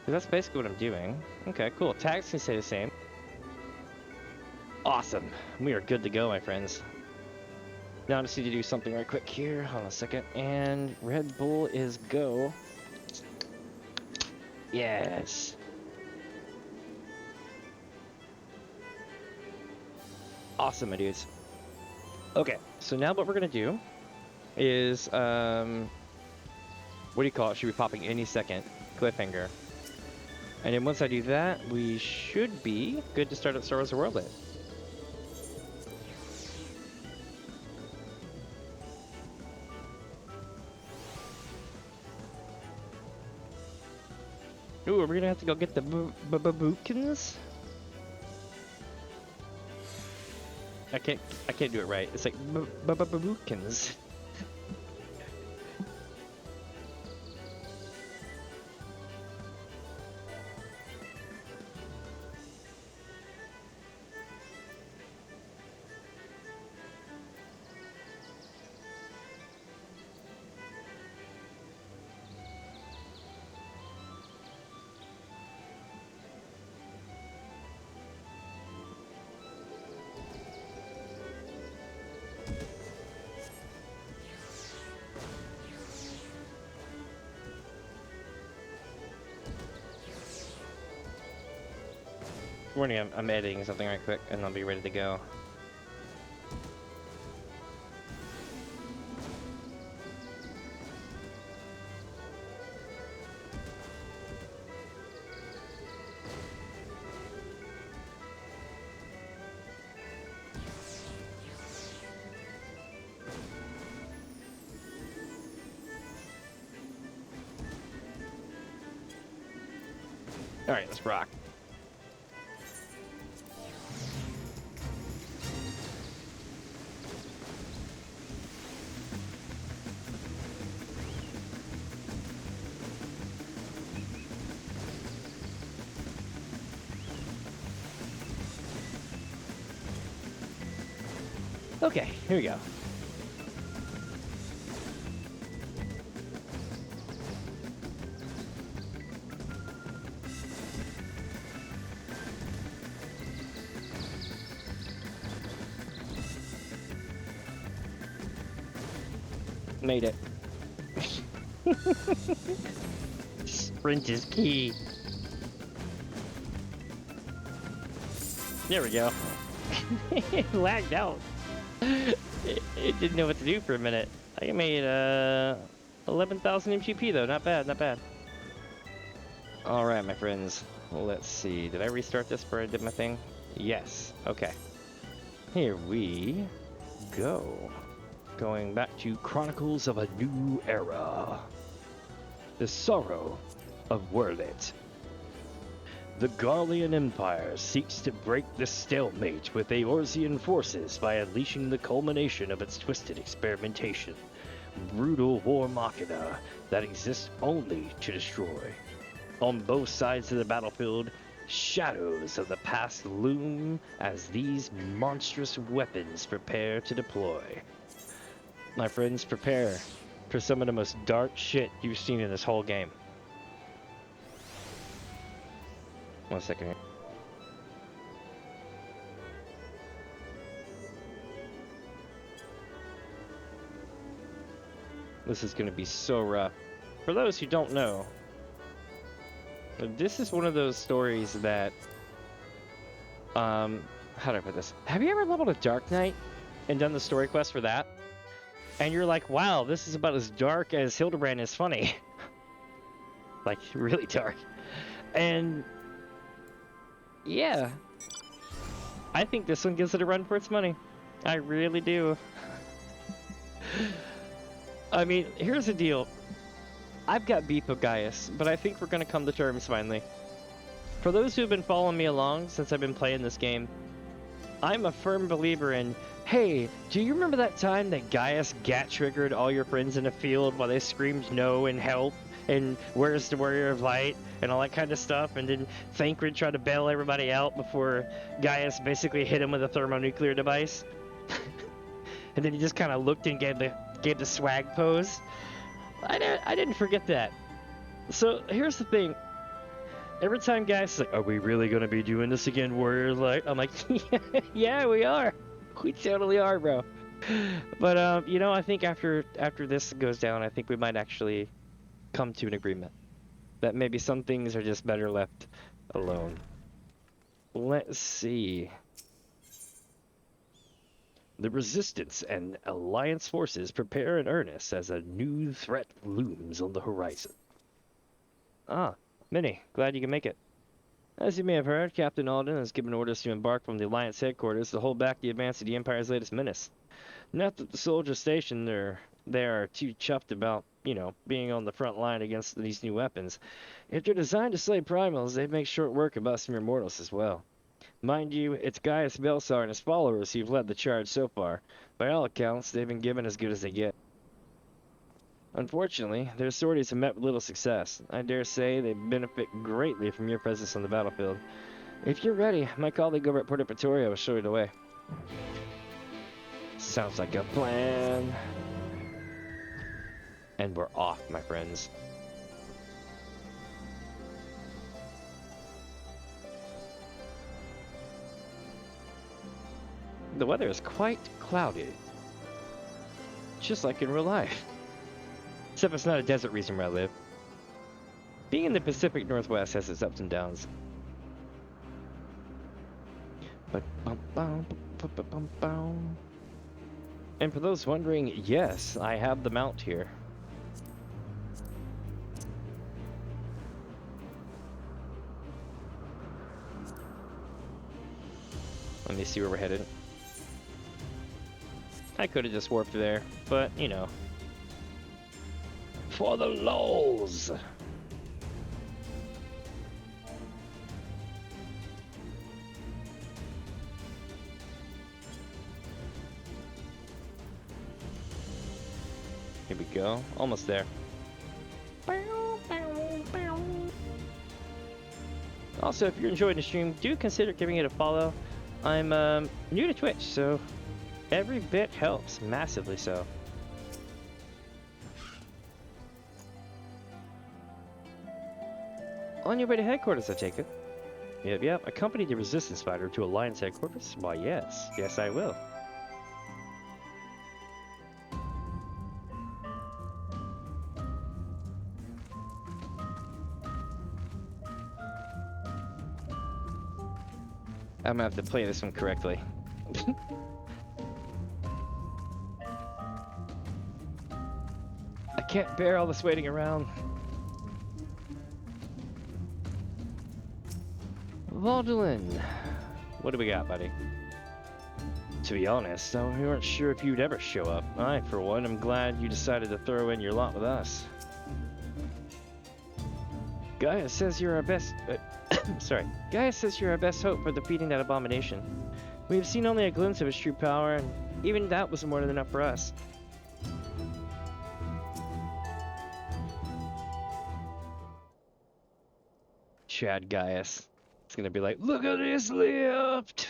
That's basically what I'm doing. Okay, cool. Tags can stay the same. Awesome. We are good to go, my friends. Now I just need to do something right quick here. Hold on a second. And Red Bull is go. Yes. Awesome, my dudes. Okay, so now what we're gonna do is, what do you call it? Should be popping any second. Cliffhanger. And then once I do that, we should be good to start up Star Wars Werlyt. Ooh, are we gonna have to go get the babookins? I can't do it right. It's like babookins. Warning, I'm editing something right quick, and I'll be ready to go. All right, let's rock. Okay, here we go. Made it. Sprint is key. There we go. It lagged out. It didn't know what to do for a minute. I made 11,000 MGP though. Not bad, not bad. All right, my friends. Let's see. Did I restart this before I did my thing? Yes. Okay. Here we go. Going back to Chronicles of a New Era. The Sorrow of Werlyt. The Garlean Empire seeks to break the stalemate with Eorzean forces by unleashing the culmination of its twisted experimentation. Brutal warmachina that exists only to destroy. On both sides of the battlefield, shadows of the past loom as these monstrous weapons prepare to deploy. My friends, prepare for some of the most dark shit you've seen in this whole game. 1 second. This is going to be so rough. For those who don't know, this is one of those stories that, how do I put this? Have you ever leveled a Dark Knight and done the story quest for that? And you're like, wow, this is about as dark as Hildebrand is funny. Like, really dark. And yeah, I think this one gives it a run for its money. I really do. I mean, here's the deal. I've got beef with Gaius, but I think we're going to come to terms finally. For those who have been following me along since I've been playing this game, I'm a firm believer in, hey, do you remember that time that Gaius gat-triggered all your friends in the field while they screamed no and help? And where's the Warrior of Light? And all that kind of stuff. And then Thancred tried to bail everybody out before Gaius basically hit him with a thermonuclear device. And then he just kind of looked and gave the swag pose. I didn't forget that. So here's the thing. Every time guys like, are we really gonna be doing this again, Warrior Light? I'm like, yeah, we are. We totally are, bro. But you know, I think after this goes down, I think we might actually come to an agreement that maybe some things are just better left alone. Let's see. The Resistance and Alliance forces prepare in earnest as a new threat looms on the horizon. Ah, Minnie, glad you can make it. As you may have heard, Captain Alden has given orders to embark from the Alliance headquarters to hold back the advance of the Empire's latest menace. Not that the soldiers stationed there are too chuffed about, you know, being on the front line against these new weapons. If they're designed to slay primals, they make short work of us mere mortals as well. Mind you, it's Gaius Belsar and his followers who've led the charge so far. By all accounts, they've been given as good as they get. Unfortunately, their sorties have met with little success. I dare say they benefit greatly from your presence on the battlefield. If you're ready, my colleague over at Porta Pretoria will show you the way. Sounds like a plan. And we're off, my friends. The weather is quite cloudy. Just like in real life. Except it's not a desert region where I live. Being in the Pacific Northwest has its ups and downs. And for those wondering, yes, I have the mount here. Let me see where we're headed. I could have just warped there, but, you know. For the lulz! Here we go. Almost there. Also, if you're enjoying the stream, do consider giving it a follow. I'm new to Twitch, so every bit helps, massively so. On your way to headquarters, I take it? Yep. Accompany the Resistance fighter to Alliance headquarters? Why, yes. Yes, I will. I'm gonna have to play this one correctly. I can't bear all this waiting around. Vaudelin, what do we got, buddy? To be honest, we weren't sure if you'd ever show up. I, for one, am glad you decided to throw in your lot with us. Gaius says you're our best... sorry. Gaius says you're our best hope for defeating that abomination. We have seen only a glimpse of his true power, and even that was more than enough for us. Chad Gaius. It's gonna be like, look at this lift!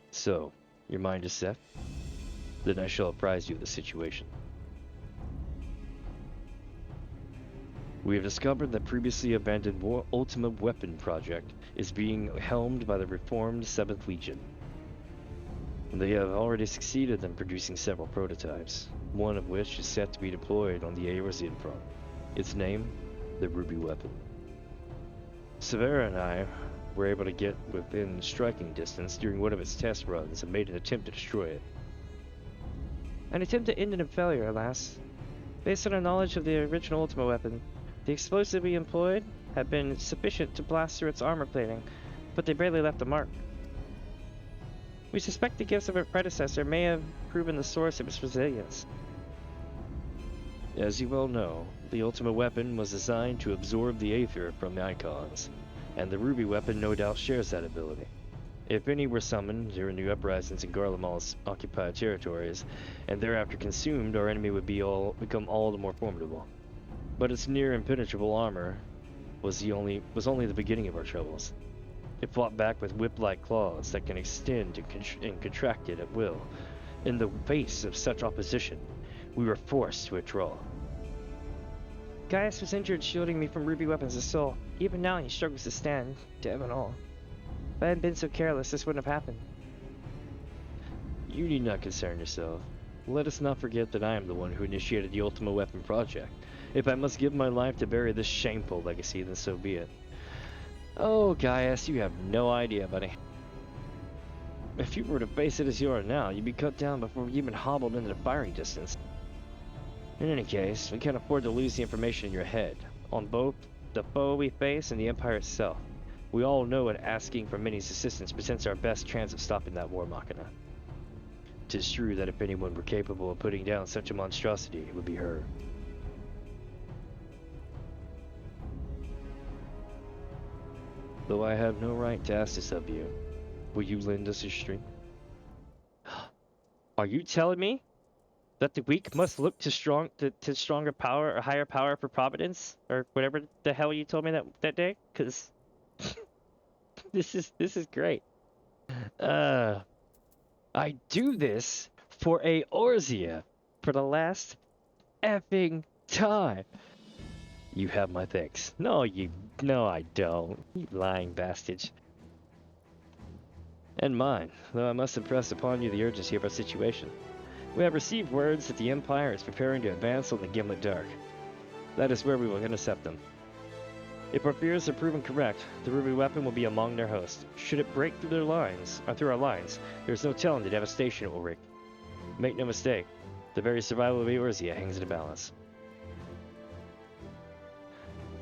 So, your mind is set? Then I shall apprise you of the situation. We have discovered that previously abandoned Ultima Weapon Project is being helmed by the reformed 7th Legion. They have already succeeded in producing several prototypes, one of which is set to be deployed on the Eorzean front. Its name, the Ruby Weapon. Severa and I were able to get within striking distance during one of its test runs and made an attempt to destroy it. An attempt that ended in failure, alas. Based on our knowledge of the original Ultima weapon, the explosive we employed had been sufficient to blast through its armor plating, but they barely left a mark. We suspect the gifts of our predecessor may have proven the source of its resilience. As you well know, the Ultima weapon was designed to absorb the aether from the icons, and the Ruby weapon no doubt shares that ability. If any were summoned during the uprisings in Garlemald's occupied territories, and thereafter consumed, our enemy would become all the more formidable. But its near impenetrable armor was only the beginning of our troubles. It fought back with whip-like claws that can extend and contract it at will. In the face of such opposition, we were forced to withdraw. Gaius was injured shielding me from ruby weapons' assault. Even now he struggles to stand, dev and all. If I hadn't been so careless, this wouldn't have happened. You need not concern yourself. Let us not forget that I am the one who initiated the Ultima Weapon Project. If I must give my life to bury this shameful legacy, then so be it. Oh, Gaius, you have no idea, buddy. If you were to face it as you are now, you'd be cut down before you even hobbled into the firing distance. In any case, we can't afford to lose the information in your head, on both the foe we face and the Empire itself. We all know that asking for Minnie's assistance presents our best chance of stopping that warmachina. 'Tis true that if anyone were capable of putting down such a monstrosity, it would be her. Though I have no right to ask this of you, will you lend us your strength? Are you telling me that the weak must look to stronger power or higher power for providence, or whatever the hell you told me that day? Because this is great. I do this for Eorzea for the last effing time. You have my thanks. No, I don't. You lying bastards. And mine, though I must impress upon you the urgency of our situation. We have received words that the Empire is preparing to advance on the Gimlet Dark. That is where we will intercept them. If our fears are proven correct, the ruby weapon will be among their hosts. Should it break through our lines, there is no telling the devastation it will wreak. Make no mistake, the very survival of Eorzea hangs in the balance.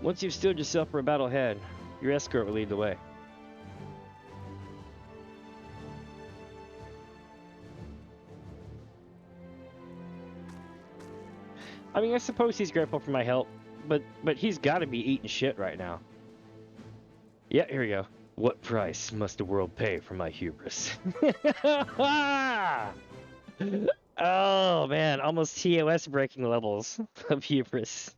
Once you've steeled yourself for a battle ahead, your escort will lead the way. I mean, I suppose he's grateful for my help, but he's got to be eating shit right now. Yeah, here we go. What price must the world pay for my hubris? Oh man, almost TOS breaking levels of hubris.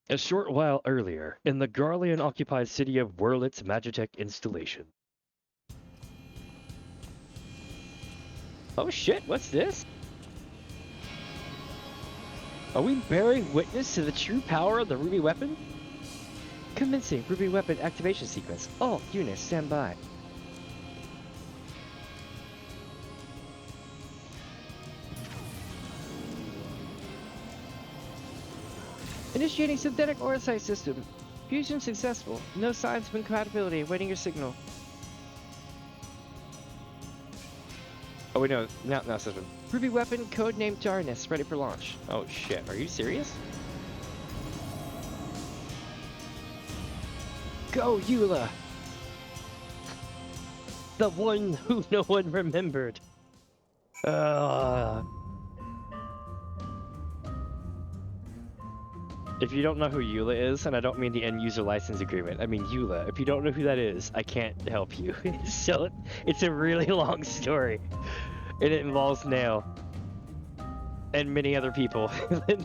A short while earlier, in the Garlean-occupied city of Werlyt's Magitech installation. Oh shit, what's this? Are we bearing witness to the true power of the ruby weapon? Commencing ruby weapon activation sequence. All units stand by. Initiating synthetic orosite system. Fusion successful. No signs of incompatibility. Awaiting your signal. Oh wait, no, not system. Ruby weapon, codenamed Darkness, ready for launch. Oh shit, are you serious? Go, Eula! The one who no one remembered. If you don't know who Eula is, and I don't mean the end user license agreement, I mean Eula. If you don't know who that is, I can't help you. So it's a really long story. And it involves Nail. And many other people.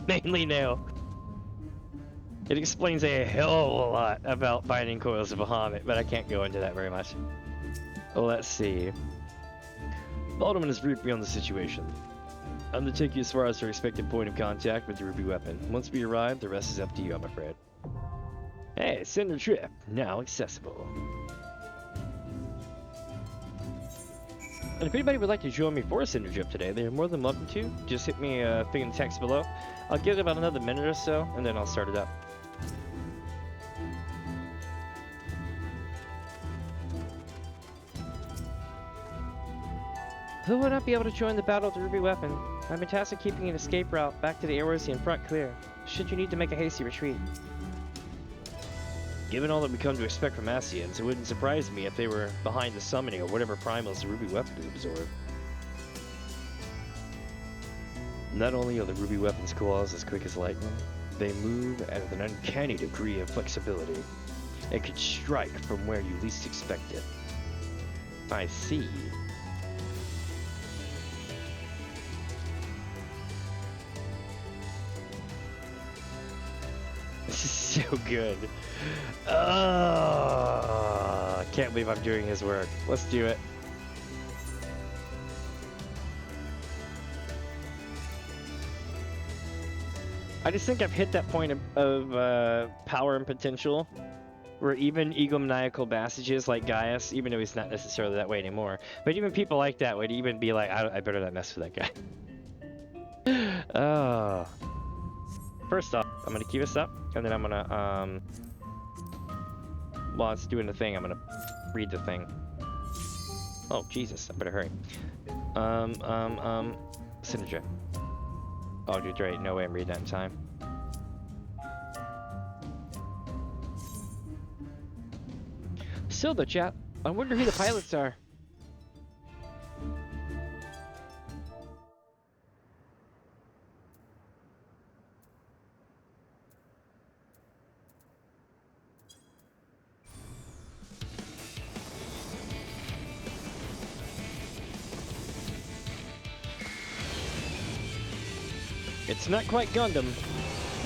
Mainly Nail. It explains a hell of a lot about Binding Coils of Bahamut, but I can't go into that very much. Let's see. Alderman has briefed me on the situation. I'm to take you as far as your expected point of contact with the ruby weapon. Once we arrive, the rest is up to you, I'm afraid. Hey, Cinder Trip, now accessible. And if anybody would like to join me for a Cinder Trip today, they're more than welcome to. Just hit me a thing in the text below. I'll give it about another minute or so, and then I'll start it up. Who would not be able to join the battle of the ruby weapon? I've been tasked with keeping an escape route back to the Eorzean front clear, should you need to make a hasty retreat. Given all that we come to expect from Ascians, it wouldn't surprise me if they were behind the summoning of whatever primals the ruby weapon could absorb. Not only are the ruby weapon's claws as quick as lightning, they move at an uncanny degree of flexibility, and could strike from where you least expect it. I see. This is so good. I can't believe I'm doing his work. Let's do it. I just think I've hit that point of power and potential where even egomaniacal passages like Gaius, even though he's not necessarily that way anymore, but even people like that would even be like, I better not mess with that guy. Oh. First off, I'm gonna queue this up, and then I'm gonna, while it's doing the thing, I'm gonna read the thing. Oh, Jesus, I better hurry. Synergy. Oh, dude, right, no way I'm reading that in time. Still though, chat, I wonder who the pilots are. It's not quite Gundam,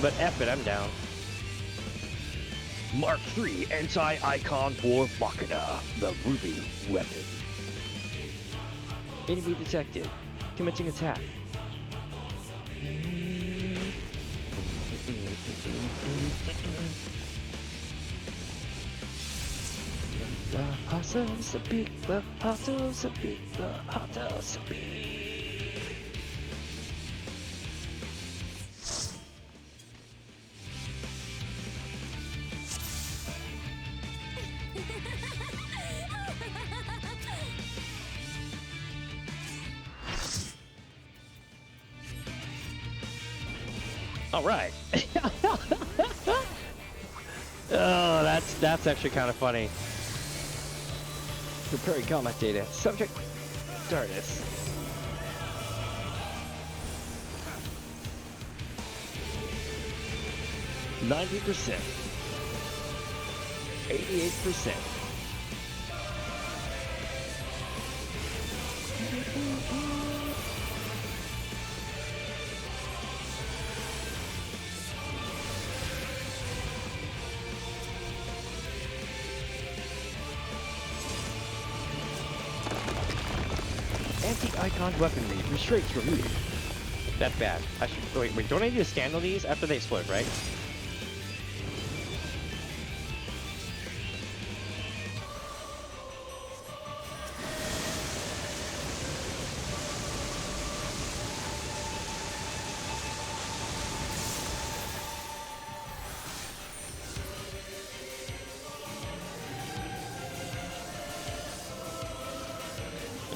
but F it, I'm down. Mark III Anti-Icon Warmachina, the Ruby Weapon. Enemy detected. Commencing attack. The hostels, the big, the hostels, the big, the hostels, the big. All right. Oh, that's actually kind of funny. Preparing combat data. Subject Stardust. %. 88%. Anti-icon weaponry. Restraints removed. That's bad. I should wait, don't I need to stand on these after they explode, right?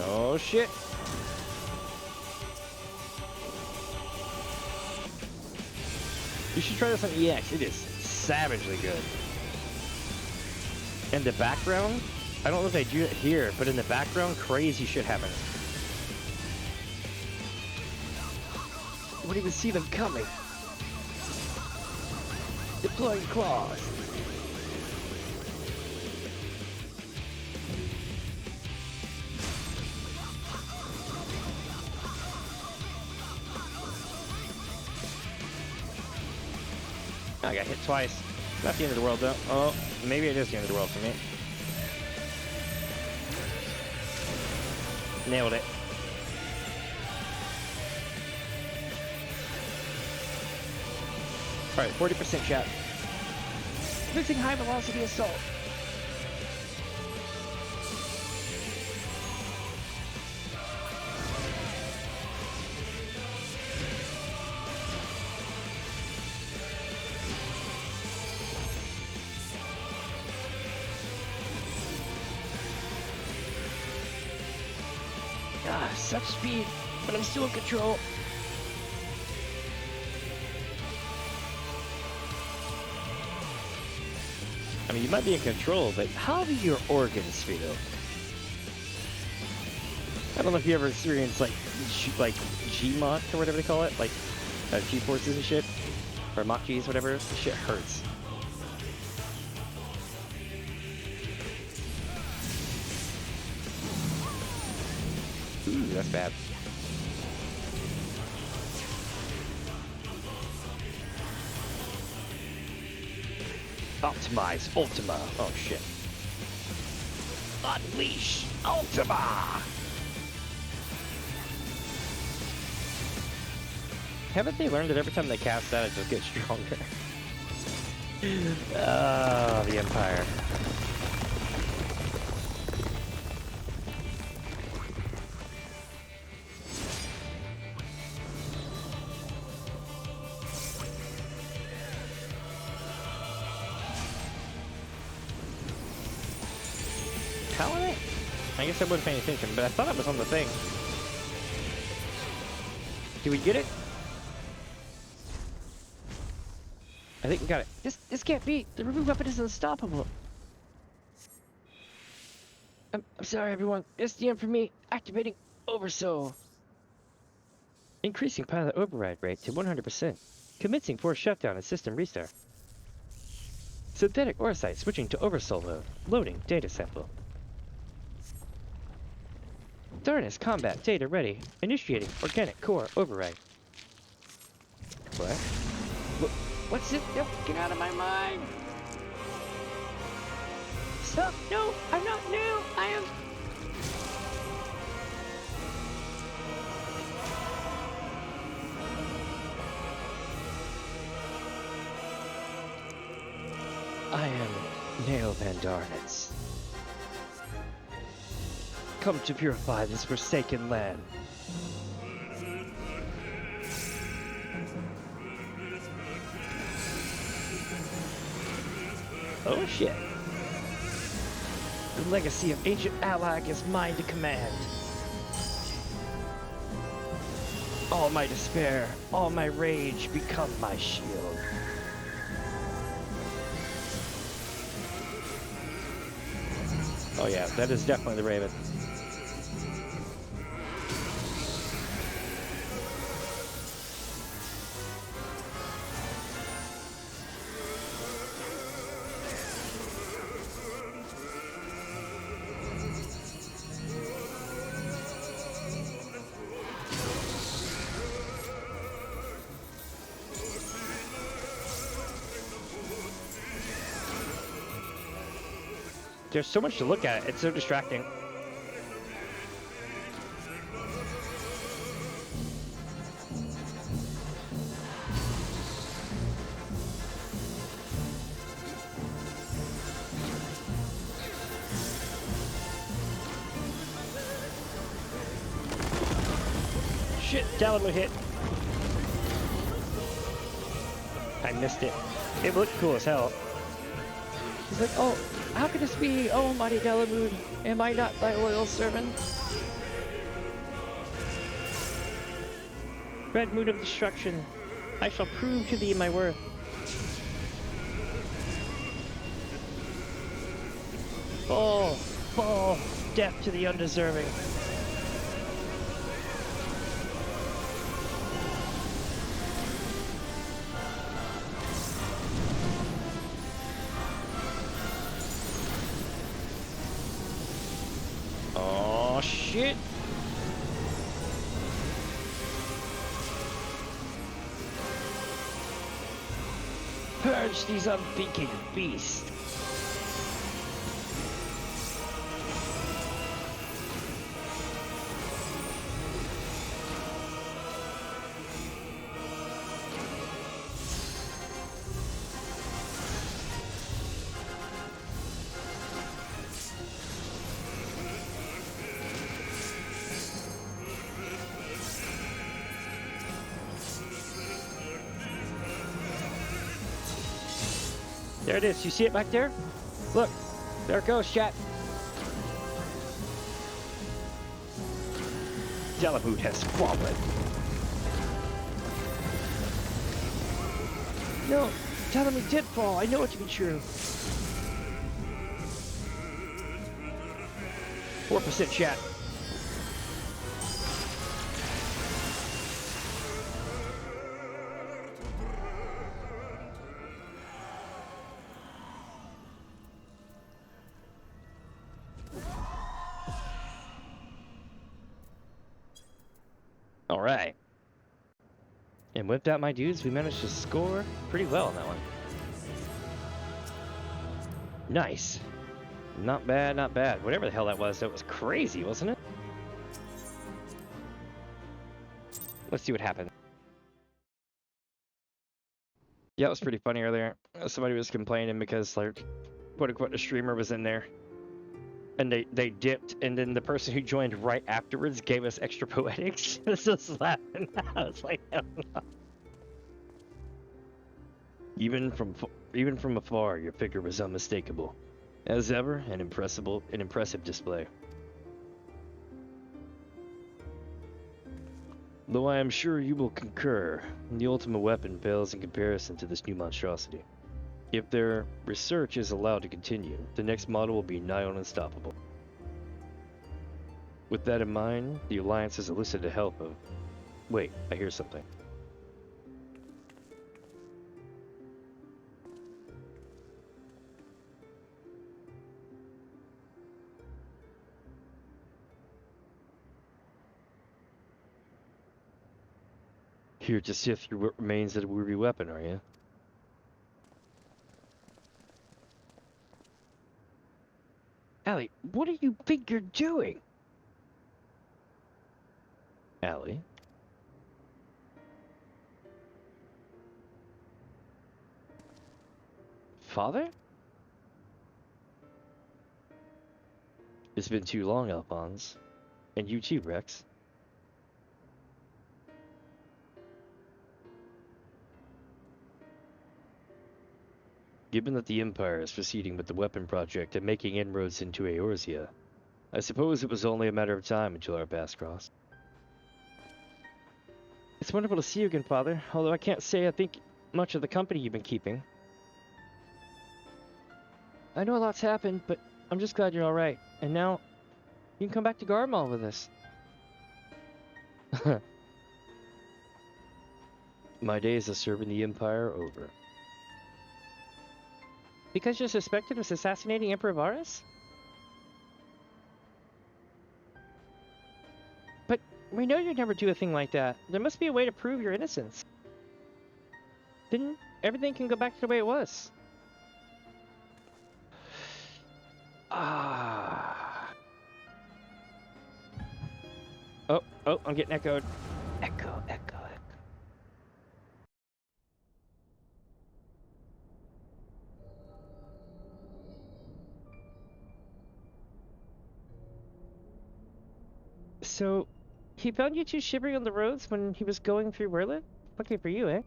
Oh shit. You should try this on EX. It is savagely good. In the background, I don't know if they do it here, but in the background, crazy shit happens. You wouldn't even see them coming. Deploying claws. I got hit twice. Not the end of the world though. Oh, maybe it is the end of the world for me. Nailed it. Alright, 40% chat. Missing high velocity assault. Such speed, but I'm still in control. I mean, you might be in control, but how do your organs feel? I don't know if you ever experienced like G-Mach or whatever they call it, like G-forces and shit, or Mach G's, whatever. This shit hurts. Ooh, that's bad. Optimize Ultima. Oh shit. Unleash Ultima. Haven't they learned that every time they cast that, it just gets stronger? Oh, the Empire. Paladin? I guess I wasn't paying attention, but I thought it was on the thing. Did we get it? I think we got it. This can't be. The remove weapon is unstoppable. I'm sorry, everyone. SDM for me. Activating Oversoul. Increasing pilot override rate to 100%. Commencing force shutdown and system restart. Synthetic Orsight switching to Oversoul mode. Loading data sample. Darkness combat data ready. Initiating organic core override. What? What's it? No, get out of my mind! Stop! No! I'm not new! I am... I am Neo Vandarnitz. Come to purify this forsaken land. Oh shit. The legacy of ancient Allag is mine to command. All my despair, all my rage become my shield. Oh yeah, that is definitely the Raven. There's so much to look at. It's so distracting. Shit, Dalamud hit. I missed it. It looked cool as hell. He's like, oh, how could this be? Oh, mighty Dalamud, am I not thy loyal servant? Red moon of destruction, I shall prove to thee my worth. Fall, fall, death to the undeserving. Oh shit! Purge these unthinking beasts! There it is. You see it back there? Look. There it goes, chat. Dalamud has fallen. No, Dalamud did fall. I know it to be true. 4% chat. Alright. And with that, my dudes, we managed to score pretty well on that one. Nice. Not bad, not bad. Whatever the hell that was crazy, wasn't it? Let's see what happens. Yeah, it was pretty funny earlier. Somebody was complaining because, like, quote unquote, a streamer was in there. And they dipped, and then the person who joined right afterwards gave us extra poetics. I was just laughing. I was like, hell no. Even from afar, your figure was unmistakable. As ever, an impressive display. Though I am sure you will concur, the Ultima Weapon pales in comparison to this new monstrosity. If their research is allowed to continue, the next model will be nigh on unstoppable. With that in mind, the Alliance has enlisted the help of... Wait, I hear something. Here to sift through what remains of the Werlyt weapon, are you? Allie, what do you think you're doing? Allie? Father? It's been too long, Alphonse. And you too, Rex. Given that the Empire is proceeding with the weapon project and making inroads into Eorzea, I suppose it was only a matter of time until our paths crossed. It's wonderful to see you again, Father, although I can't say I think much of the company you've been keeping. I know a lot's happened, but I'm just glad you're alright. And now, you can come back to Garmal with us. My days of serving the Empire are over. Because you're suspected of assassinating Emperor Varus? But we know you'd never do a thing like that. There must be a way to prove your innocence. Then everything can go back to the way it was. Ah. Oh, I'm getting echoed. Echo. So, he found you two shivering on the roads when he was going through Werlyt? Lucky for you, eh?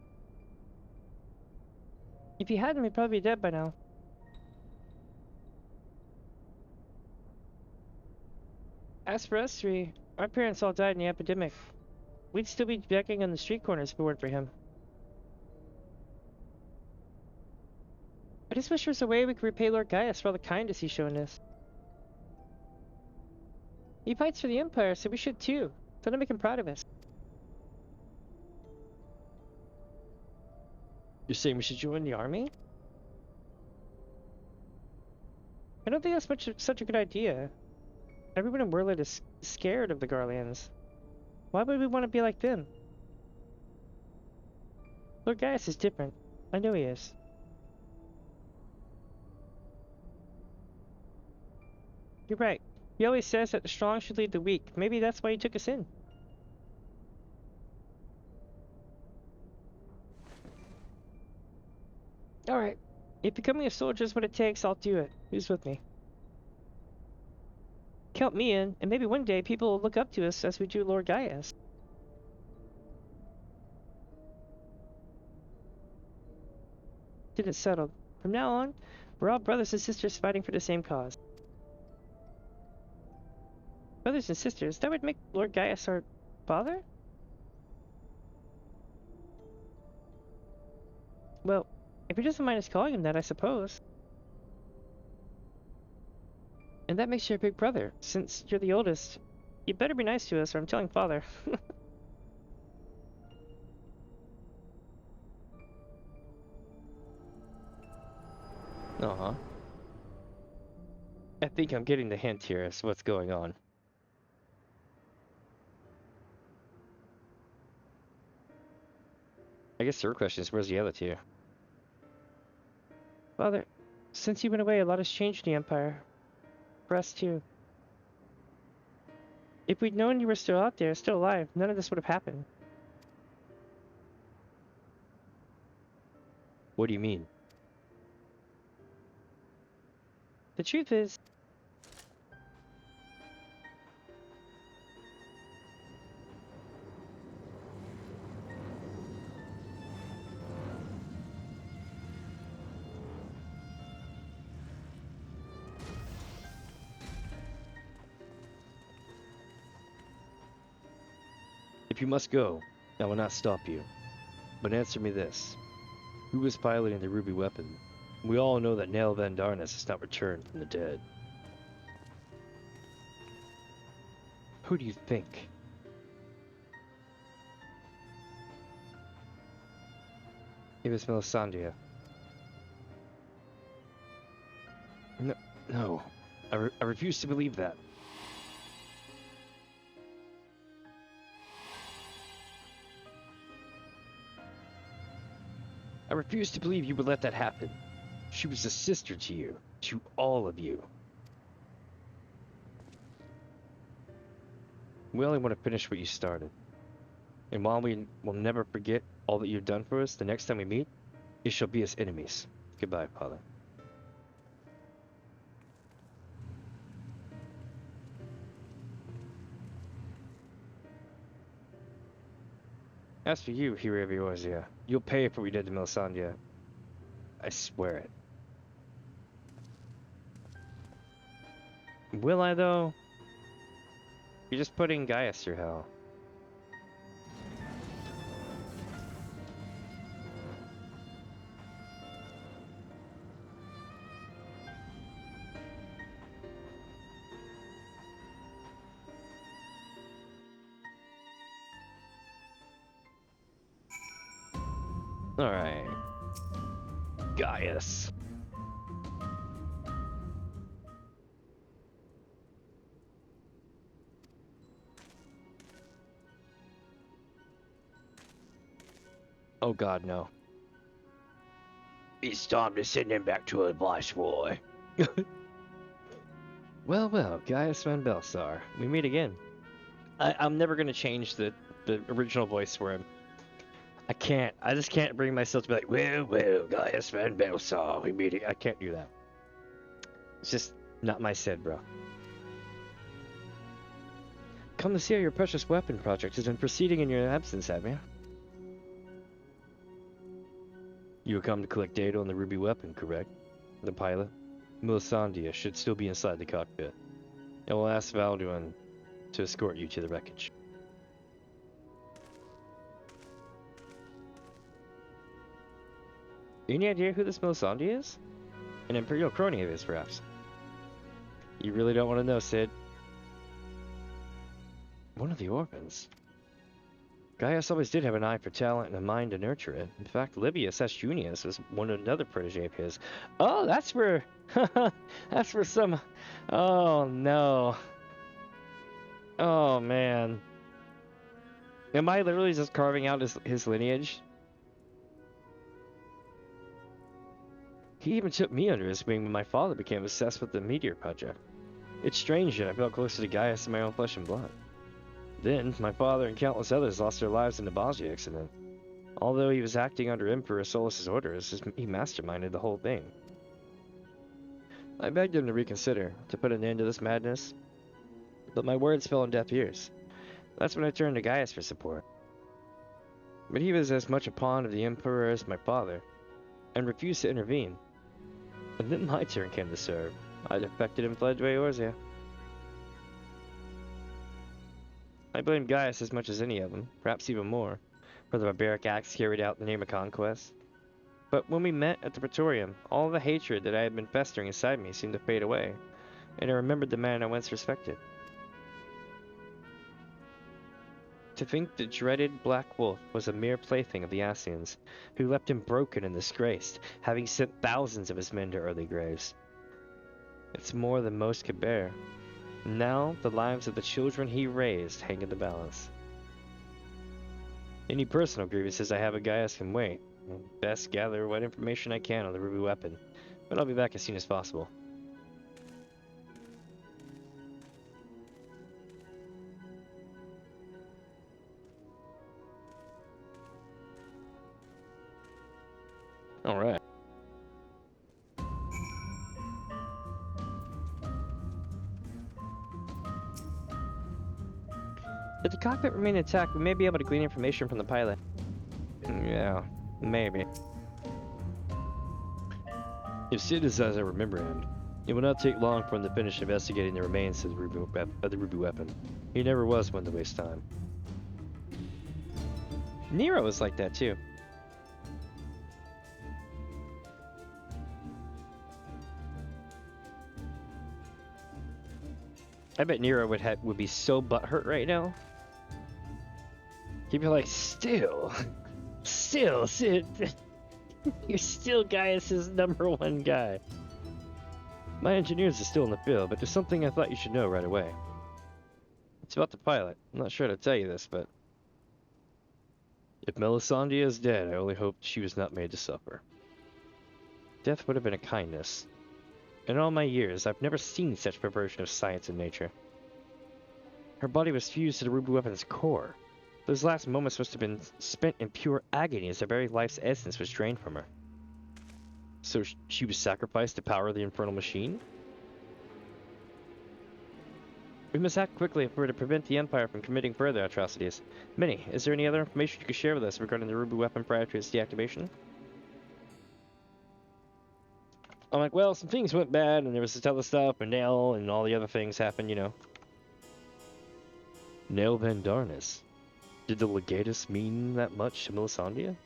If he hadn't, we'd probably be dead by now. As for us three, our parents all died in the epidemic. We'd still be begging on the street corners if it weren't for him. I just wish there was a way we could repay Lord Gaius for all the kindness he's shown us. He fights for the Empire, so we should too. So to make him proud of us. You're saying we should join the army? I don't think that's such a good idea. Everyone in Werlyt is scared of the Garleans. Why would we want to be like them? Lord Gaius is different. I know he is. You're right. He always says that the strong should lead the weak. Maybe that's why he took us in. Alright. If becoming a soldier is what it takes, I'll do it. Who's with me? Count me in, and maybe one day people will look up to us as we do Lord Gaius. Then it's settled. From now on, we're all brothers and sisters fighting for the same cause. Brothers and sisters? That would make Lord Gaius our father? Well, if he doesn't mind us calling him that, I suppose. And that makes you a big brother. Since you're the oldest, you better be nice to us or I'm telling father. Uh-huh. I think I'm getting the hint here as to what's going on. I guess the real question is, where's the other two? Father, since you went away, a lot has changed in the Empire. For us, too. If we'd known you were still out there, still alive, none of this would have happened. What do you mean? The truth is, if you must go, I will not stop you. But answer me this. Who was piloting the ruby weapon? We all know that Nail Van Darnus has not returned from the dead. Who do you think? It was Melisandre. No, no. I refuse to believe that. I refuse to believe you would let that happen. She was a sister to you, to all of you. We only want to finish what you started. And while we will never forget all that you've done for us, the next time we meet, it shall be as enemies. Goodbye, Father. As for you, Hero of Eorzea, you'll pay for what you did to Melisandre. I swear it. Will I, though? You're just putting Gaius through hell. Alright. Gaius. Oh god, no. It's time to send him back to a viceroy. Well, well, Gaius Van Belsar. We meet again. I'm never gonna change the original voice for him. I can't. I just can't bring myself to be like, well, well, Gaius Van Belsar. We meet again. I can't do that. It's just not my Sid, bro. Come to see how your precious weapon project has been proceeding in your absence, Damien. You have come to collect data on the ruby weapon, correct? The pilot, Melisandre, should still be inside the cockpit. And we'll ask Valduin to escort you to the wreckage. Any idea who this Melisandre is? An Imperial crony of his, perhaps? You really don't want to know, Sid. One of the orphans. Gaius always did have an eye for talent and a mind to nurture it. In fact, Livius S. Junius was another protege of his. Oh, that's for... that's for some... Oh, no. Oh, man. Am I literally just carving out his lineage? He even took me under his wing when my father became obsessed with the Meteor Project. It's strange that I felt closer to Gaius than my own flesh and blood. Then, my father and countless others lost their lives in the Bosnia accident. Although he was acting under Emperor Solus's orders, he masterminded the whole thing. I begged him to reconsider, to put an end to this madness, but my words fell on deaf ears. That's when I turned to Gaius for support. But he was as much a pawn of the Emperor as my father, and refused to intervene. And then my turn came to serve. I defected and fled to Eorzea. I blame Gaius as much as any of them, perhaps even more, for the barbaric acts carried out in the name of conquest. But when we met at the Praetorium, all the hatred that I had been festering inside me seemed to fade away, and I remembered the man I once respected. To think the dreaded Black Wolf was a mere plaything of the Ascians, who left him broken and disgraced, having sent thousands of his men to early graves. It's more than most could bear. Now, the lives of the children he raised hang in the balance. Any personal grievances I have with Gaius can wait. I'll best gather what information I can on the ruby weapon, but I'll be back as soon as possible. Alright. If the cockpit remained intact, we may be able to glean information from the pilot. Yeah, maybe. If it is as I remember him, it will not take long for him to finish investigating the remains of the ruby weapon. He never was one to waste time. Nero was like that too. I bet Nero would be so butthurt right now. He'd be like, still, Sid, you're still Gaius' #1 guy. My engineers are still in the field, but there's something I thought you should know right away. It's about the pilot. I'm not sure how to tell you this, but if Melisandre is dead, I only hope she was not made to suffer. Death would have been a kindness. In all my years, I've never seen such perversion of science and nature. Her body was fused to the ruby weapon's core. Those last moments must have been spent in pure agony as her very life's essence was drained from her. So she was sacrificed to power the infernal machine? We must act quickly if we're to prevent the Empire from committing further atrocities. Minnie, is there any other information you could share with us regarding the ruby weapon prior to its deactivation? I'm like, well, some things went bad, and there was this other stuff, and Nell, and all the other things happened, you know. Nell Vandarnis. Did the legatus mean that much to Melisandre?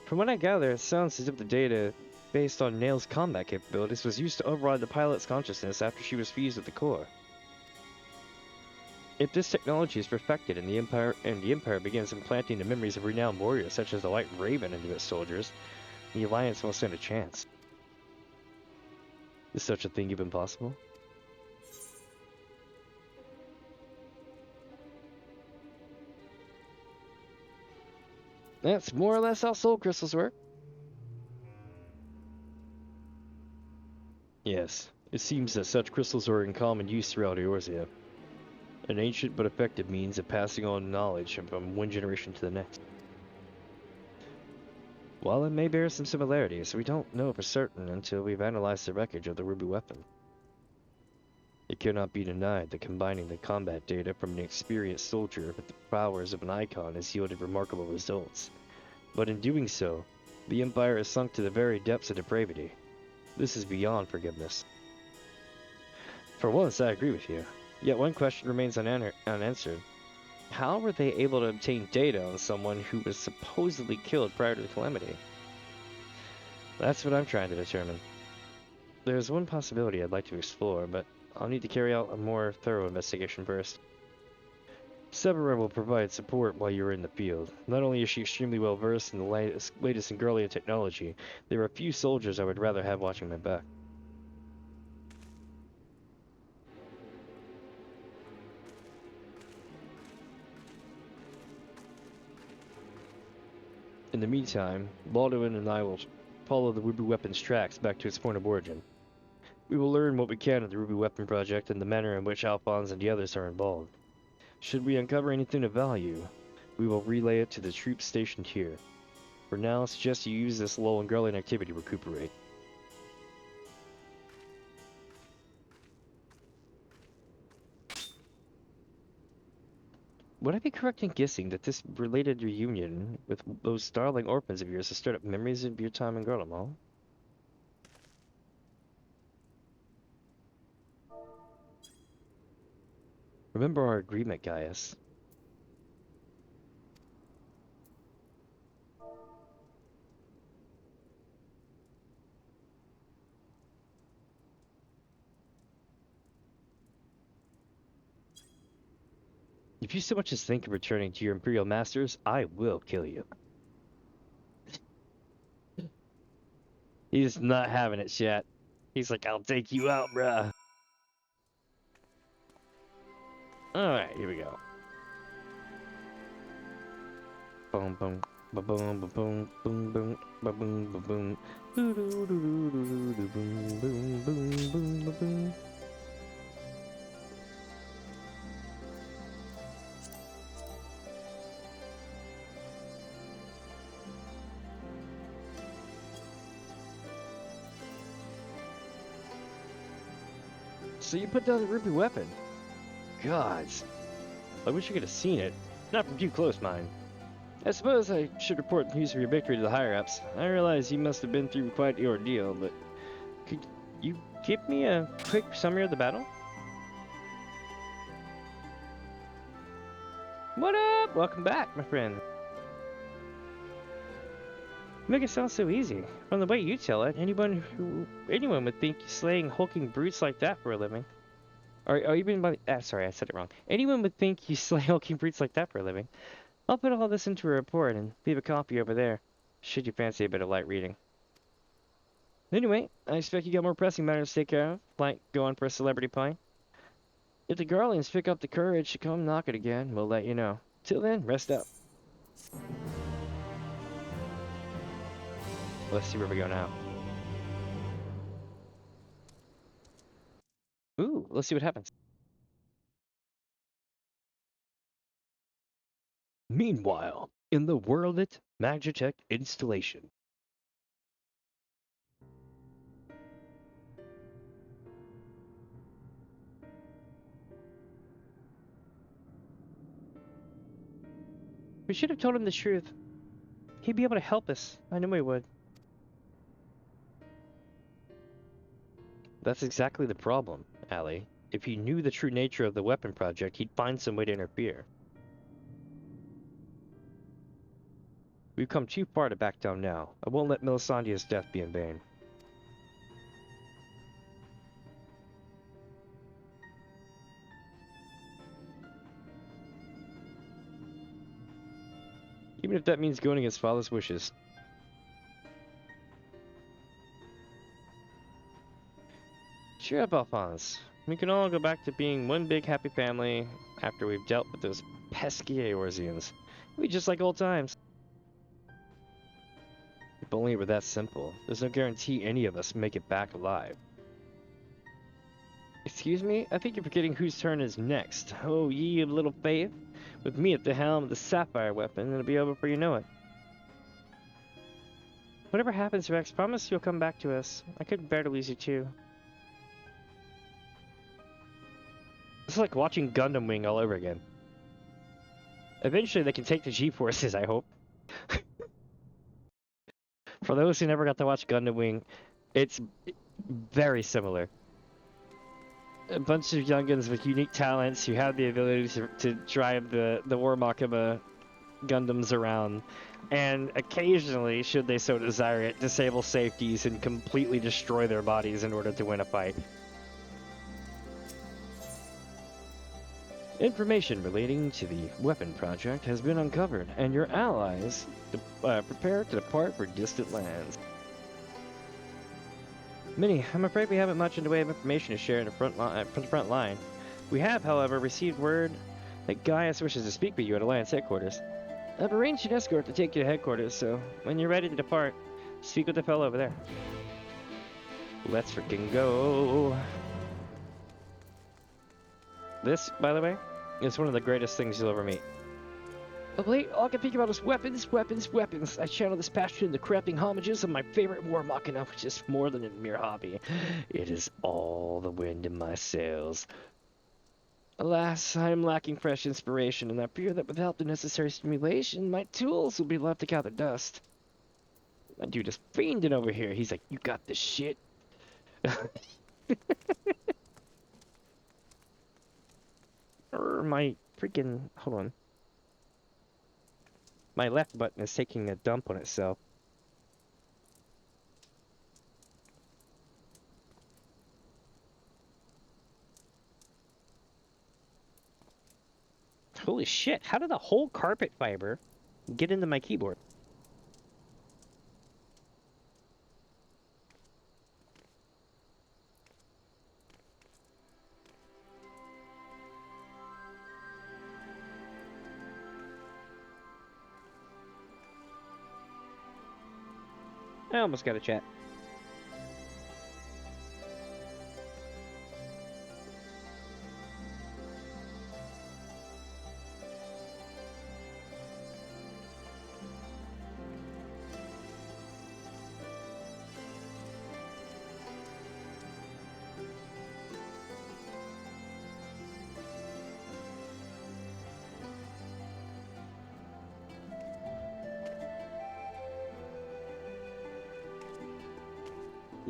From what I gather, it sounds as if the data based on Nail's combat capabilities was used to override the pilot's consciousness after she was fused with the core. If this technology is perfected and the Empire begins implanting the memories of renowned warriors such as the White Raven into its soldiers, the Alliance won't stand a chance. Is such a thing even possible? That's more or less how soul crystals work. Yes, it seems that such crystals are in common use throughout Eorzea. An ancient but effective means of passing on knowledge from one generation to the next. While it may bear some similarities, we don't know for certain until we've analyzed the wreckage of the ruby weapon. It cannot be denied that combining the combat data from an experienced soldier with the powers of an icon has yielded remarkable results. But in doing so, the Empire has sunk to the very depths of depravity. This is beyond forgiveness. For once, I agree with you. Yet one question remains unanswered. How were they able to obtain data on someone who was supposedly killed prior to the calamity? That's what I'm trying to determine. There's one possibility I'd like to explore, but I'll need to carry out a more thorough investigation first. Severa will provide support while you're in the field. Not only is she extremely well versed in the latest in Werlyt technology, there are a few soldiers I would rather have watching my back. In the meantime, Baldwin and I will follow the ruby weapon's tracks back to its point of origin. We will learn what we can of the Ruby Weapon Project and the manner in which Alphonse and the others are involved. Should we uncover anything of value, we will relay it to the troops stationed here. For now, I suggest you use this lull in Werlyt activity to recuperate. Would I be correct in guessing that this related reunion with those darling orphans of yours has stirred up memories of your time in Garlemald? Remember our agreement, Gaius. If you so much as think of returning to your Imperial Masters, I will kill you. He's not having it, chat. He's like, I'll take you out, bruh. Alright, here we go. Boom, boom, ba boom, ba boom, boom, boom, ba boom, ba boom. Doo doo doo doo doo doo boom, boom, boom, boom, ba boom. So you put down the ruby weapon. Gods. I wish I could have seen it. Not from too close, mind. I suppose I should report the news of your victory to the higher-ups. I realize you must have been through quite the ordeal, but could you give me a quick summary of the battle? What up? Welcome back, my friend. You make it sound so easy. From the way you tell it, anyone would think slaying hulking brutes like that for a living. Or even by sorry, I said it wrong. Anyone would think you slay hulking brutes like that for a living. I'll put all this into a report and leave a copy over there, should you fancy a bit of light reading. Anyway, I expect you got more pressing matters to take care of, like going for a celebrity pint. If the Garlands pick up the courage to come knock it again, we'll let you know. Till then, rest up. Let's see where we go now. Ooh, let's see what happens. Meanwhile, in the Werlyt Magitech installation. We should have told him the truth. He'd be able to help us. I knew he would. That's exactly the problem, Allie. If he knew the true nature of the weapon project, he'd find some way to interfere. We've come too far to back down now. I won't let Melisandre's death be in vain. Even if that means going against Father's wishes. Cheer up, Alphonse. We can all go back to being one big happy family after we've dealt with those pesky Eorzeans. It'll be just like old times. If only it were that simple. There's no guarantee any of us make it back alive. Excuse me? I think you're forgetting whose turn is next. Oh, ye of little faith. With me at the helm of the sapphire weapon, it'll be over before you know it. Whatever happens, Rex, promise you'll come back to us. I couldn't bear to lose you too. It's like watching Gundam Wing all over again. Eventually they can take the G-forces, I hope. For those who never got to watch Gundam Wing, it's very similar. A bunch of youngins with unique talents who have the ability to drive the warmachina Gundams around, and occasionally, should they so desire it, disable safeties and completely destroy their bodies in order to win a fight. Information relating to the weapon project has been uncovered, and your allies prepare to depart for distant lands. Minnie, I'm afraid we haven't much in the way of information to share in the front line. We have, however, received word that Gaius wishes to speak with you at Alliance headquarters. I've arranged an escort to take you to headquarters, so when you're ready to depart, speak with the fellow over there. Let's freaking go! This, by the way, is one of the greatest things you'll ever meet. Of late, all I can think about is weapons, weapons, weapons. I channel this passion into crafting homages of my favorite warmachina, which is more than a mere hobby. It is all the wind in my sails. Alas, I am lacking fresh inspiration, and I fear that without the necessary stimulation, my tools will be left to gather dust. That dude is fiending over here. He's like, you got this shit. My freaking... Hold on. My left button is taking a dump on itself. Holy shit, how did the whole carpet fiber get into my keyboard? I almost got a chat.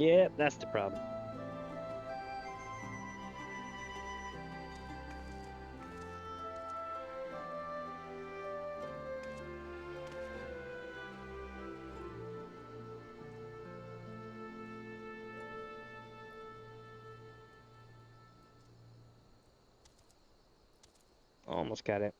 Yeah, that's the problem. Almost got it.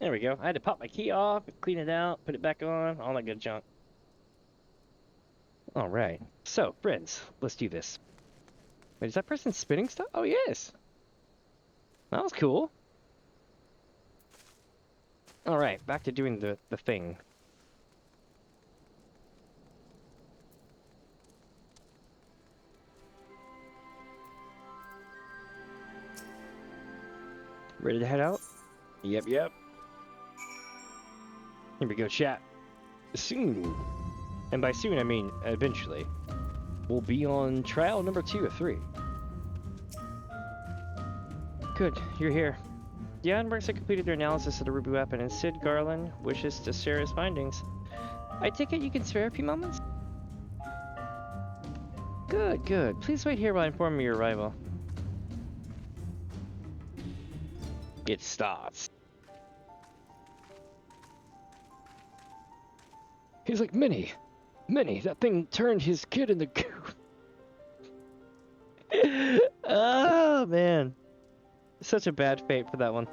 There we go. I had to pop my key off, clean it out, put it back on, all that good junk. All right. So, friends, let's do this. Wait, is that person spinning stuff? Oh, yes. That was cool. All right, back to doing the thing. Ready to head out? Yep. Here we go, chat. Soon, and by soon I mean eventually, we'll be on trial number 2 of 3. Good, you're here. The Adventurers have completed their analysis of the Ruby weapon, and Sid Garland wishes to share his findings. I take it you can spare a few moments? Good. Please wait here while I inform you of your arrival. It starts. He's like, Minnie, that thing turned his kid into goo. Oh, man. Such a bad fate for that one.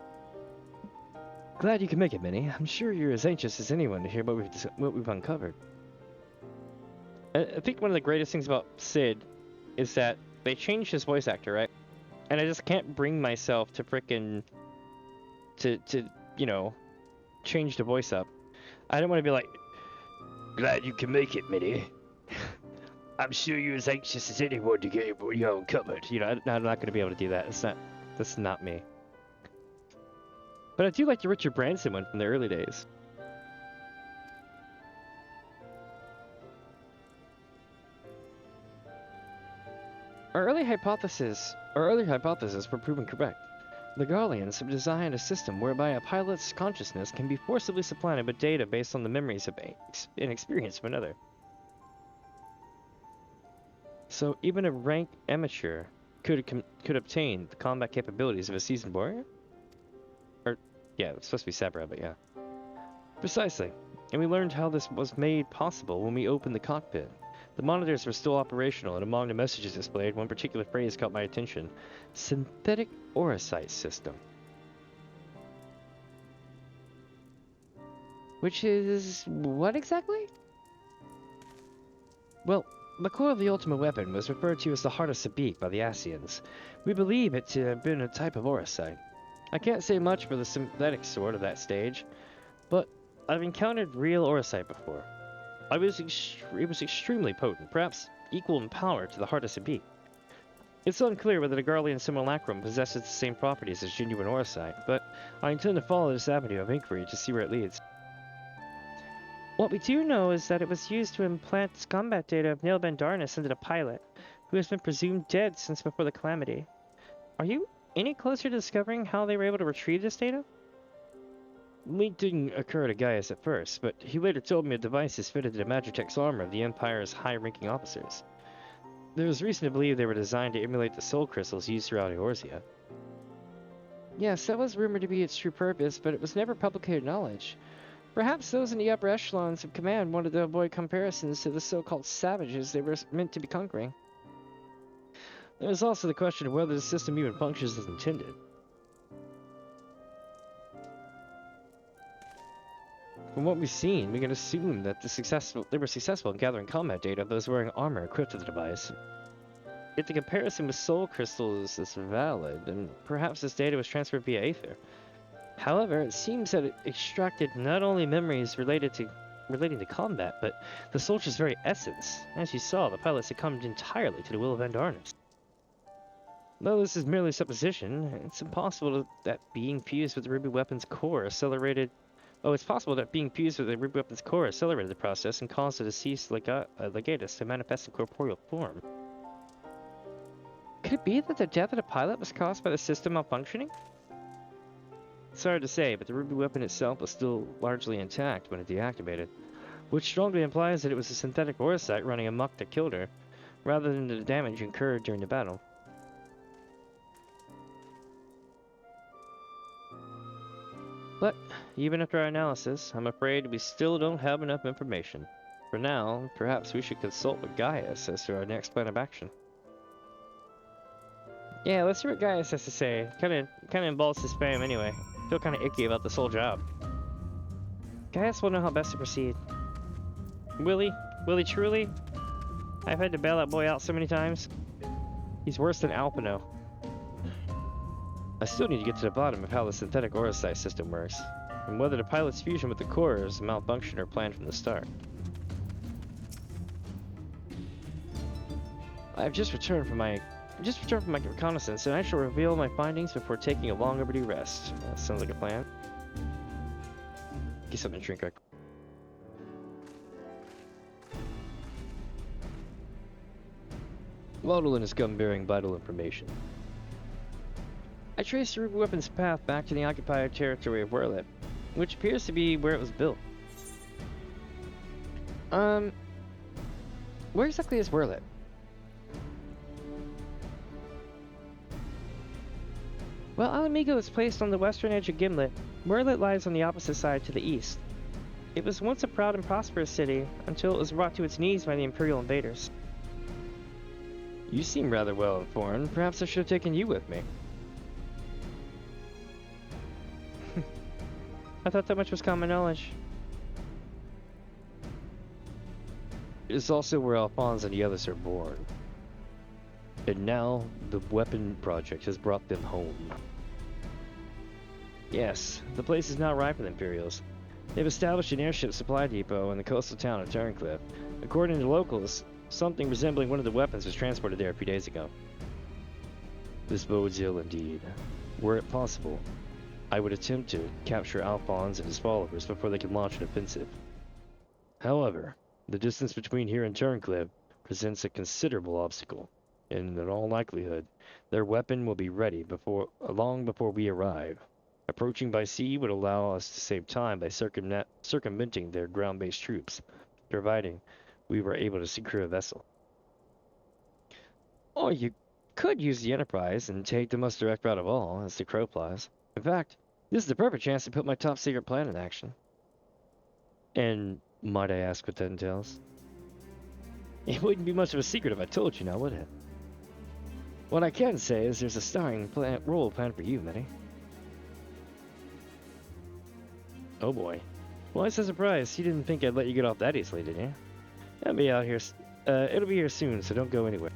Glad you can make it, Minnie. I'm sure you're as anxious as anyone to hear what we've uncovered. I think one of the greatest things about Sid is that they changed his voice actor, right? And I just can't bring myself to frickin' you know, change the voice up. I don't want to be like, glad you can make it, Minnie. I'm sure you're as anxious as anyone to get what you uncovered. You know, I'm not going to be able to do that. That's not me. But I do like the Richard Branson one from the early days. Our early hypotheses were proven correct. The Garleans have designed a system whereby a pilot's consciousness can be forcibly supplanted with data based on the memories of and experience of another. So even a rank amateur could obtain the combat capabilities of a seasoned warrior? Or, yeah, it's supposed to be Sabra, but yeah. Precisely. And we learned how this was made possible when we opened the cockpit. The monitors were still operational, and among the messages displayed, one particular phrase caught my attention. Synthetic Orosite system. Which is what exactly? Well, the core of the Ultima Weapon was referred to as the Heart of Sabik by the Asians. We believe it to have been a type of Orosite. I can't say much for the synthetic sort of that stage, but I've encountered real Orosite before. It was extremely potent, perhaps equal in power to the Heart of Sabik. It's unclear whether the Garlean simulacrum possesses the same properties as genuine Orosite, but I intend to follow this avenue of inquiry to see where it leads. What we do know is that it was used to implant combat data of Neil Bendarnis into the pilot, who has been presumed dead since before the Calamity. Are you any closer to discovering how they were able to retrieve this data? It didn't occur to Gaius at first, but he later told me a device is fitted to the Magitech's armor of the Empire's high-ranking officers. There was reason to believe they were designed to emulate the soul crystals used throughout Eorzea. Yes, that was rumored to be its true purpose, but it was never public knowledge. Perhaps those in the upper echelons of command wanted to avoid comparisons to the so-called savages they were meant to be conquering. There was also the question of whether the system even functions as intended. From what we've seen, we can assume that they were successful in gathering combat data of those wearing armor equipped with the device. If the comparison with soul crystals is valid, then perhaps this data was transferred via Aether. However, it seems that it extracted not only memories relating to combat, but the soldier's very essence. As you saw, the pilot succumbed entirely to the will of Bendarnis. Though this is merely supposition, it's impossible that being fused with the Ruby weapon's core accelerated Oh, it's possible that being fused with the root weapon's core accelerated the process and caused the deceased legatus to manifest in corporeal form. Could it be that the death of the pilot was caused by the system malfunctioning? It's hard to say, but the ruby weapon itself was still largely intact when it deactivated, which strongly implies that it was a synthetic orosite running amok that killed her, rather than the damage incurred during the battle. But, even after our analysis, I'm afraid we still don't have enough information. For now, perhaps we should consult with Gaius as to our next plan of action. Yeah, let's hear what Gaius has to say. Kinda involves his spam anyway. Feel kinda icky about this whole job. Gaius will know how best to proceed. Willie truly? I've had to bail that boy out so many times. He's worse than Alpino. I still need to get to the bottom of how the synthetic orosite system works, and whether the pilot's fusion with the core is a malfunction or planned from the start. I've just returned from my reconnaissance, and I shall reveal my findings before taking a long overdue rest. That sounds like a plan. Get something to drink right. Waddle is gum bearing vital information. I traced the ruby weapon's path back to the occupied territory of Werlyt, which appears to be where it was built. Where exactly is Werlyt? Well, Alamigo is placed on the western edge of Gimlet. Werlyt lies on the opposite side to the east. It was once a proud and prosperous city, until it was brought to its knees by the Imperial invaders. You seem rather well informed. Perhaps I should have taken you with me. I thought that much was common knowledge. It is also where Alphonse and the others are born. And now, the Weapon Project has brought them home. Yes, the place is now ripe with Imperials. They've established an airship supply depot in the coastal town of Turncliffe. According to locals, something resembling one of the weapons was transported there a few days ago. This bodes ill indeed. Were it possible, I would attempt to capture Alphonse and his followers before they can launch an offensive. However, the distance between here and Turncliffe presents a considerable obstacle, and in all likelihood, their weapon will be ready long before we arrive. Approaching by sea would allow us to save time by circumventing their ground-based troops, providing we were able to secure a vessel. Or you could use the Enterprise and take the most direct route of all, as the crow flies. In fact, this is the perfect chance to put my top secret plan in action. And might I ask what that entails? It wouldn't be much of a secret if I told you now, would it? What I can say is there's a starring role planned for you, Minnie. Oh boy. Why so surprised? You didn't think I'd let you get off that easily, did you? I'll be out here. It'll be here soon, so don't go anywhere.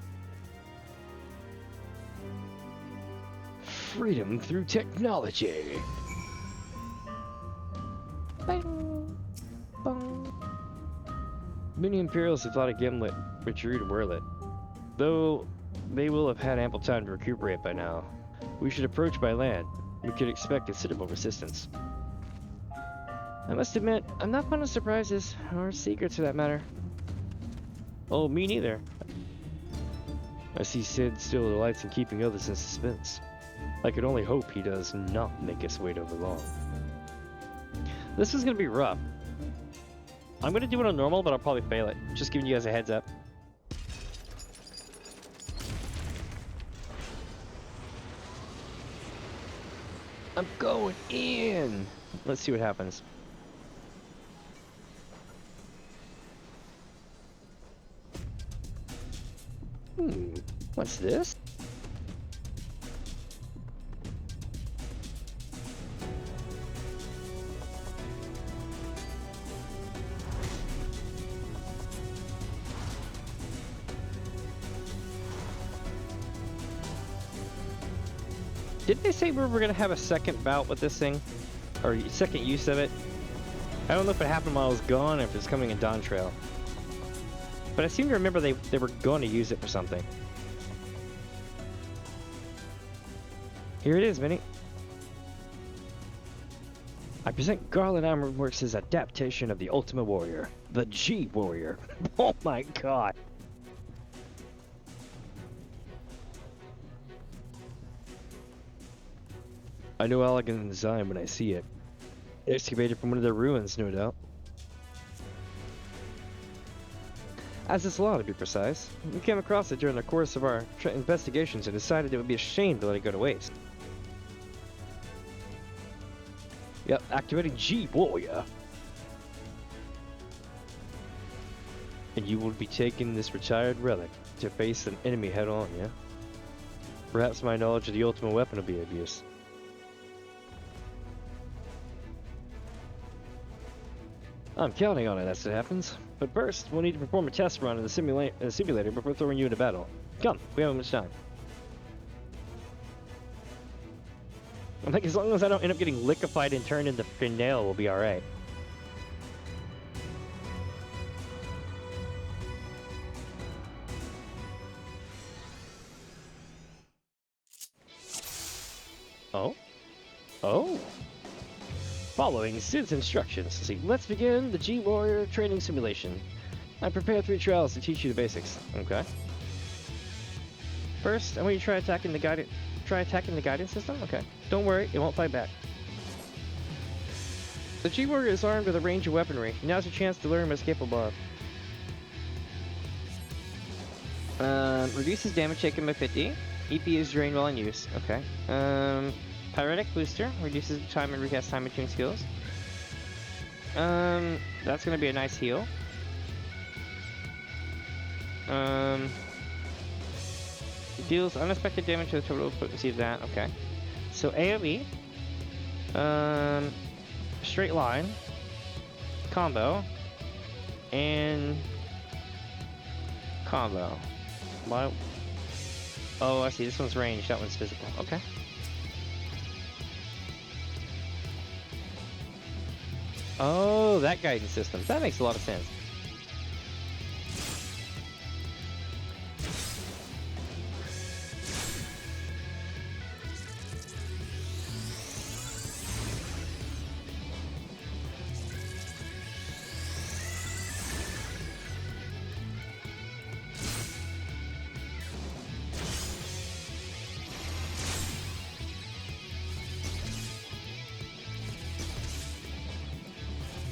Freedom through technology. Bang, bang. Many Imperials have thought of Gimlet withdrew to Werlyt, though they will have had ample time to recuperate by now. We should approach by land. We could expect considerable resistance. I must admit, I'm not fond of surprises, or secrets for that matter. Oh, me neither. I see Sid still delights in keeping others in suspense. I could only hope he does not make us wait over long. This is gonna be rough. I'm gonna do it on normal, but I'll probably fail it. Just giving you guys a heads up. I'm going in! Let's see what happens. What's this? Didn't they say we were going to have a second bout with this thing? Or second use of it? I don't know if it happened while I was gone or if it's coming in Dawn Trail. But I seem to remember they were going to use it for something. Here it is, Minnie. I present Garland Ironworks' adaptation of the Ultima Warrior, the G Warrior. Oh my god. I know elegant design when I see it. Excavated from one of their ruins, no doubt. As this law, to be precise. We came across it during the course of our investigations and decided it would be a shame to let it go to waste. Yep, activating G Warrior. And you will be taking this retired relic to face an enemy head on, yeah? Perhaps my knowledge of the Ultima Weapon will be of use. I'm counting on it as it happens. But first, we'll need to perform a test run in the simulator before throwing you into battle. Come, we haven't much time. I'm like, as long as I don't end up getting liquefied and turned into nail, we'll be alright. Oh? Oh? Following Sid's instructions. See, let's begin the G Warrior training simulation. I prepared 3 trials to teach you the basics. Okay. First, I want you to try attacking the guidance system. Okay. Don't worry, it won't fight back. The G Warrior is armed with a range of weaponry. Now's your chance to learn what it's capable of. Reduces damage taken by 50. EP is drained while in use. Okay. Pyretic Booster reduces the time and recast time between skills. That's gonna be a nice heal. Deals unexpected damage to the total potency of that. Okay. So AoE. Straight line. Combo. And combo. Why? Oh, I see. This one's ranged. That one's physical. Okay. Oh, that guidance system. That makes a lot of sense.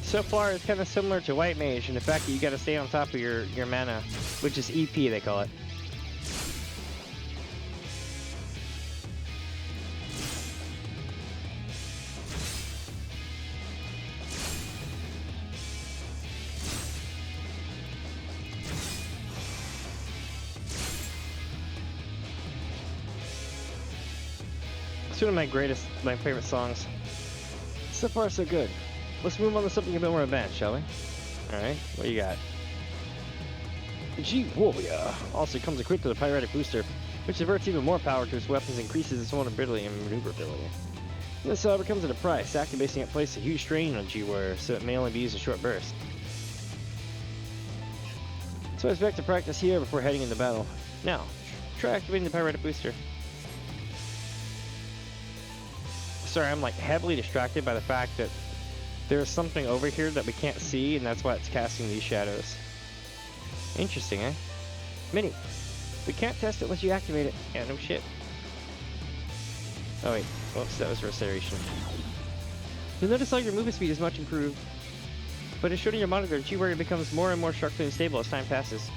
So far, it's kind of similar to White Mage in the fact that you got to stay on top of your mana, which is EP, they call it. It's one of my favorite songs. So far, so good. Let's move on to something a bit more advanced, shall we? Alright, what do you got? The G Warrior also comes equipped with a Pyretic Booster, which diverts even more power to its weapons and increases its vulnerability and maneuverability. This, however, comes at a price. Activating it places a huge strain on G Warrior, so it may only be used in short bursts. So I expect to practice here before heading into battle. Now, try activating the Pyretic Booster. Sorry, I'm like heavily distracted by the fact that there's something over here that we can't see, and that's why it's casting these shadows. Interesting, eh? Mini, we can't test it unless you activate it. Yeah, no shit. Oh wait, whoops, that was restoration. You'll notice how your movement speed is much improved. But as shown in your monitor, G Warrior becomes more and more structurally unstable as time passes.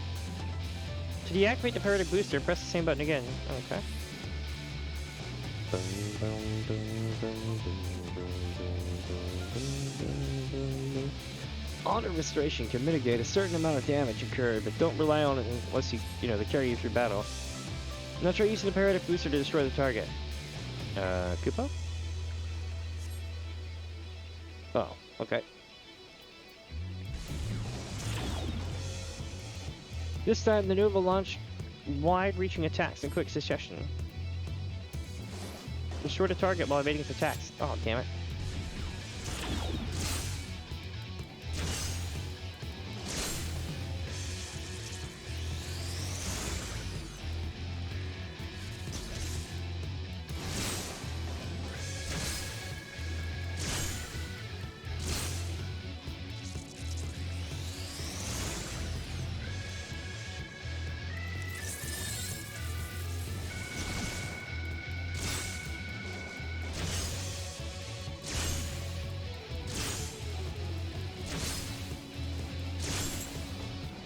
To deactivate the Pyretic Booster, press the same button again. Okay. Auto restoration can mitigate a certain amount of damage incurred, but don't rely on it unless they carry you through battle. Now try using the Pyretic Booster to destroy the target. Kupo? Oh, okay. This time, the Nova will launch wide-reaching attacks in quick succession. Destroy the target while evading its attacks. Oh, damn it.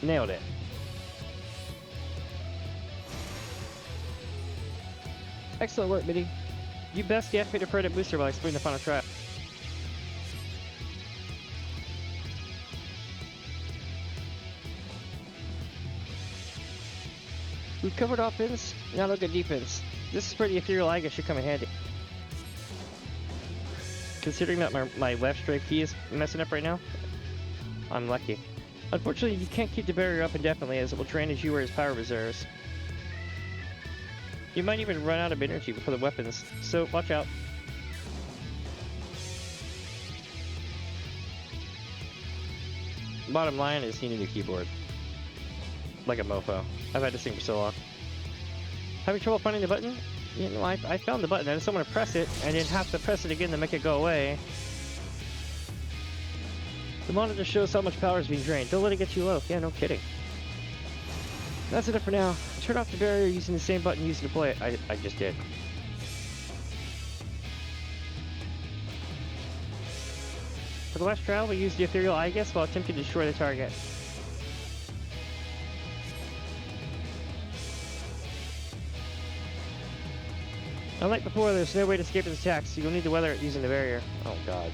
Nailed it. Excellent work, Mitty. You best deactivate a predator booster while exploring the final trap. We've covered offense, now look at defense. This is pretty ethereal, I guess should come in handy. Considering that my left strike key is messing up right now, I'm lucky. Unfortunately, you can't keep the barrier up indefinitely as it will drain as you or his power reserves. You might even run out of energy before the weapons, so watch out. Bottom line is you need a keyboard. Like a mofo. I've had this thing for so long. Having trouble finding the button? You know, I found the button. I just don't want to press it, and then have to press it again to make it go away. The monitor shows how much power is being drained. Don't let it get too low. Yeah, no kidding. That's enough for now. Turn off the barrier using the same button used to deploy it. I just did. For the last trial, we used the ethereal eye guess while attempting to destroy the target. Unlike before, there's no way to escape its attacks, so you'll need to weather it using the barrier. Oh god.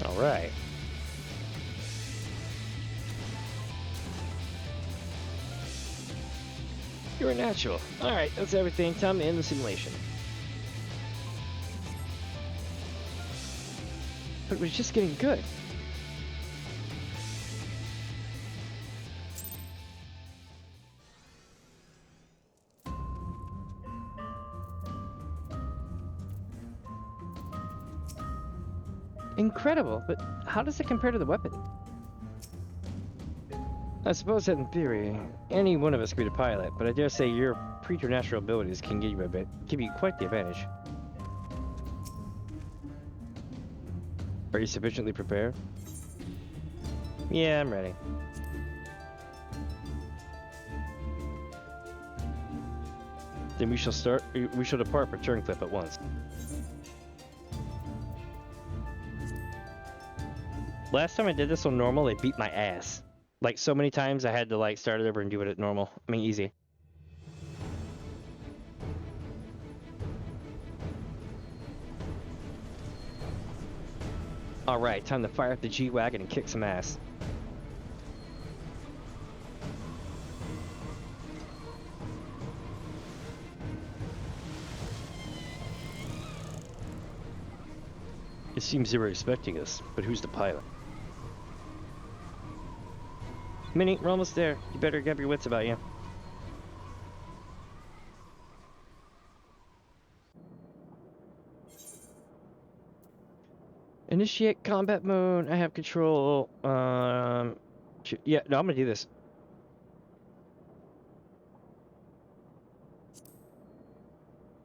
Alright. You're a natural. Alright, that's everything. Time to end the simulation. But it was just getting good. Incredible, but how does it compare to the weapon? I suppose that in theory, any one of us could be a pilot, but I dare say your preternatural abilities can give you quite the advantage. Are you sufficiently prepared? Yeah, I'm ready. Then we shall depart for Turncliffe at once. Last time I did this on normal, they beat my ass. Like, so many times I had to, like, start it over and do it at normal. I mean, easy. Alright, time to fire up the G-Wagon and kick some ass. It seems they were expecting us, but who's the pilot? Minnie, we're almost there. You better have your wits about you. Initiate combat mode. I have control. Yeah, no, I'm gonna do this.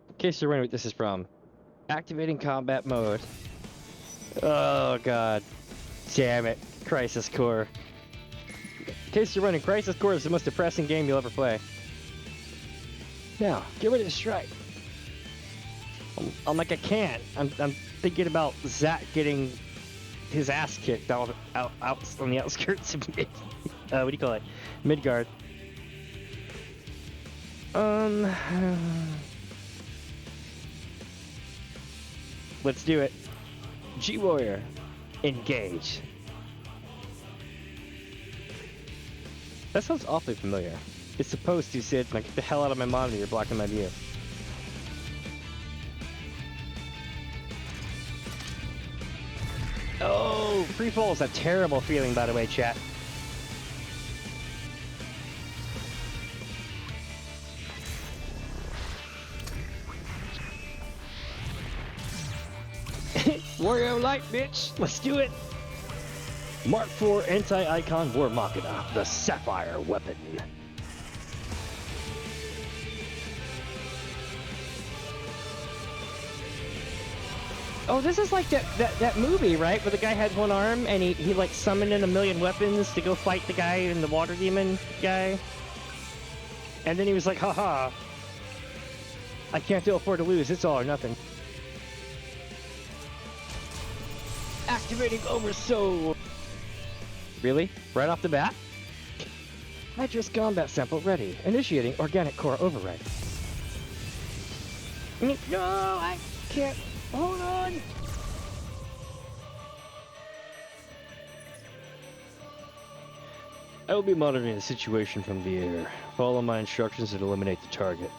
In case you're wondering what this is from. Activating combat mode. Oh god. Damn it. Crisis Core. In case you're running, Crisis Core is the most depressing game you'll ever play. Now, get ready to strike. I'm like, I can't. I'm thinking about Zach getting his ass kicked out on the outskirts of mid. What do you call it? Midgard. Let's do it. G-Warrior, engage. That sounds awfully familiar. It's supposed to sit like, get the hell out of my monitor, you're blocking my view. Oh, free fall is a terrible feeling, by the way, chat. Wario Light, bitch! Let's do it! Mark IV Anti-Icon Warmachina, the Sapphire Weapon. Oh, this is like that movie, right? Where the guy had one arm and he like summoned in a million weapons to go fight the guy in the water demon guy. And then he was like, haha, I can't afford to lose, it's all or nothing. Activating Oversoul! Really? Right off the bat? Hydrous combat sample ready. Initiating organic core override. No, I can't. Hold on! I will be monitoring the situation from the air. Follow my instructions and eliminate the target.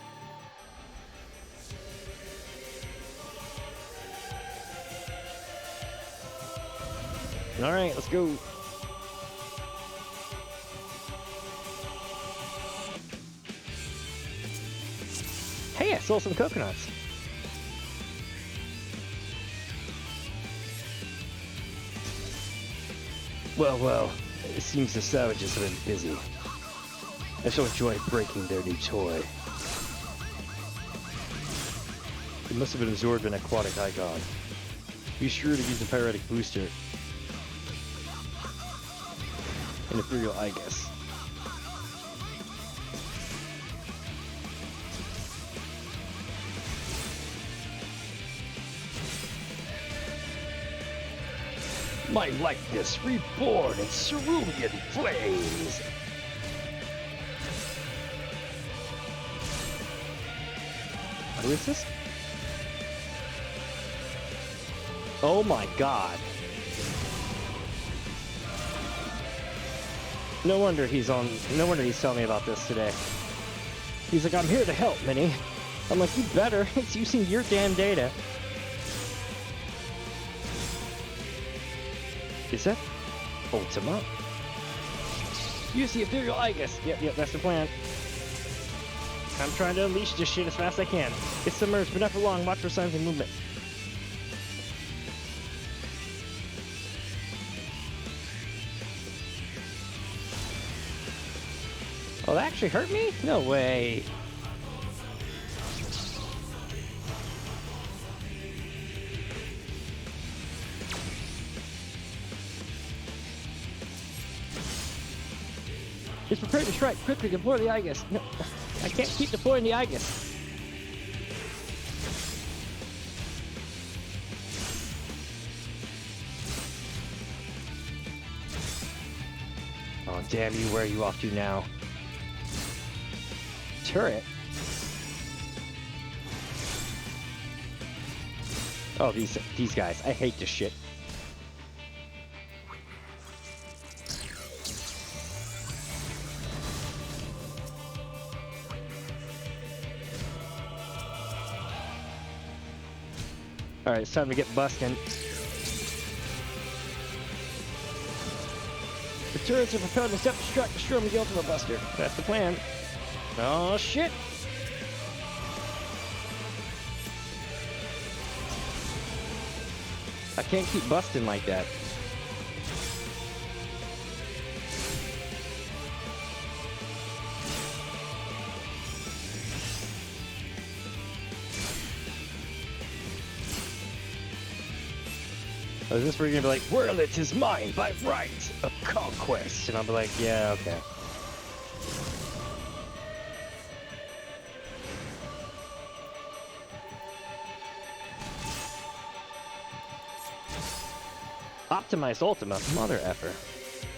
Alright, let's go. Hey, I sold some coconuts. Well, it seems the savages have been busy. I so enjoy breaking their new toy. It must have been absorbed in aquatic icon. Be sure to use the pyretic booster. An ethereal Aegis. My likeness reborn in cerulean flames! Who is this? Oh my god. No wonder he's telling me about this today. He's like, I'm here to help, Minnie. I'm like, you better. It's using your damn data. Is that Ultima? Use the ethereal Aegis. Yep, that's the plan. I'm trying to unleash this shit as fast as I can. It's submerged, but not for long. Watch for signs of movement. Oh, that actually hurt me? No way. Just prepare to strike. Quickly deploy the Aegis. No, I can't keep deploying the Aegis. Oh, damn you. Where are you off to now? Turret? Oh, these guys. I hate this shit. Alright, it's time to get busting. The turrets are propelled to self-destruct, destroy them with the Ultima Buster. That's the plan. Oh, shit! I can't keep busting like that. Oh, is this where you're gonna be like, Werlyt is mine by right of conquest? And I'll be like, yeah, okay. Optimized Ultima, mother effer.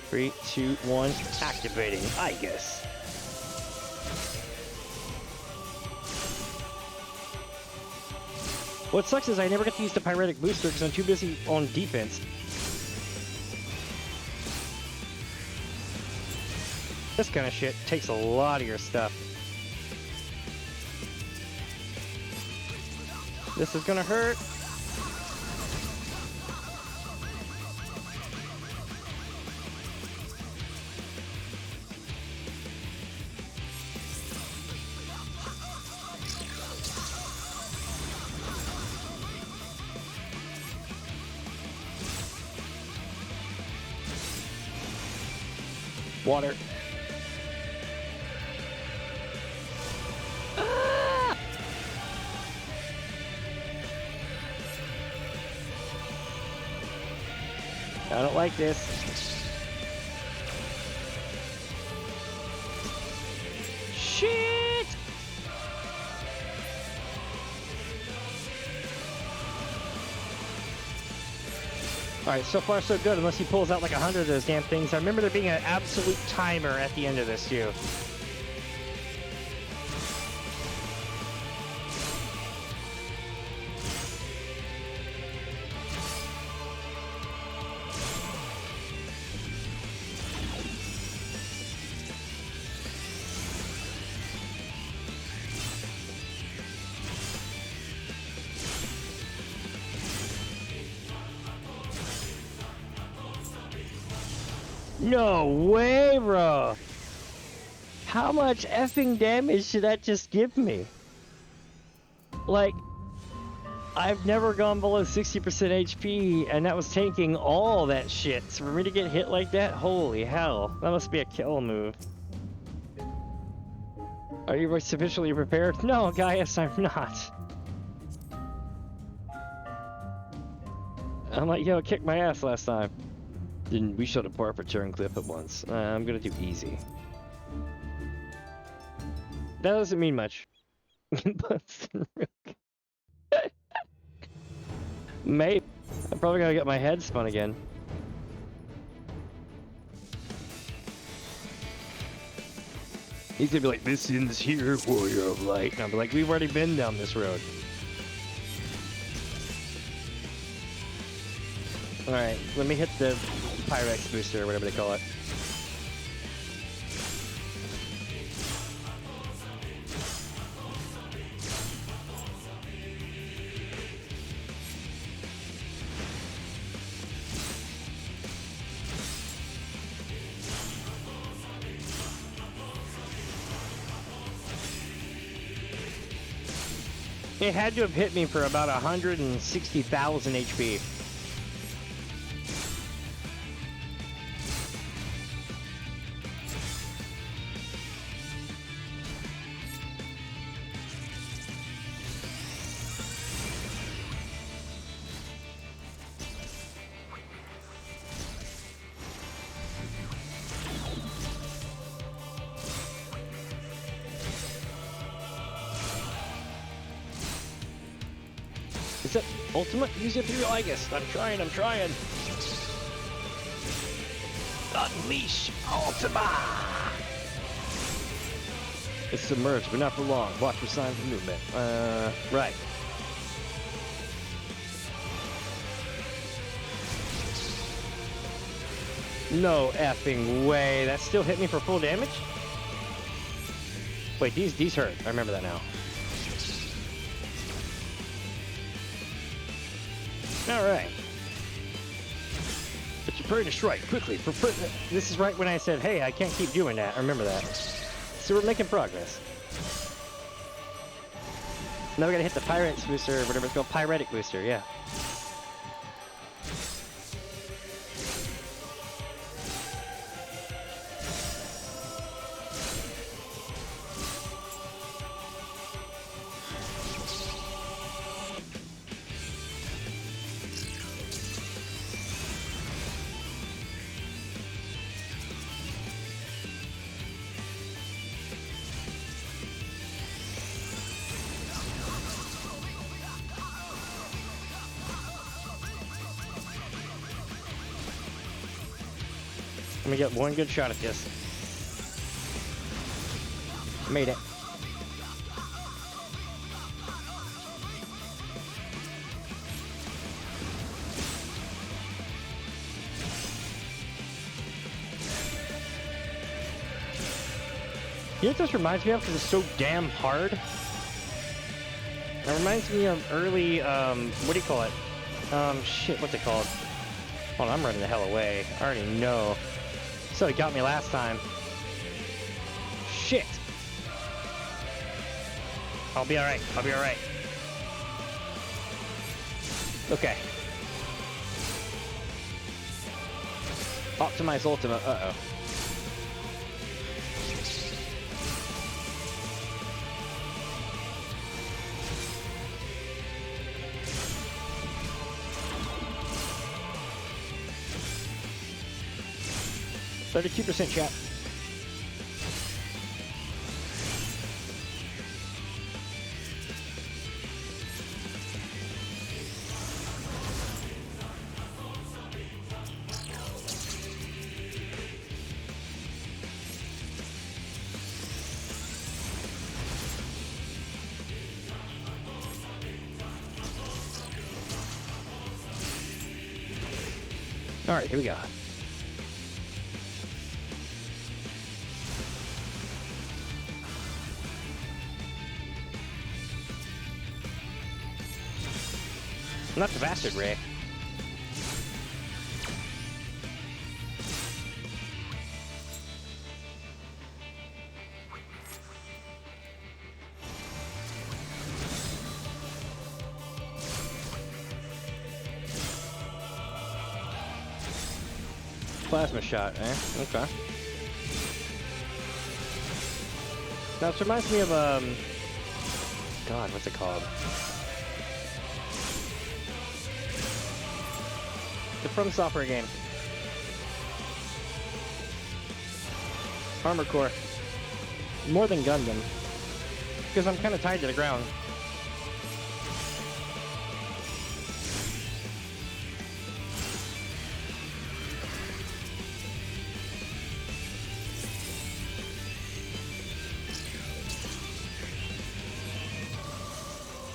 3, 2, 1, activating Aegis. What sucks is I never get to use the pyretic booster because I'm too busy on defense. This kind of shit takes a lot of your stuff. This is gonna hurt. Water. Ah! I don't like this. Shit! Alright, so far so good, unless he pulls out like 100 of those damn things. I remember there being an absolute timer at the end of this, too. No way, bro! How much effing damage did that just give me? Like, I've never gone below 60% HP, and that was tanking all that shit. So for me to get hit like that, holy hell. That must be a kill move. Are you sufficiently prepared? No, Gaius, I'm not. I'm like, yo, kicked my ass last time. Then we showed a par for turn clip at once. I'm gonna do easy. That doesn't mean much. Maybe. I'm probably gonna get my head spun again. He's gonna be like, this ends here, warrior of light. And I'll be like, we've already been down this road. Alright, let me hit the Pyrex booster, or whatever they call it. It had to have hit me for about 160,000 HP. Is it Ultima? Use it for your Aegis. I'm trying. Unleash Ultima! It's submerged, but not for long. Watch for signs of movement. Right. No effing way. That still hit me for full damage? Wait, these hurt. I remember that now. Alright. But you're preparing to strike quickly. This is right when I said, hey, I can't keep doing that. I remember that. So we're making progress. Now we gotta hit the Pyrex booster, or whatever it's called. Pyretic booster, yeah. Let me get one good shot at this. Made it. You know what this reminds me of because it's so damn hard? It reminds me of early, what do you call it? Shit, what's it called? Hold on, I'm running the hell away. I already know. So it got me last time. Shit. I'll be alright. I'll be alright. Okay. Optimize Ultima. Uh-oh. 32% chat. All right, here we go. Not the bastard, Ray. Plasma shot, eh? Okay. Now, this reminds me of, God, what's it called? The From Software game. Armor Core. More than Gundam. Because I'm kind of tied to the ground.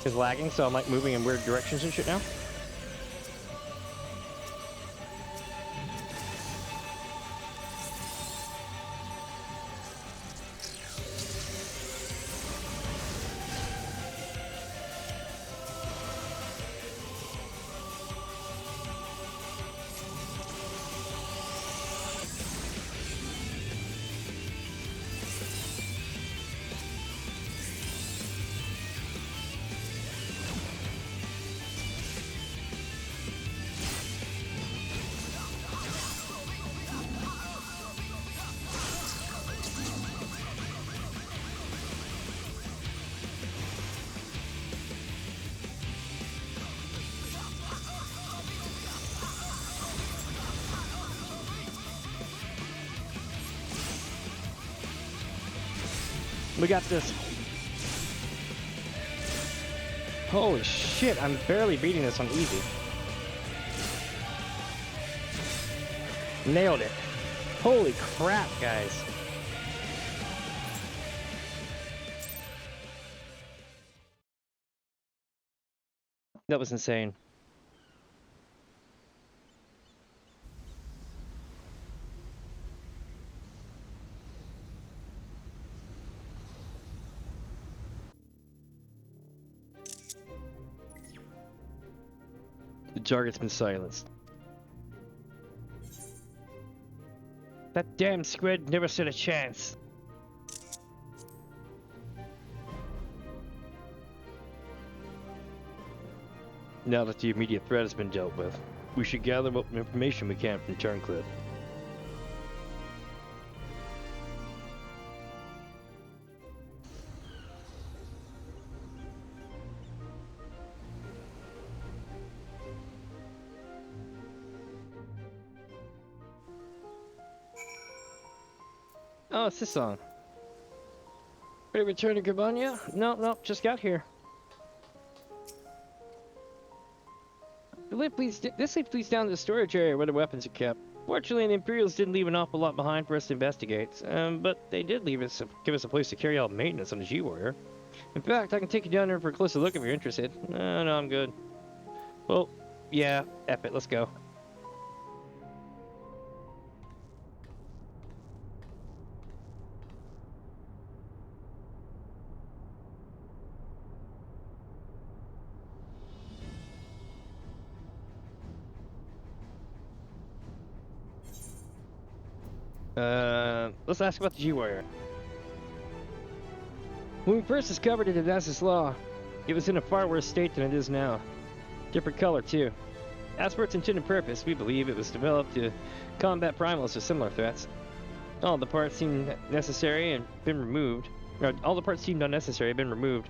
It's lagging, so I'm like moving in weird directions and shit now. We got this. Holy shit, I'm barely beating this on easy. Nailed it. Holy crap, guys. That was insane. The target's been silenced. That damn squid never stood a chance. Now that the immediate threat has been dealt with, we should gather what information we can from Turncliffe. Oh, it's this song. Ready to return to Gabania? No, just got here. This lift leads down to the storage area where the weapons are kept. Fortunately, the Imperials didn't leave an awful lot behind for us to investigate, but they did give us a place to carry out maintenance on the G-Warrior. In fact, I can take you down there for a closer look if you're interested. No, I'm good. Well, yeah, F it, let's go. Let's ask about the G-Warrior. When we first discovered it at Nasus Law, it was in a far worse state than it is now. Different color, too. As for its intended purpose, we believe it was developed to combat primals or similar threats. All the parts seemed necessary and been removed. All the parts seemed unnecessary and been removed,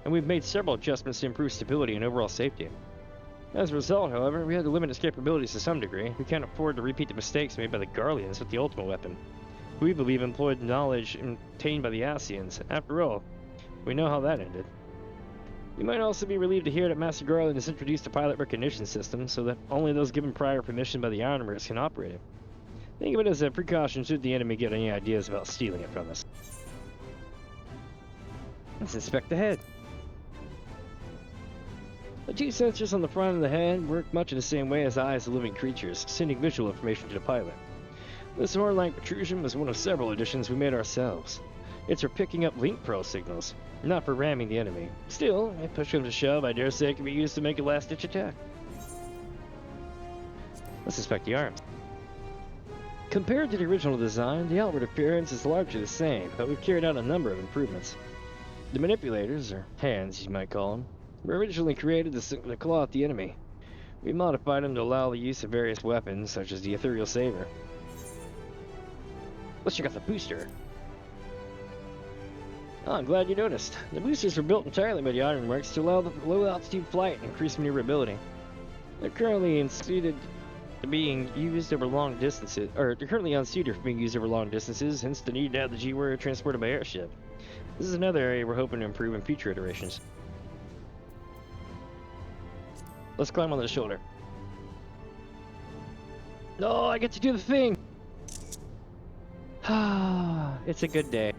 and we've made several adjustments to improve stability and overall safety. As a result, however, we had to limit its capabilities to some degree. We can't afford to repeat the mistakes made by the Guardians with the Ultima Weapon. We believe employed knowledge obtained by the Ascians. After all, we know how that ended. You might also be relieved to hear that Master Garland has introduced a pilot recognition system so that only those given prior permission by the Armorers can operate it. Think of it as a precaution should the enemy get any ideas about stealing it from us. Let's inspect the head. The two sensors on the front of the head work much in the same way as eyes of living creatures, sending visual information to the pilot. This horn-like protrusion was one of several additions we made ourselves. It's for picking up link pro signals, not for ramming the enemy. Still, if push comes to shove, I dare say it can be used to make a last-ditch attack. Let's inspect the arms. Compared to the original design, the outward appearance is largely the same, but we've carried out a number of improvements. The manipulators, or hands you might call them, were originally created to claw at the enemy. We modified them to allow the use of various weapons, such as the Ethereal Saber. Let's check out the booster. Oh, I'm glad you noticed. The boosters were built entirely by the Ironworks to allow the low-altitude flight and increase maneuverability. They're currently unsuited for being used over long distances, hence the need to have the G-Warrior transported by airship. This is another area we're hoping to improve in future iterations. Let's climb on the shoulder. No, I get to do the thing! Ah, it's a good day.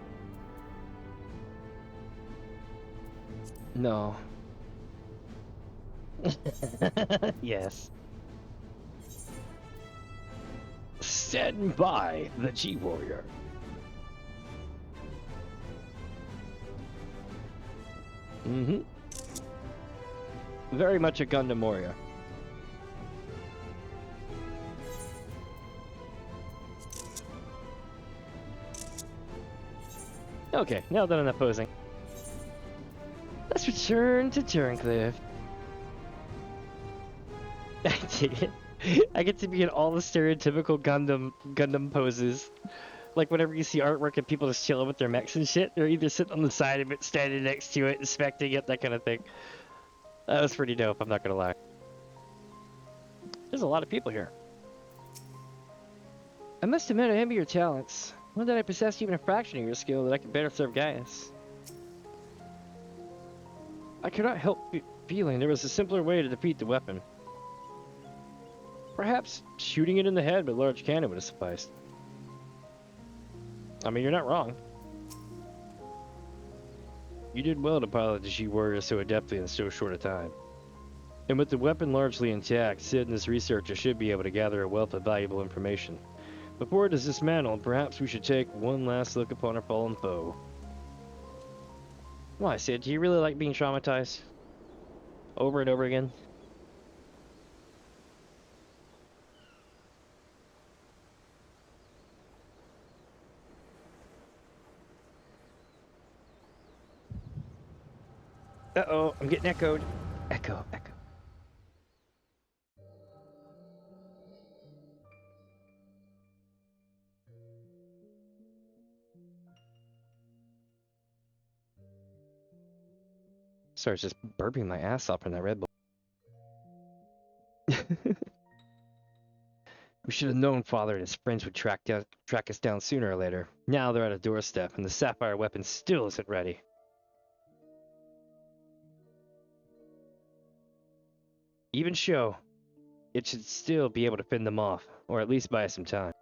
No. Yes. Stand by the G-Warrior. Mm-hmm. Very much a Gundam warrior. Okay, now done enough posing. Let's return to Turncliff. I dig it. I get to be in all the stereotypical Gundam poses. Like whenever you see artwork and people just chilling with their mechs and shit, they're either sitting on the side of it, standing next to it, inspecting it, that kind of thing. That was pretty dope, I'm not gonna lie. There's a lot of people here. I must admit I envy your talents. Not that I possess even a fraction of your skill that I could better serve Gaius. I could not help feeling there was a simpler way to defeat the weapon. Perhaps shooting it in the head with a large cannon would have sufficed. I mean, you're not wrong. You did well to pilot the G-Warrior so adeptly in so short a time. And with the weapon largely intact, Sid and his researcher should be able to gather a wealth of valuable information. Before it is dismantled, perhaps we should take one last look upon our fallen foe. Why, Sid, do you really like being traumatized? Over and over again? Uh-oh, I'm getting echoed. Echo. Starts just burping my ass off in that Red Bull. We should have known Father and his friends would track us down sooner or later. Now they're at a doorstep, and the sapphire weapon still isn't ready. Even so, it should still be able to fend them off, or at least buy us some time.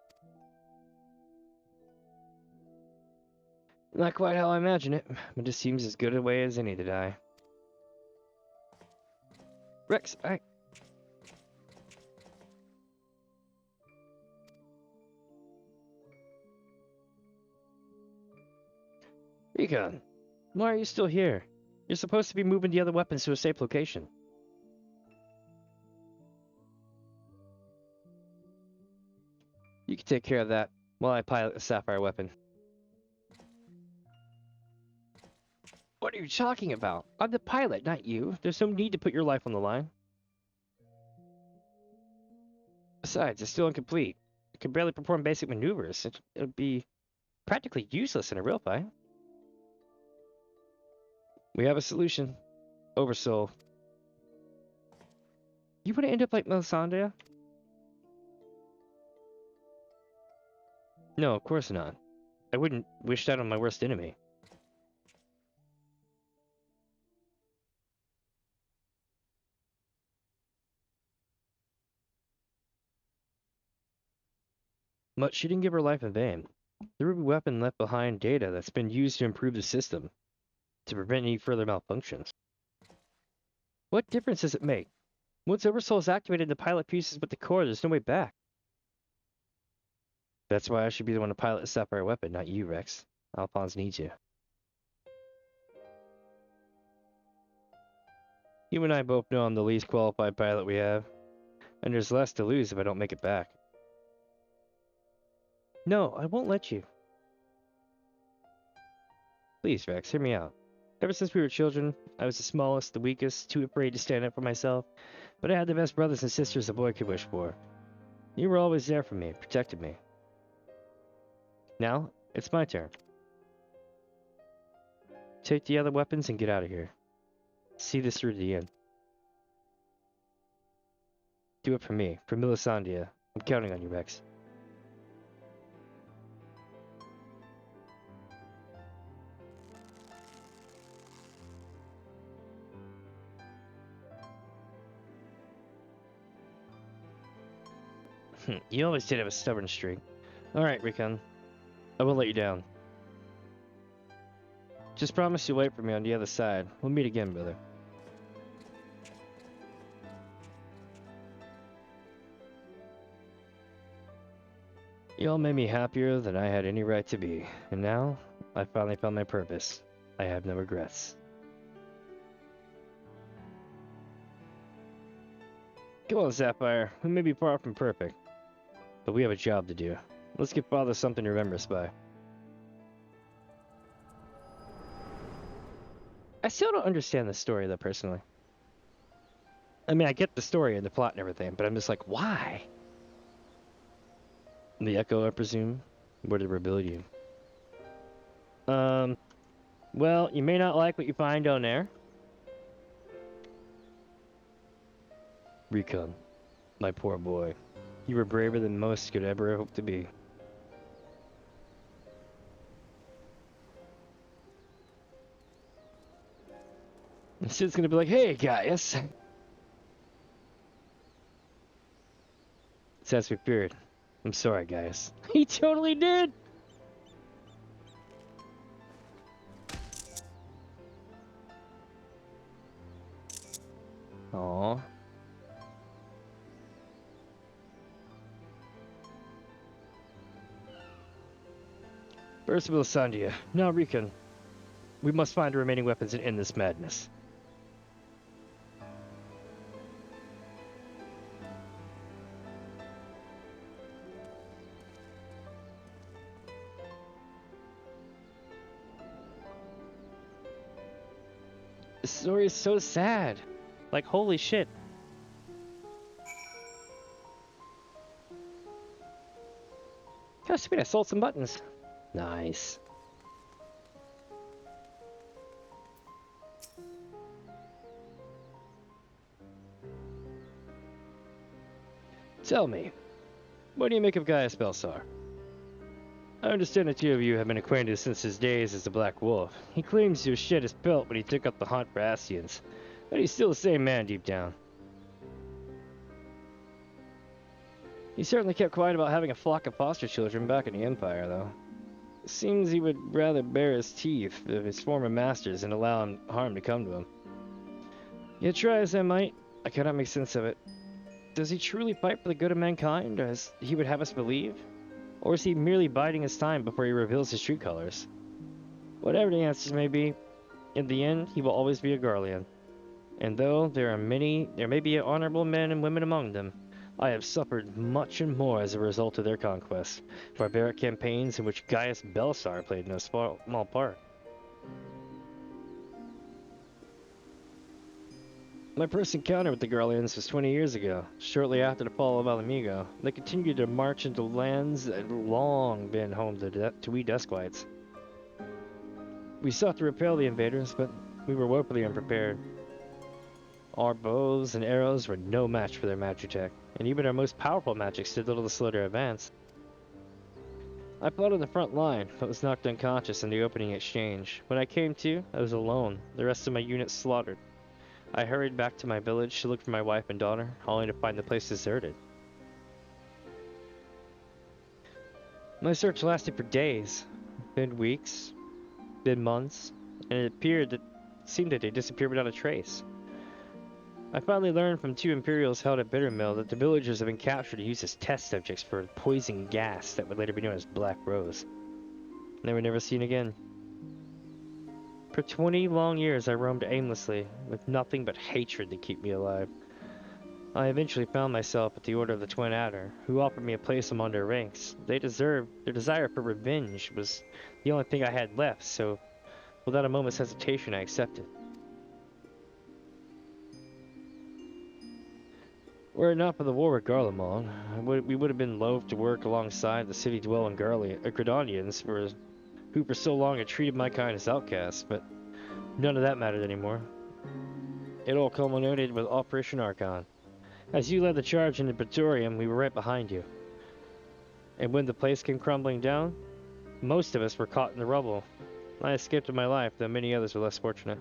Not quite how I imagine it, but it seems as good a way as any to die. Rex, Recon, why are you still here? You're supposed to be moving the other weapons to a safe location. You can take care of that while I pilot the sapphire weapon. What are you talking about? I'm the pilot, not you. There's no need to put your life on the line. Besides, it's still incomplete. It can barely perform basic maneuvers. It would be practically useless in a real fight. We have a solution. Oversoul. You want to end up like Melisandre? No, of course not. I wouldn't wish that on my worst enemy. But she didn't give her life in vain. The ruby weapon left behind data that's been used to improve the system, to prevent any further malfunctions. What difference does it make? Once Oversoul is activated, the pilot pieces with the core, there's no way back. That's why I should be the one to pilot the Sapphire weapon, not you, Rex. Alphonse needs you. You and I both know I'm the least qualified pilot we have, and there's less to lose if I don't make it back. No, I won't let you. Please, Rex, hear me out. Ever since we were children, I was the smallest, the weakest, too afraid to stand up for myself, but I had the best brothers and sisters a boy could wish for. You were always there for me, protected me. Now, it's my turn. Take the other weapons and get out of here. See this through to the end. Do it for me, for Melisandre. I'm counting on you, Rex. You always did have a stubborn streak. Alright, Recon. I won't let you down. Just promise you'll wait for me on the other side. We'll meet again, brother. You all made me happier than I had any right to be. And now, I finally found my purpose. I have no regrets. Come on, Sapphire. We may be far from perfect, but we have a job to do. Let's give Father something to remember us by. I still don't understand the story, though, personally. I mean, I get the story and the plot and everything, but I'm just like, why? The Echo, I presume? Where to rebuild you? Well, you may not like what you find down there. Recon, my poor boy. You were braver than most could ever hope to be. And Sid's gonna be like, hey, Gaius. It's as we feared. I'm sorry, Gaius. He totally did! Aww. First Melisandre, now Recon. We must find the remaining weapons and end this madness. This story is so sad. Like, holy shit. Oh, sweet, I sold some buttons. Nice. Tell me, what do you make of Gaius Belsar? I understand the two of you have been acquainted since his days as the Black Wolf. He claims to have shed his pelt when he took up the hunt for Ascians, but he's still the same man deep down. He certainly kept quiet about having a flock of foster children back in the Empire, though. It seems he would rather bare his teeth of his former masters than allow harm to come to him. Yet try as I might, I cannot make sense of it. Does he truly fight for the good of mankind, as he would have us believe? Or is he merely biding his time before he reveals his true colors? Whatever the answers may be, in the end, he will always be a Garlean. And though there may be honorable men and women among them, I have suffered much and more as a result of their conquest, barbaric campaigns in which Gaius Belsar played no small part. My first encounter with the Garleans was 20 years ago, shortly after the fall of Alamigo. They continued to march into lands that had long been home to we Dusklights. We sought to repel the invaders, but we were woefully unprepared. Our bows and arrows were no match for their magitech, and even our most powerful magics did little to slow their advance. I fought on the front line, but was knocked unconscious in the opening exchange. When I came to, I was alone, the rest of my unit slaughtered. I hurried back to my village to look for my wife and daughter, only to find the place deserted. My search lasted for days, then weeks, then months, and it seemed that they disappeared without a trace. I finally learned from two Imperials held at Bittermill that the villagers had been captured and used as test subjects for poison gas that would later be known as Black Rose. They were never seen again. For 20 long years I roamed aimlessly, with nothing but hatred to keep me alive. I eventually found myself at the Order of the Twin Adder, who offered me a place among their ranks. Their desire for revenge was the only thing I had left, so without a moment's hesitation I accepted. Were it not for the war with Garlemald, we would have been loath to work alongside the city-dwelling Gridanians who for so long had treated my kind as outcasts, but none of that mattered anymore. It all culminated with Operation Archon. As you led the charge into Praetorium, we were right behind you. And when the place came crumbling down, most of us were caught in the rubble. I escaped with my life, though many others were less fortunate.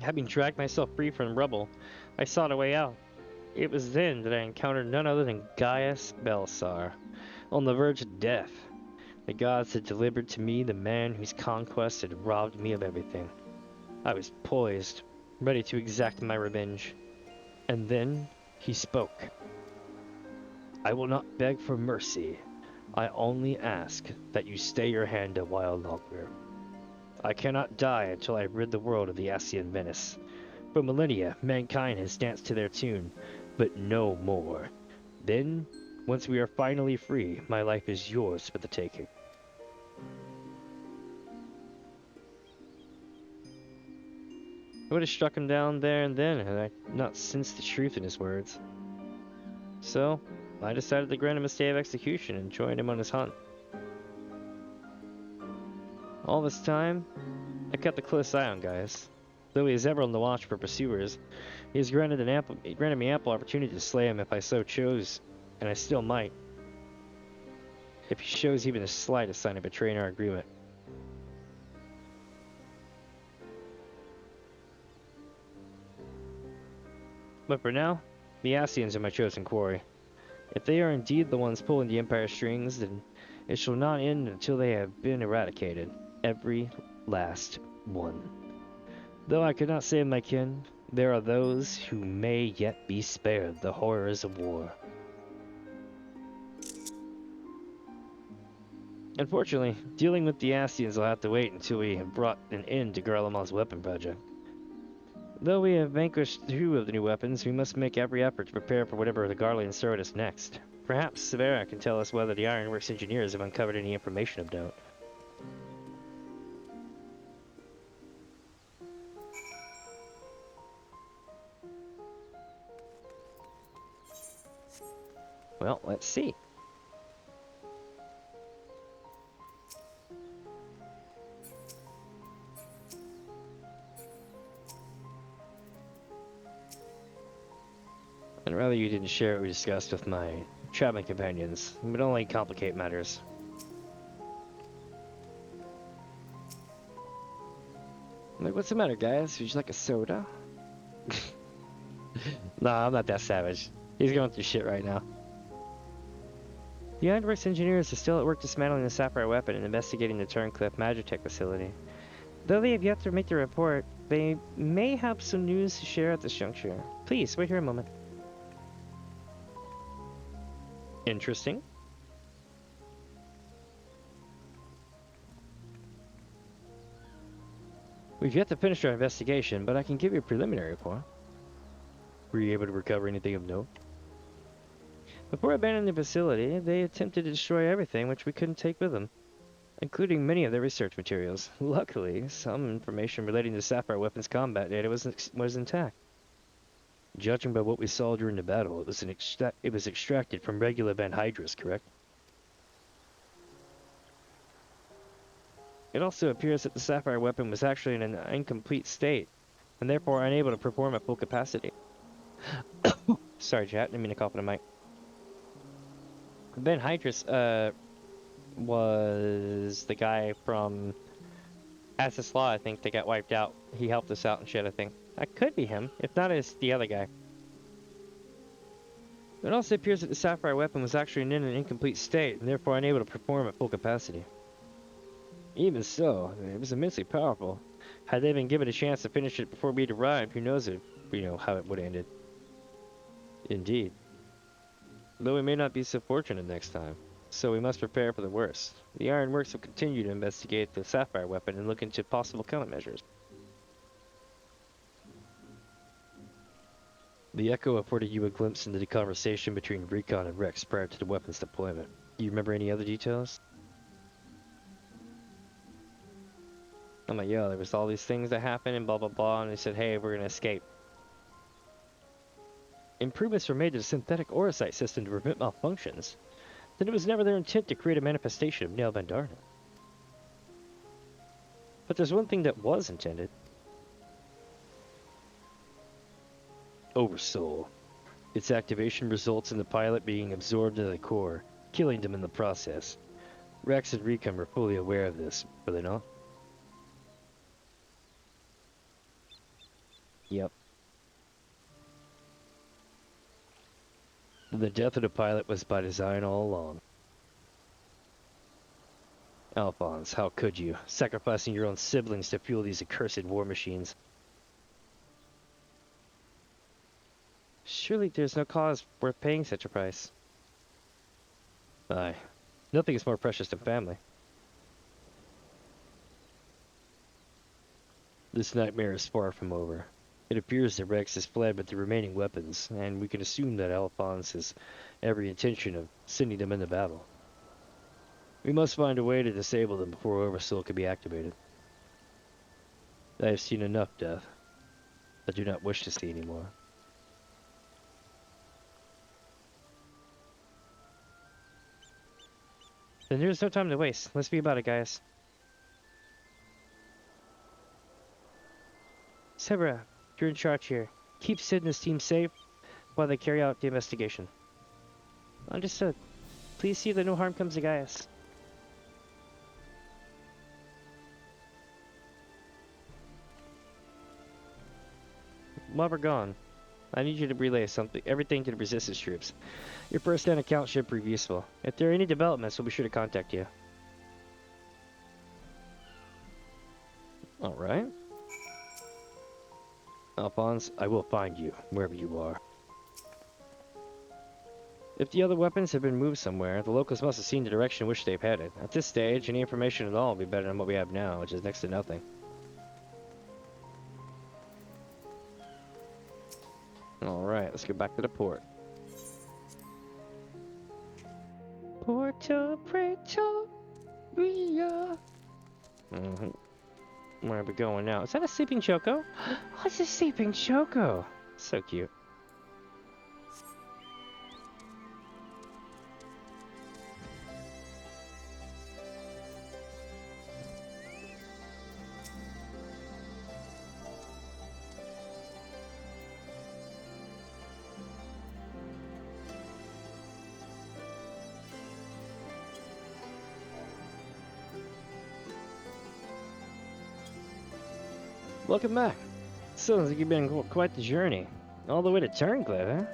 Having dragged myself free from the rubble, I sought a way out. It was then that I encountered none other than Gaius Belsar, on the verge of death. The gods had delivered to me the man whose conquest had robbed me of everything. I was poised, ready to exact my revenge. And then he spoke. I will not beg for mercy. I only ask that you stay your hand a while longer. I cannot die until I rid the world of the Ascian menace. For millennia, mankind has danced to their tune, but no more. Then, once we are finally free, my life is yours for the taking. I would have struck him down there and then had I not sensed the truth in his words. So, I decided to grant him a stay of execution and join him on his hunt. All this time, I kept a close eye on Gaius. Though he is ever on the watch for pursuers, he has granted me ample opportunity to slay him if I so chose, and I still might, if he shows even the slightest sign of betraying our agreement. But for now, the Ascians are my chosen quarry. If they are indeed the ones pulling the Empire's strings, then it shall not end until they have been eradicated. Every last one. Though I could not save my kin, there are those who may yet be spared the horrors of war. Unfortunately, dealing with the Ascians will have to wait until we have brought an end to Garlemald's weapon project. Though we have vanquished 2 of the new weapons, we must make every effort to prepare for whatever the Garleans throw at us next. Perhaps Severa can tell us whether the Ironworks engineers have uncovered any information of note. Well, let's see. I'd rather you didn't share what we discussed with my traveling companions. It would only complicate matters. Like, what's the matter, guys? Would you like a soda? Nah, I'm not that savage. He's going through shit right now. The Ironworks engineers are still at work dismantling the Sapphire weapon and investigating the Turncliffe Magitech facility. Though they have yet to make their report, they may have some news to share at this juncture. Please, wait here a moment. Interesting. We've yet to finish our investigation, but I can give you a preliminary report. Were you able to recover anything of note? Before abandoning the facility, they attempted to destroy everything which we couldn't take with them, including many of their research materials. Luckily, some information relating to Sapphire Weapons combat data was intact. Judging by what we saw during the battle, it was extracted from regular Van Hydras, correct? It also appears that the sapphire weapon was actually in an incomplete state, and therefore unable to perform at full capacity. Sorry, chat, didn't mean to cough in the mic. Ben Hydrus, was the guy from Assis Law, I think, that got wiped out. He helped us out and shit, I think. That could be him. If not, it's the other guy. It also appears that the sapphire weapon was actually in an incomplete state, and therefore unable to perform at full capacity. Even so, it was immensely powerful. Had they been given a chance to finish it before we'd arrived, who knows how it would have ended. Indeed. Though we may not be so fortunate next time, so we must prepare for the worst. The Ironworks will continue to investigate the sapphire weapon and look into possible countermeasures. The Echo afforded you a glimpse into the conversation between Recon and Rex prior to the weapon's deployment. Do you remember any other details? I'm like, yo, there was all these things that happened and blah blah blah, and they said, hey, we're gonna escape. Improvements were made to the synthetic orosite system to prevent malfunctions. Then it was never their intent to create a manifestation of Nail Vandarna. But there's one thing that was intended. Oversoul. Its activation results in the pilot being absorbed into the core, killing them in the process. Rex and Recon were fully aware of this, were they not? Yep. The death of the pilot was by design all along. Alphonse, how could you? Sacrificing your own siblings to fuel these accursed war machines. Surely there's no cause worth paying such a price. Aye. Nothing is more precious than family. This nightmare is far from over. It appears that Rex has fled with the remaining weapons, and we can assume that Alphonse has every intention of sending them into battle. We must find a way to disable them before Oversoul can be activated. I have seen enough death. I do not wish to see any more. Then there's no time to waste. Let's be about it, guys. Sebra, you're in charge here. Keep Sid and his team safe while they carry out the investigation. Understood. Please see that no harm comes to Gaius. While we're gone, I need you to relay everything to the resistance troops. Your first-hand account should prove useful. If there are any developments, we'll be sure to contact you. Alright. Alphonse, I will find you, wherever you are. If the other weapons have been moved somewhere, the locals must have seen the direction in which they've headed. At this stage, any information at all will be better than what we have now, which is next to nothing. Alright, let's get back to the port. Porto Pretoria. Where are we going now? Is that a sleeping Choco? What's a sleeping Choco? So cute. Welcome back. Sounds like you've been on quite the journey. All the way to Turncliffe, huh?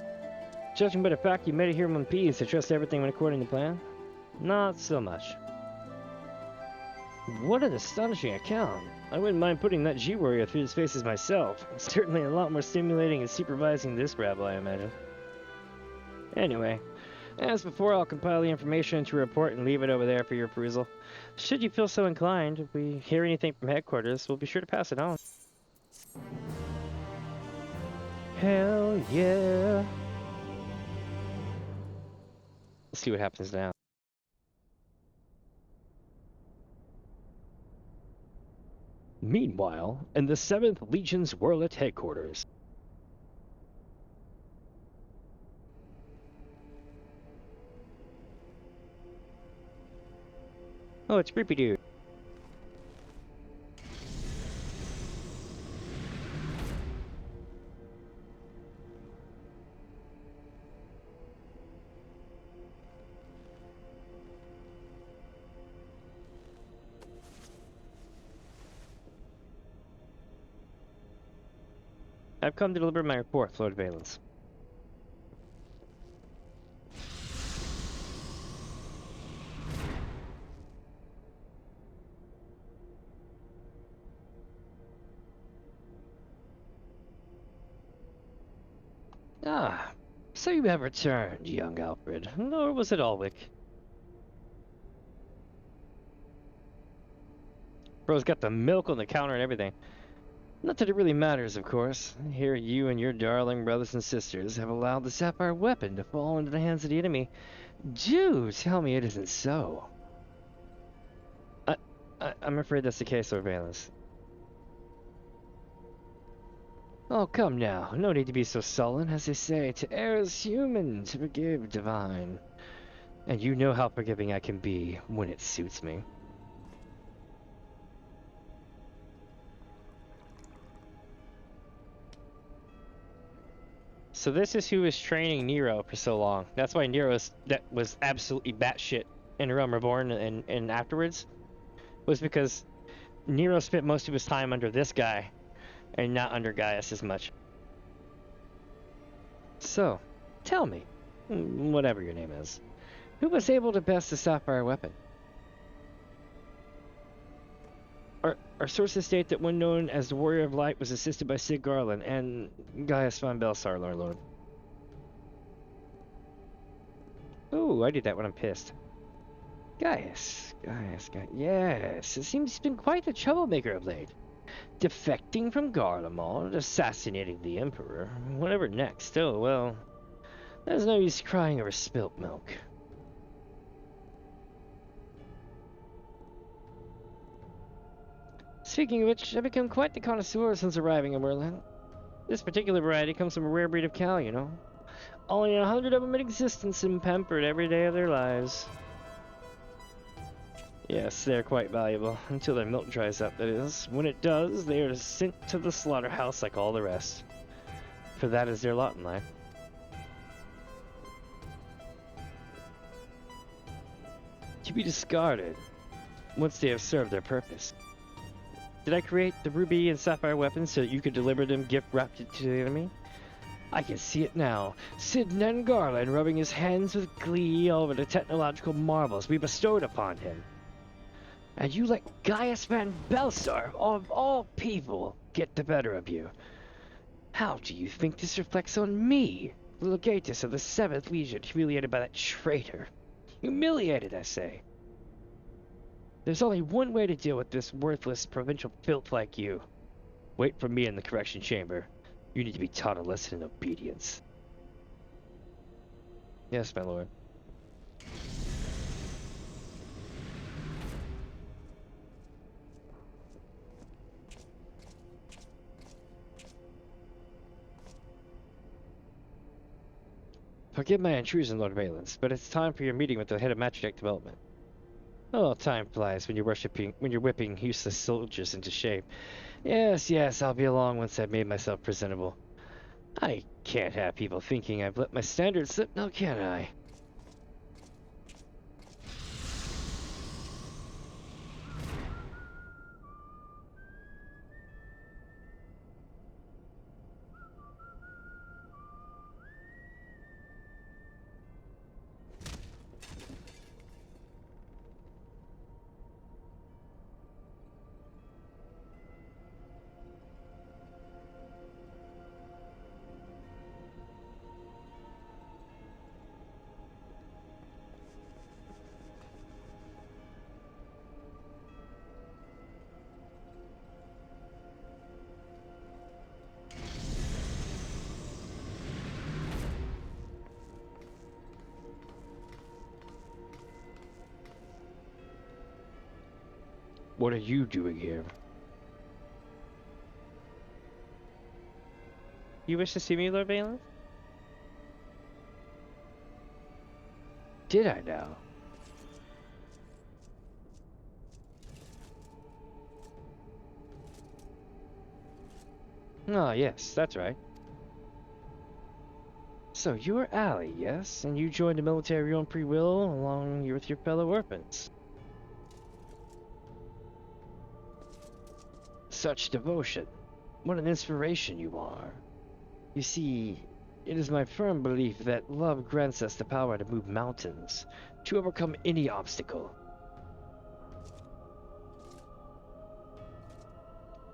Judging by the fact you made it here in one piece, I trust everything went according to plan? Not so much. What an astonishing account. I wouldn't mind putting that G-Warrior through his faces myself. It's certainly a lot more stimulating than supervising this rabble, I imagine. Anyway, as before, I'll compile the information into a report and leave it over there for your perusal. Should you feel so inclined, if we hear anything from headquarters, we'll be sure to pass it on. Hell yeah! Let's see what happens now. Meanwhile, in the 7th Legion's Werlyt headquarters. Oh, it's Creepy Dude. I've come to deliver my report, Lord Valens. Ah, so you have returned, young Alfred. Nor was it Alwick. Bro's got the milk on the counter and everything. Not that it really matters, of course. Here you and your darling brothers and sisters have allowed the sapphire weapon to fall into the hands of the enemy. Do tell me it isn't so. I'm afraid that's the case, Lord Valens. Oh, come now. No need to be so sullen. As they say, to err is human, to forgive divine. And you know how forgiving I can be when it suits me. So this is who was training Nero for so long. That's why Nero was absolutely batshit in Realm Reborn and afterwards. Was because Nero spent most of his time under this guy and not under Gaius as much. So, tell me, whatever your name is, who was able to best the sapphire weapon? Our sources state that one known as the Warrior of Light was assisted by Sid Garland and Gaius von Belsar, our Lord. Ooh, I did that when I'm pissed. Gaius. Yes, it seems he's been quite a troublemaker of late. Defecting from Garlemald, assassinating the Emperor. Whatever next. Oh, well, there's no use crying over spilt milk. Speaking of which, I've become quite the connoisseur since arriving in Werlyt. This particular variety comes from a rare breed of cow, you know. Only 100 of them in existence and pampered every day of their lives. Yes, they're quite valuable, until their milk dries up, that is. When it does, they are sent to the slaughterhouse like all the rest. For that is their lot in life. To be discarded, once they have served their purpose. Did I create the ruby and sapphire weapons so that you could deliver them gift-wrapped to the enemy? I can see it now. Sid Nen Garland rubbing his hands with glee over the technological marvels we bestowed upon him. And you let Gaius van Belsar, of all people, get the better of you. How do you think this reflects on me, the legatus of the 7th Legion, humiliated by that traitor? Humiliated, I say. There's only one way to deal with this worthless provincial filth like you. Wait for me in the correction chamber. You need to be taught a lesson in obedience. Yes, my lord. Forgive my intrusion, Lord Valens, but it's time for your meeting with the head of Magic Development. Oh, time flies when you're whipping useless soldiers into shape. Yes, I'll be along once I've made myself presentable. I can't have people thinking I've let my standards slip, now can I? What are you doing here? You wish to see me, Lord Valens? Did I now? Oh, yes, that's right. So you're Allie, yes? And you joined the military on free will along with your fellow orphans. Such devotion. What an inspiration you are. You see, it is my firm belief that love grants us the power to move mountains, to overcome any obstacle.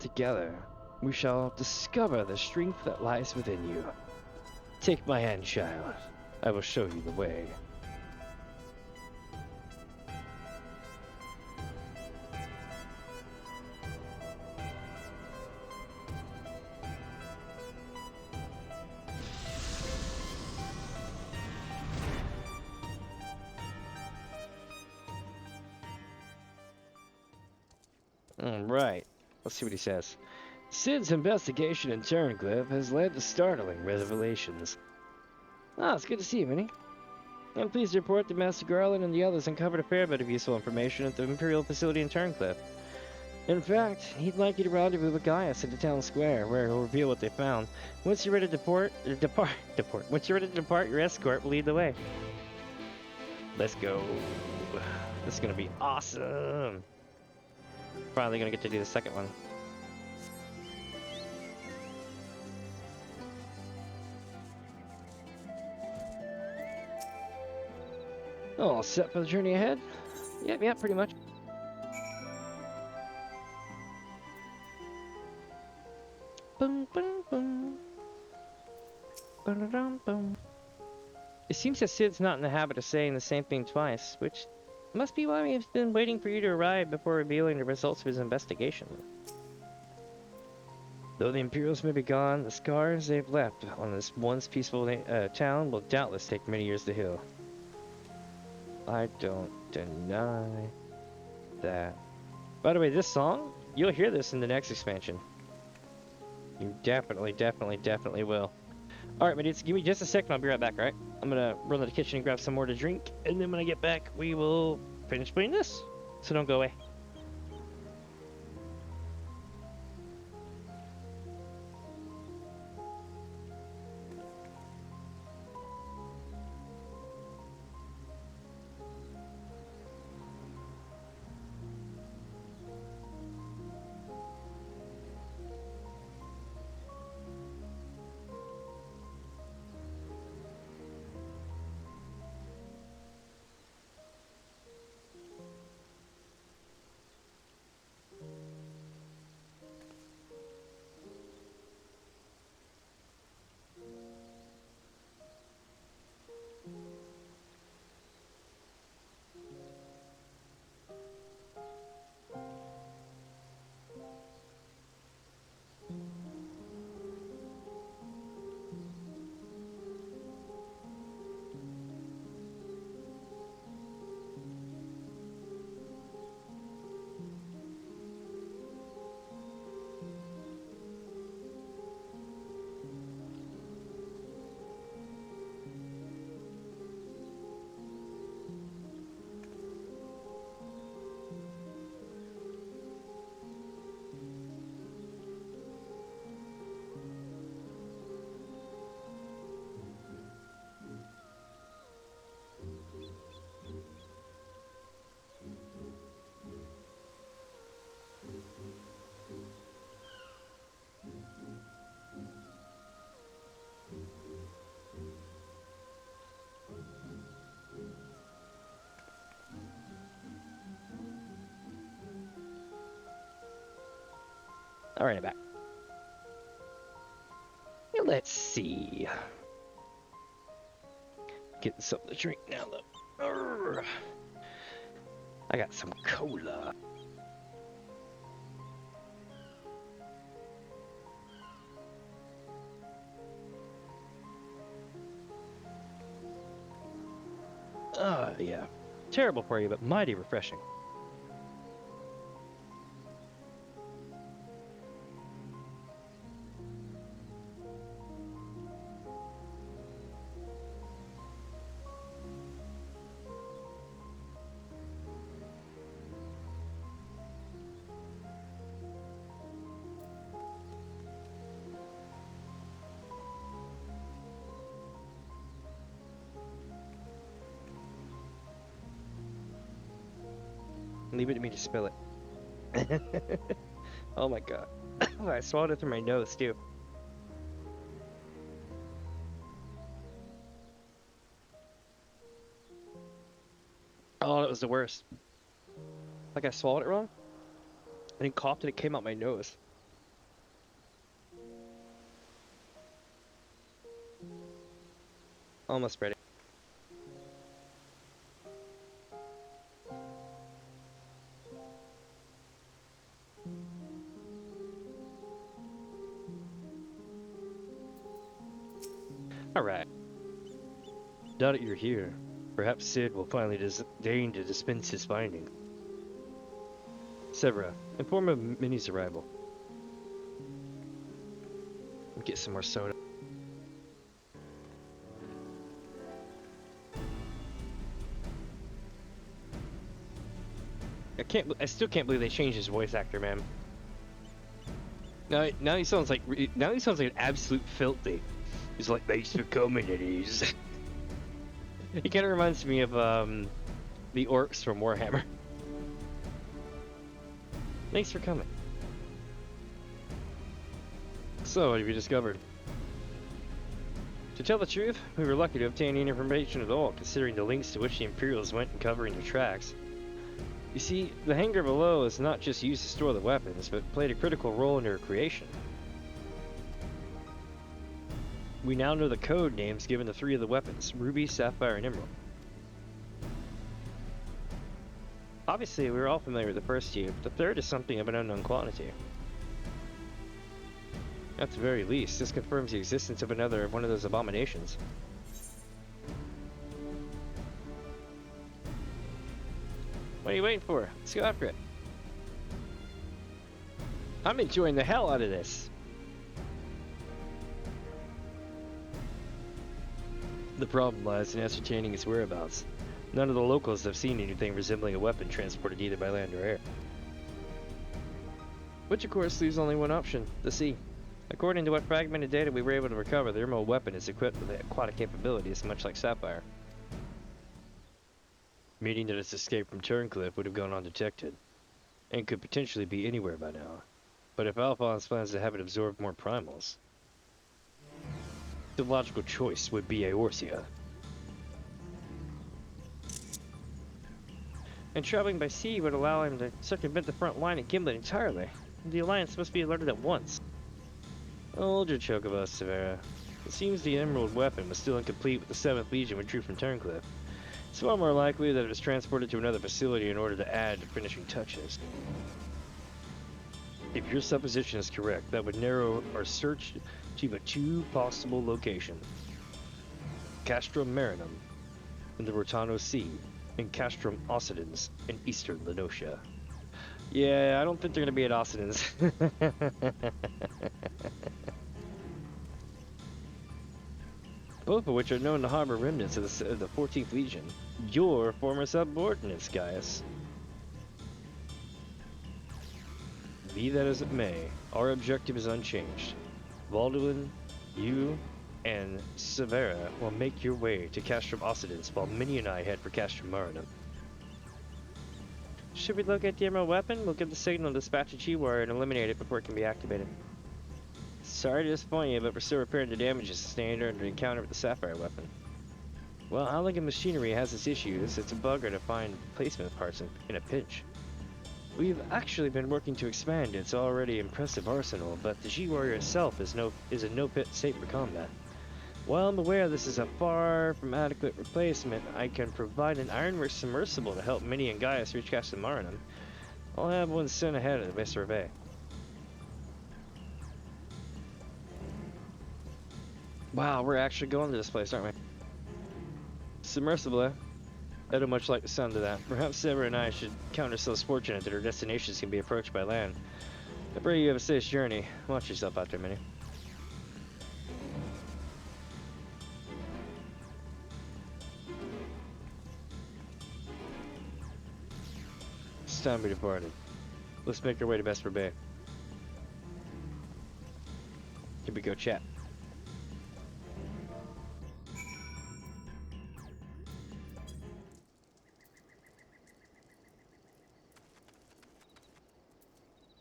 Together, we shall discover the strength that lies within you. Take my hand, child. I will show you the way. Alright, let's see what he says. Sid's investigation in Turncliffe has led to startling revelations. Ah, it's good to see you, Minnie. I'm pleased to report that Master Garland and the others uncovered a fair bit of useful information at the Imperial facility in Turncliffe. In fact, he'd like you to rendezvous with Gaius at the town square, where he'll reveal what they found. Once you're ready to depart. Once you're ready to depart, your escort will lead the way. Let's go. This is gonna be awesome. Finally gonna get to do the second one. All set for the journey ahead? Yep, pretty much. Boom, boom, boom. Ba-da-dum, boom. It seems that Sid's not in the habit of saying the same thing twice, which must be why he's been waiting for you to arrive before revealing the results of his investigation. Though the Imperials may be gone, the scars they've left on this once peaceful town will doubtless take many years to heal. I don't deny that. By the way, this song, you'll hear this in the next expansion. You definitely will. Alright, my dudes, give me just a second, I'll be right back, alright? I'm gonna run to the kitchen and grab some more to drink, and then when I get back, we will finish playing this. So don't go away. Alright, I'm back. Let's see. Getting something to drink now, though. Urgh. I got some cola. Yeah. Terrible for you, but mighty refreshing. Leave it to me to spill it. Oh my god. I swallowed it through my nose too. was the worst. Like I swallowed it wrong, and then coughed and it came out my nose. Almost ready. Alright. Now that you're here, perhaps Sid will finally deign to dispense his findings. Severa, inform of Minnie's arrival. Get some more soda. I still can't believe they changed his voice actor, man. Now he sounds like an absolute filthy. He's like, thanks for coming, it is. He kind of reminds me of the orcs from Warhammer. Thanks for coming. So, what have you discovered? To tell the truth, we were lucky to obtain any information at all, considering the lengths to which the Imperials went in covering their tracks. You see, the hangar below is not just used to store the weapons, but played a critical role in their creation. We now know the code names given to 3 of the weapons: Ruby, Sapphire, and Emerald. Obviously, we were all familiar with the first 2, but the third is something of an unknown quantity. At the very least, this confirms the existence of one of those abominations. What are you waiting for? Let's go after it. I'm enjoying the hell out of this. The problem lies in ascertaining its whereabouts. None of the locals have seen anything resembling a weapon transported either by land or air. Which of course leaves only one option: the sea. According to what fragmented data we were able to recover, the Emerald weapon is equipped with aquatic capabilities, much like Sapphire. Meaning that its escape from Turncliffe would have gone undetected, and could potentially be anywhere by now. But if Alphonse plans to have it absorb more primals, the logical choice would be Eorzea. And traveling by sea would allow him to circumvent the front line at Gimlet entirely. The Alliance must be alerted at once. Hold your chocobos, Severa. It seems the Emerald weapon was still incomplete with the 7th Legion withdrew from Turncliffe. It's far more likely that it was transported to another facility in order to add finishing touches. If your supposition is correct, that would narrow our search to but 2 possible locations: Castrum Marinum in the Rotano Sea, and Castrum Occidens in eastern Lenosia. Yeah, I don't think they're going to be at Occidens. Both of which are known to harbor remnants of the 14th Legion, your former subordinates, Gaius. Be that as it may, our objective is unchanged. Valdulin, you, and Severa will make your way to Castrum Occidens, while Minnie and I head for Castrum Marinum. Should we locate the Emerald weapon? We'll give the signal, dispatch a G-wire, and eliminate it before it can be activated. Sorry to disappoint you, but we're still repairing the damages sustained during the encounter with the Sapphire weapon. Well, Elegant Machinery has its issues. It's a bugger to find replacement parts in a pinch. We've actually been working to expand its already impressive arsenal, but the G-Warrior itself is a no-pit state for combat. While I'm aware this is a far from adequate replacement, I can provide an Ironworks submersible to help Minnie and Gaius reach Castrum Marinum. I'll have one sent ahead of the survey. Wow, we're actually going to this place, aren't we? Submersible, eh? I don't much like the sound of that. Perhaps Severa and I should count ourselves fortunate that our destinations can be approached by land. I pray you have a safe journey. Watch yourself out there, Minnie. It's time we departed. Let's make our way to Vesper Bay. Here we go, chat.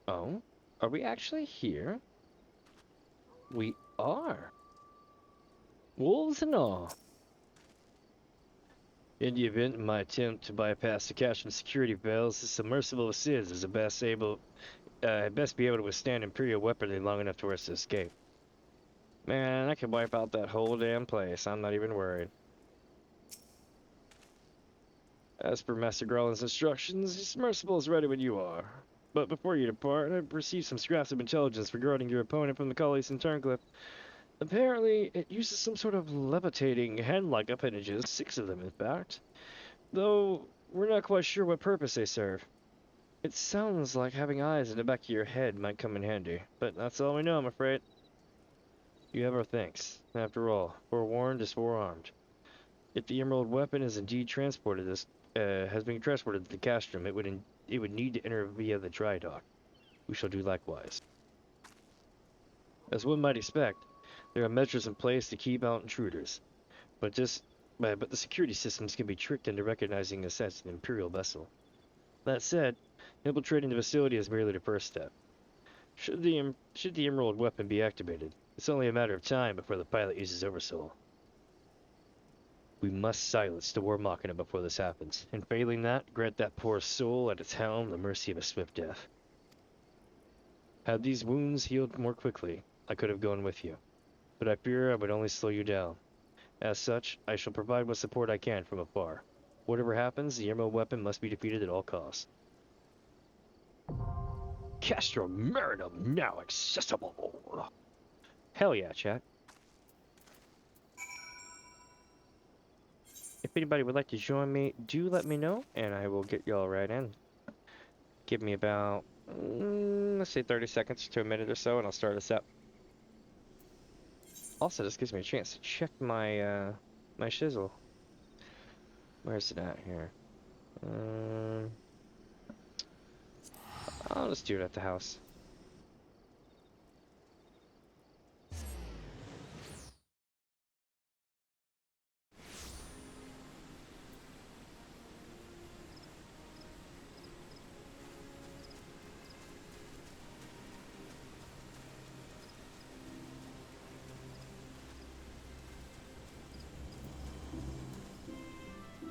Oh, are we actually here? We are. Wolves and all. In the event of my attempt to bypass the cache and security valves, the submersible as is best be able to withstand Imperial weaponry long enough for us to escape. Man, I can wipe out that whole damn place. I'm not even worried. As per Master Garland's instructions, the submersible is ready when you are. But before you depart, I've received some scraps of intelligence regarding your opponent from the colonies in Turncliffe. Apparently, it uses some sort of levitating hand-like appendages, 6 of them in fact. Though, we're not quite sure what purpose they serve. It sounds like having eyes in the back of your head might come in handy, but that's all we know, I'm afraid. You have our thanks. After all, forewarned is forearmed. If the emerald weapon is indeed has been transported to the castrum, it would need to enter via the dry dock. We shall do likewise. As one might expect, there are measures in place to keep out intruders, but the security systems can be tricked into recognizing us as an Imperial vessel. That said, infiltrating the facility is merely the first step. Should the emerald weapon be activated, it's only a matter of time before the pilot uses Oversoul. We must silence the warmachina before this happens, and failing that, grant that poor soul at its helm the mercy of a swift death. Had these wounds healed more quickly, I could have gone with you, but I fear I would only slow you down. As such, I shall provide what support I can from afar. Whatever happens, the emerald weapon must be defeated at all costs. Castrum Marinum now accessible! Hell yeah, chat. If anybody would like to join me, do let me know, and I will get y'all right in. Give me about, let's say 30 seconds to a minute or so, and I'll start us up. Also, this gives me a chance to check my, my shizzle. Where's it at here? I'll just do it at the house.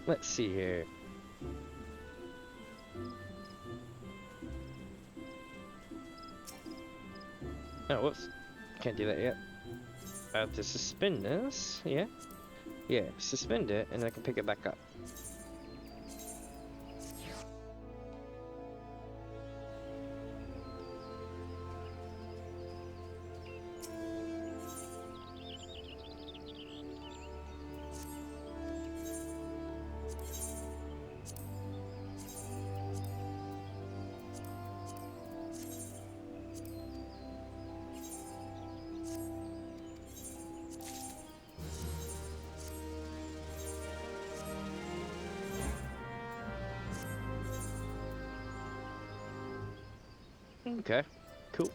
Let's see here. Oh, whoops. Can't do that yet. I have to suspend this. Yeah. Yeah, suspend it, and I can pick it back up. Okay, cool.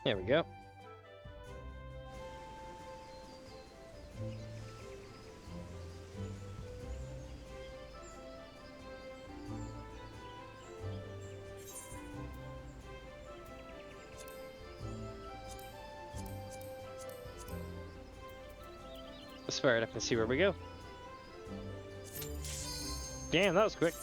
There we go. Let's fire it up and see where we go. Damn, that was quick.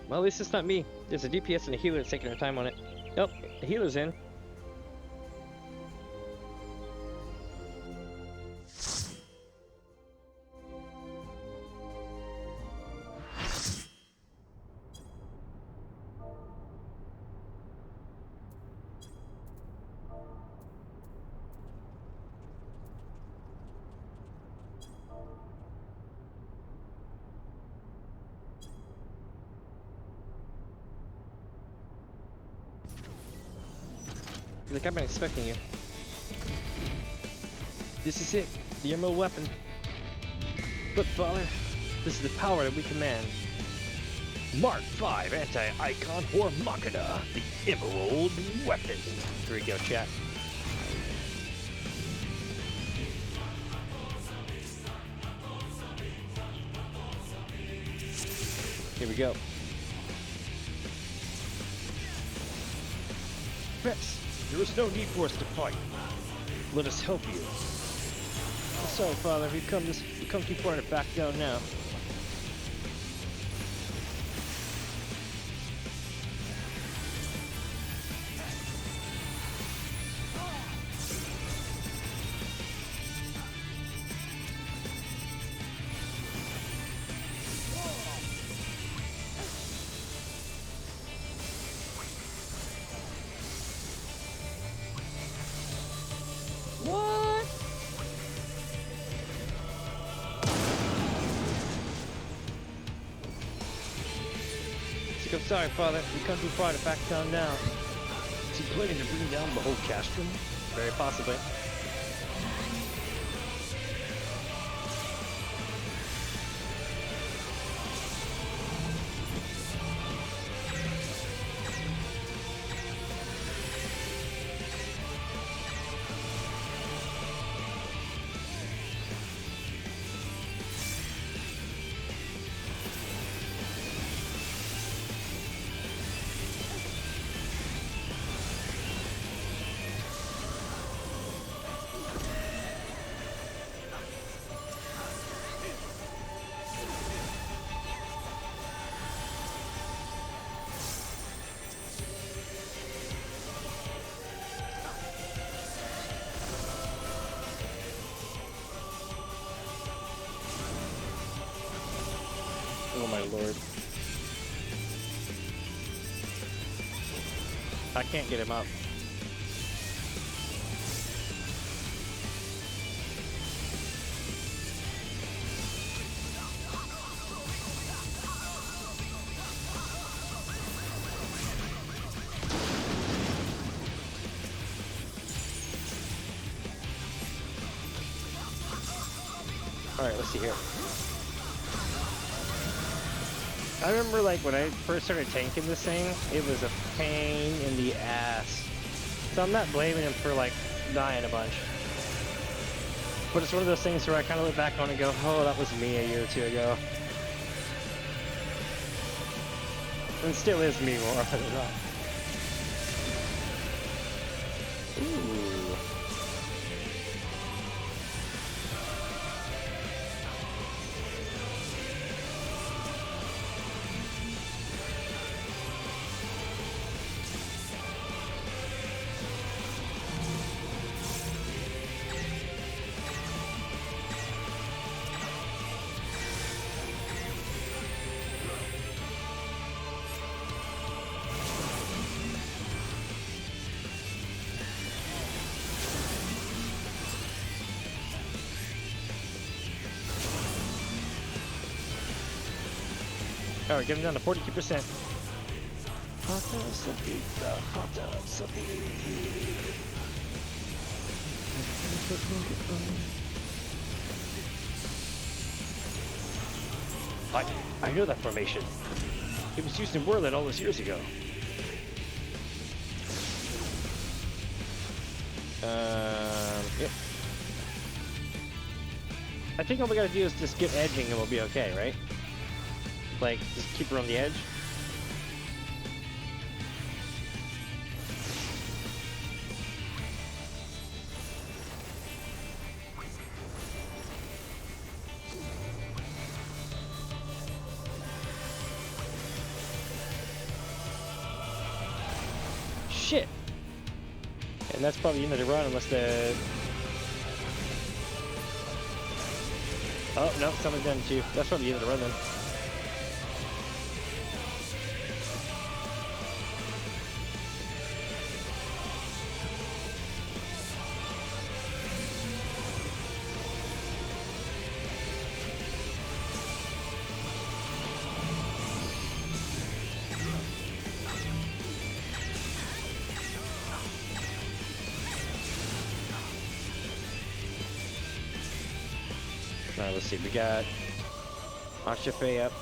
Well, at least it's not me. There's a DPS and a healer that's taking their time on it. Nope, the healer's in. Like, I've been expecting you. This is it. The emerald weapon. Look, Father, this is the power that we command. Mark 5 Anti-Icon Warmachina, the Emerald Weapon. Here we go, chat. Here we go. Rex, there is no need for us to fight. Let us help you. I'm sorry, Father. We've come too far to back down now. What? I'm sorry, Father. We come too far to back down now. Is he planning to bring down the whole castrum? Very possibly. Oh my lord. I can't get him up. Alright, let's see here. I remember, like, when I first started tanking this thing, it was a pain in the ass. So I'm not blaming him for, like, dying a bunch. But it's one of those things where I kind of look back on and go, oh, that was me a year or two ago. And still is me more often than not. Ooh. Alright, get him down to 42%. I know that formation. It was used in Werlyt all those years ago. Yep. I think all we gotta do is just get edging and we'll be okay, right? Like, just keep her on the edge. Shit! And that's probably the end of the run unless the... Oh, no, someone's done too. That's probably the end of the run then. Alright, let's see. We got Akshafe up.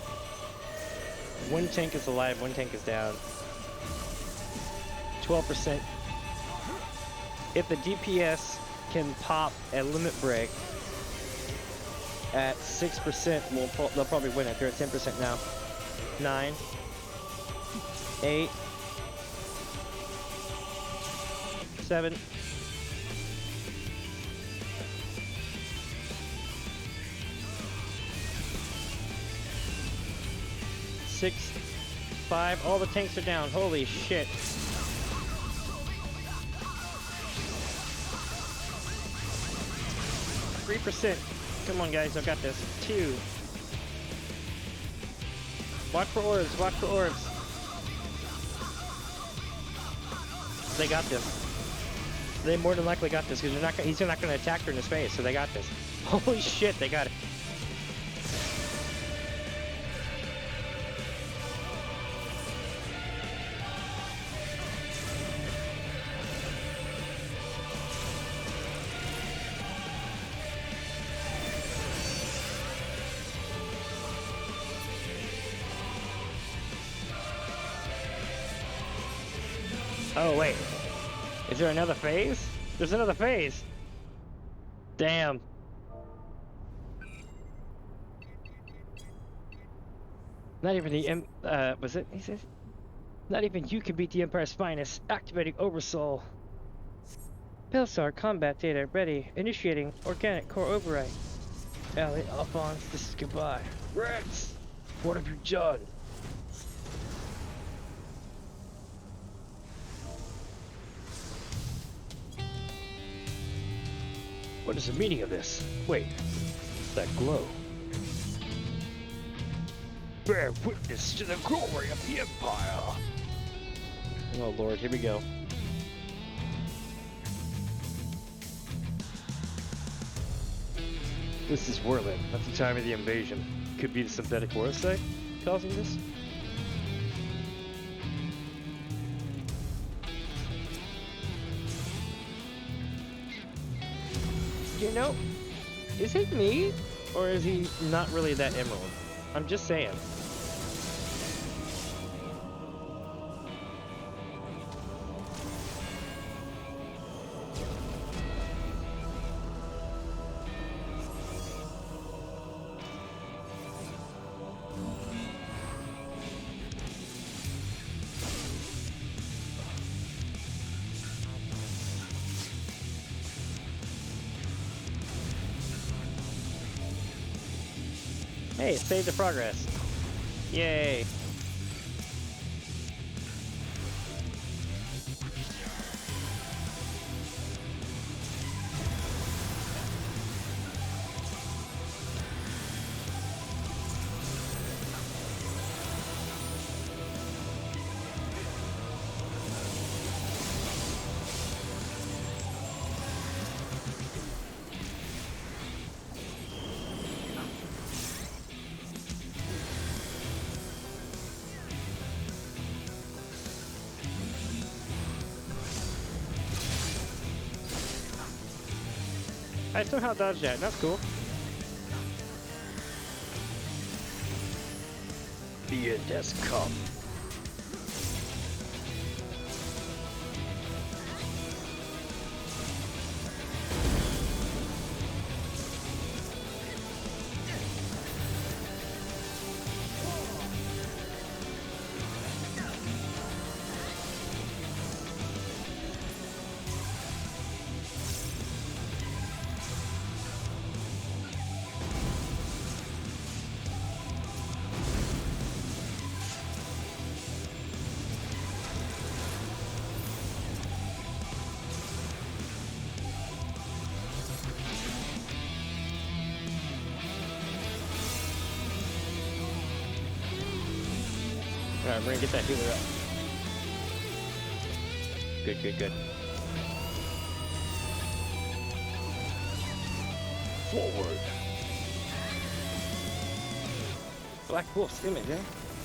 One tank is alive, one tank is down. 12%. If the DPS can pop a limit break at 6%, they'll probably win it. They're at 10% now. 9, 8, 7, 6, 5. All the tanks are down. Holy shit. 3%. Come on, guys. I've got this. 2. Watch for orbs. Watch for orbs. They got this. They more than likely got this because he's not going to attack her in his face, so they got this. Holy shit, they got it. Oh, wait. Is there another phase? There's another phase! Damn. Not even the, was it? He says? Not even you can beat the Empire's finest. Activating Oversoul. Pelsar combat data ready. Initiating organic core override. Ellie, Alphonse, this is goodbye. Rex! What have you done? What is the meaning of this? Wait, that glow. Bear witness to the glory of the Empire. Oh Lord, here we go. This is Werlyt. At the time of the invasion. Could be the synthetic warosite causing this? You know, is it me? Or is he not really that emerald? I'm just saying. Hey, it saved the progress. Yay. I somehow dodged that. That's cool. The end has come. Alright, we're gonna get that healer up. Good, good, good. Forward. Black Wolf's image, eh?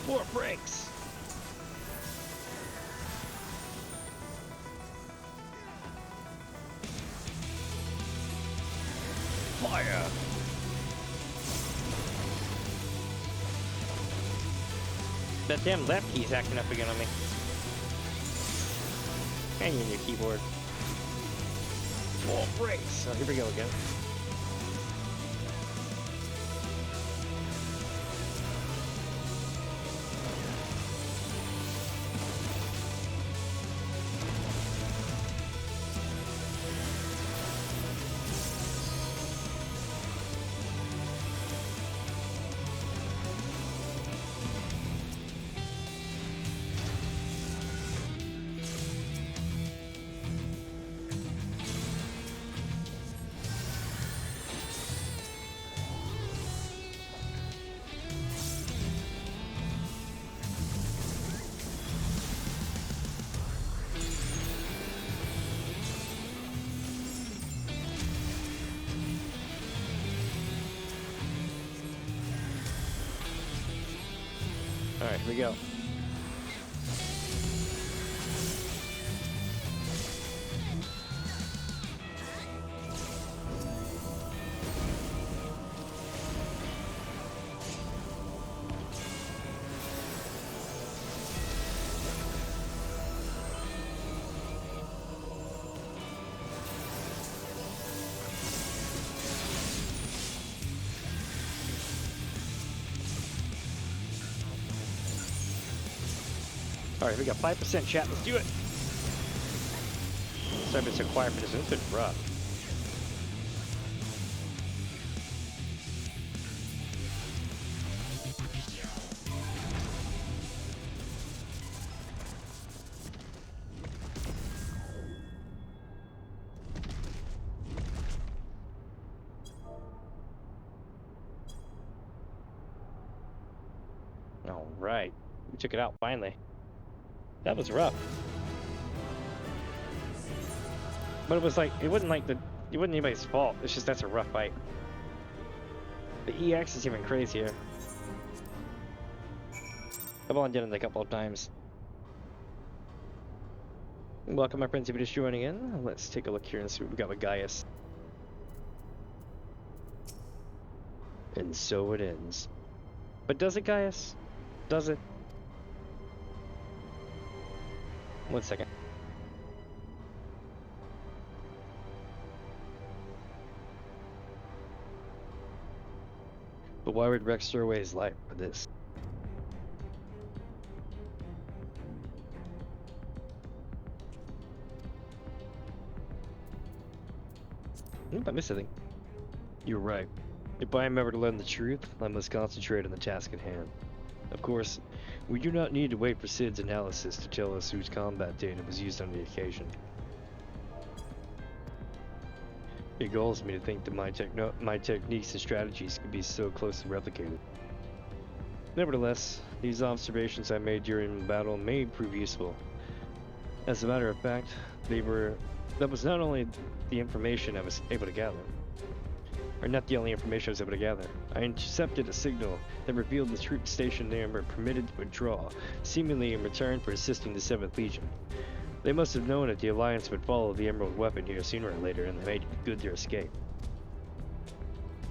4 breaks. Fire. That damn left key's acting up again on me. Hang in your keyboard. Oh, brace. So here we go again. Alright, here we go. Alright, we got 5% chat. Let's do it. Sorry if it's so quiet for this. It's been rough. Alright. We took it out finally. That was rough. But it was like, it wasn't anybody's fault. It's just that's a rough fight. The EX is even crazier. I've only done it a couple of times. Welcome my friends, if you're just joining in. Let's take a look here and see what we got with Gaius. And so it ends. But does it, Gaius? Does it? 1 second. But why would Rex throw away his life for this? I missed anything. You're right. If I am ever to learn the truth, I must concentrate on the task at hand. Of course, we do not need to wait for Sid's analysis to tell us whose combat data was used on the occasion. It galls me to think that my techniques and strategies could be so closely replicated. Nevertheless, these observations I made during the battle may prove useful. As a matter of fact, that was not only the information I was able to gather, or not the only information I was able to gather. I intercepted a signal that revealed the troops stationed there were permitted to withdraw, seemingly in return for assisting the 7th Legion. They must have known that the Alliance would follow the Emerald Weapon here sooner or later, and they made good their escape.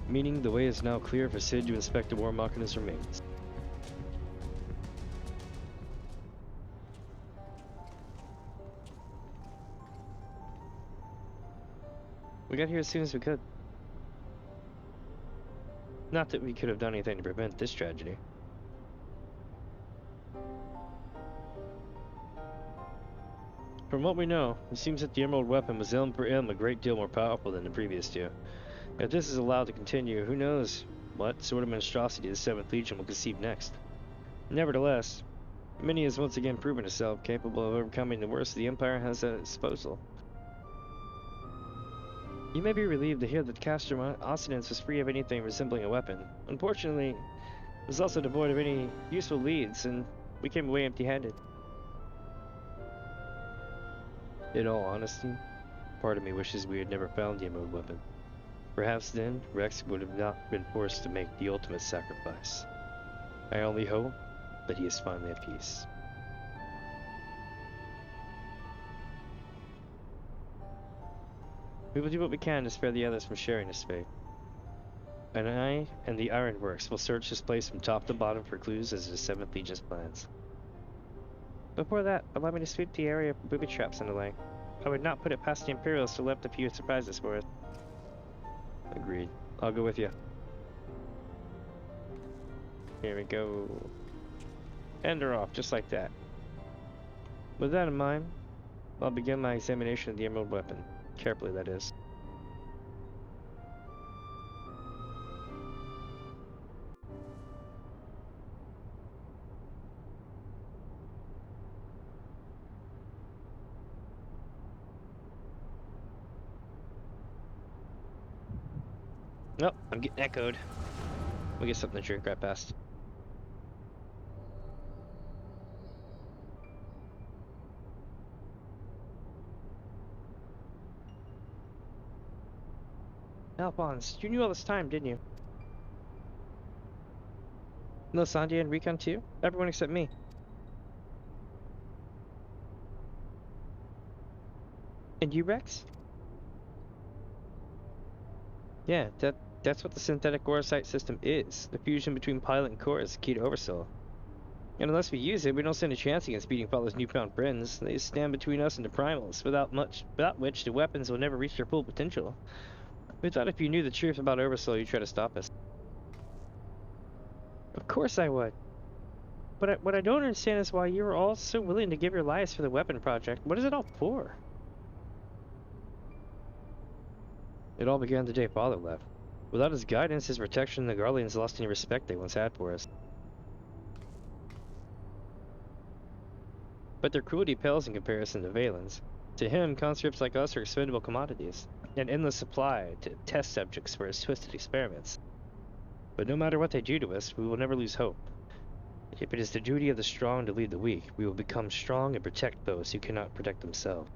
Meaning the way is now clear for Sid to inspect the warmachina's remains. We got here as soon as we could. Not that we could have done anything to prevent this tragedy. From what we know, it seems that the Emerald Weapon was ilm for ilm a great deal more powerful than the previous two. If this is allowed to continue, who knows what sort of monstrosity the 7th Legion will conceive next. Nevertheless, Mini has once again proven itself capable of overcoming the worst the Empire has at its disposal. You may be relieved to hear that Castro Occidents was free of anything resembling a weapon. Unfortunately, it was also devoid of any useful leads, and we came away empty-handed. In all honesty, part of me wishes we had never found the Emerald Weapon. Perhaps then, Rex would have not been forced to make the ultimate sacrifice. I only hope that he is finally at peace. We will do what we can to spare the others from sharing his fate. and I and the Ironworks will search this place from top to bottom for clues as the 7th Legion's plans. Before that, allow me to sweep the area for booby traps and the like. I would not put it past the Imperials to lift a few surprises for us. Agreed. I'll go with you. Here we go. And they're off, just like that. With that in mind, I'll begin my examination of the Emerald Weapon. Carefully, that is. Oh, I'm getting echoed. We'll get something to drink right past. Alphonse, you knew all this time, didn't you? No, Sandia and Recon too? Everyone except me. And you, Rex? Yeah, that's what the synthetic orosite system is. The fusion between pilot and core is the key to Oversoul. And unless we use it, we don't stand a chance against beating Father's newfound friends. They stand between us and the primals, without which the weapons will never reach their full potential. We thought if you knew the truth about Oversoul, you'd try to stop us. Of course I would. But what I don't understand is why you were all so willing to give your lives for the weapon project. What is it all for? It all began the day Father left. Without his guidance, his protection, the Guardians lost any respect they once had for us. But their cruelty pales in comparison to Valen's. To him, conscripts like us are expendable commodities, an endless supply to test subjects for his twisted experiments. But no matter what they do to us, we will never lose hope. If it is the duty of the strong to lead the weak, we will become strong and protect those who cannot protect themselves.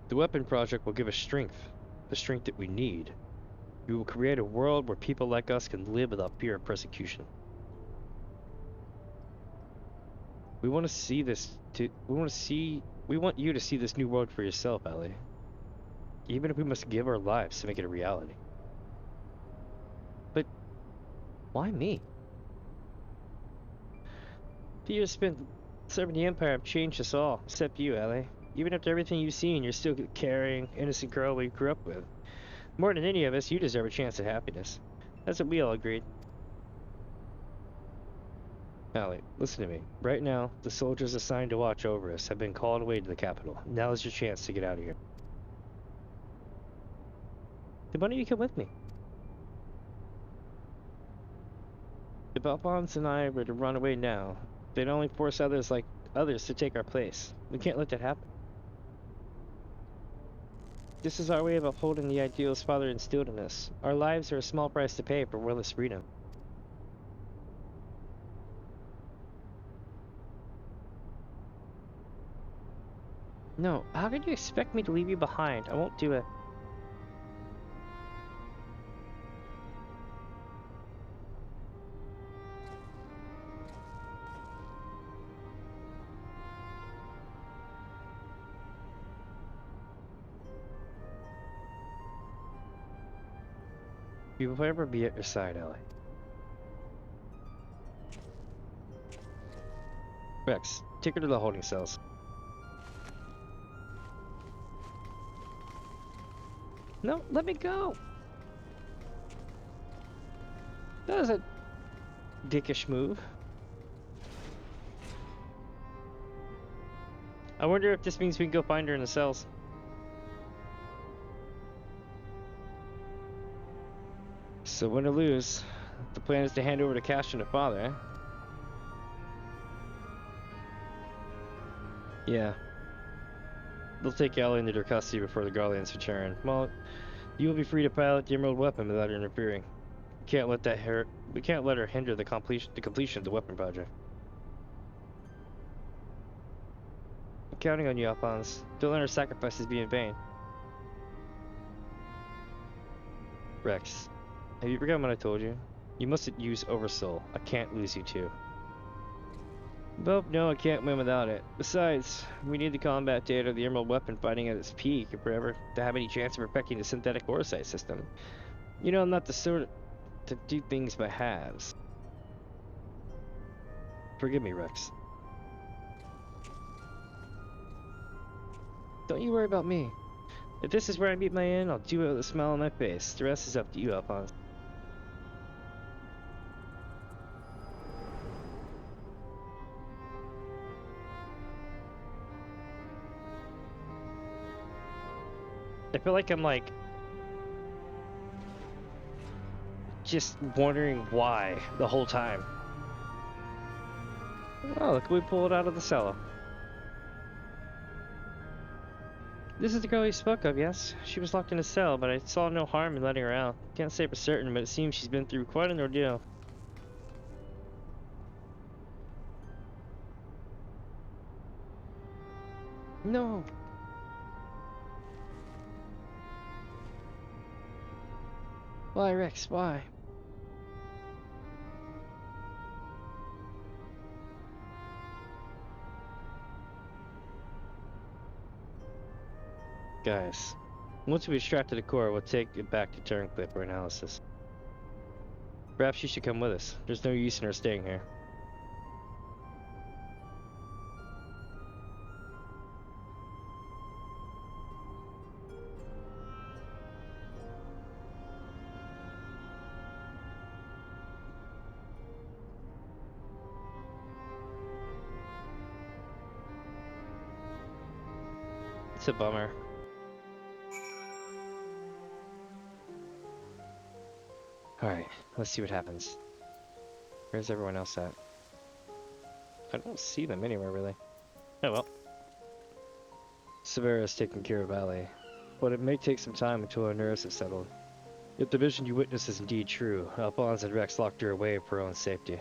The weapon project will give us strength, the strength that we need. We will create a world where people like us can live without fear of persecution. We want you to see this new world for yourself, Ellie. Even if we must give our lives to make it a reality. But why me? The years spent serving the Empire have changed us all, except you, Ellie. Even after everything you've seen, you're still a caring, innocent girl we grew up with. More than any of us, you deserve a chance at happiness. That's what we all agreed. Allie, listen to me. Right now, the soldiers assigned to watch over us have been called away to the capital. Now is your chance to get out of here. Then why don't you come with me? If Alphonse and I were to run away now, they'd only force others to take our place. We can't let that happen. This is our way of upholding the ideals Father instilled in us. Our lives are a small price to pay for worldless freedom. No, how could you expect me to leave you behind? I won't do it. We will forever be at your side, Ellie. Rex, take her to the holding cells. No, let me go! That was a dickish move. I wonder if this means we can go find her in the cells. So win or lose, the plan is to hand over the cash to the father, eh? Yeah. They'll take Ellie into their custody before the Guardians return. Well, you will be free to pilot the Emerald Weapon without interfering. We can't let her hinder the completion of the weapon project. I'm counting on you, Alphonse. Don't let our sacrifices be in vain. Rex, have you forgotten what I told you? You mustn't use Oversoul. I can't lose you too. Well, no, I can't win without it. Besides, we need the combat data of the Emerald weapon fighting at its peak if we're ever to have any chance of perfecting the synthetic oresight system. You know, I'm not the sort to do things by halves. Forgive me, Rex. Don't you worry about me. If this is where I meet my end, I'll do it with a smile on my face. The rest is up to you, Alphonse. I feel like I'm like just wondering why the whole time. Oh, look, we pulled out of the cellar. This is the girl you spoke of, yes? She was locked in a cell, but I saw no harm in letting her out. Can't say for certain, but it seems she's been through quite an ordeal. No! Why, Rex, why? Guys, once we extracted the core, we'll take it back to Turncliffe for analysis. Perhaps you should come with us. There's no use in her staying here. It's a bummer. Alright, let's see what happens. Where's everyone else at? I don't see them anywhere, really. Oh well. Severa's taking care of Ali, but it may take some time until her nerves have settled. If the vision you witnessed is indeed true, Alphonse and Rex locked her away for her own safety.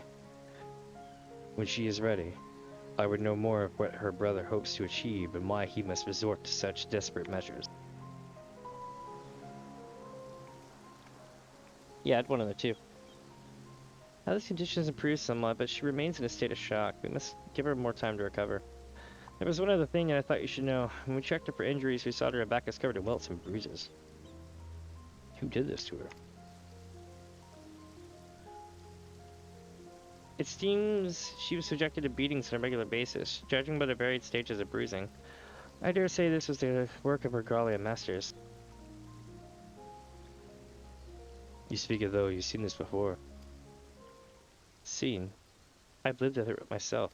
When she is ready, I would know more of what her brother hopes to achieve and why he must resort to such desperate measures. Yeah, I'd one of the two. Ali's condition has improved somewhat, but she remains in a state of shock. We must give her more time to recover. There was one other thing that I thought you should know. When we checked her for injuries, we saw her back is covered in welts and bruises. Who did this to her? It seems she was subjected to beatings on a regular basis, judging by the varied stages of bruising. I dare say this was the work of her Gralian masters. You speak as though you've seen this before. Seen? I've lived with it myself.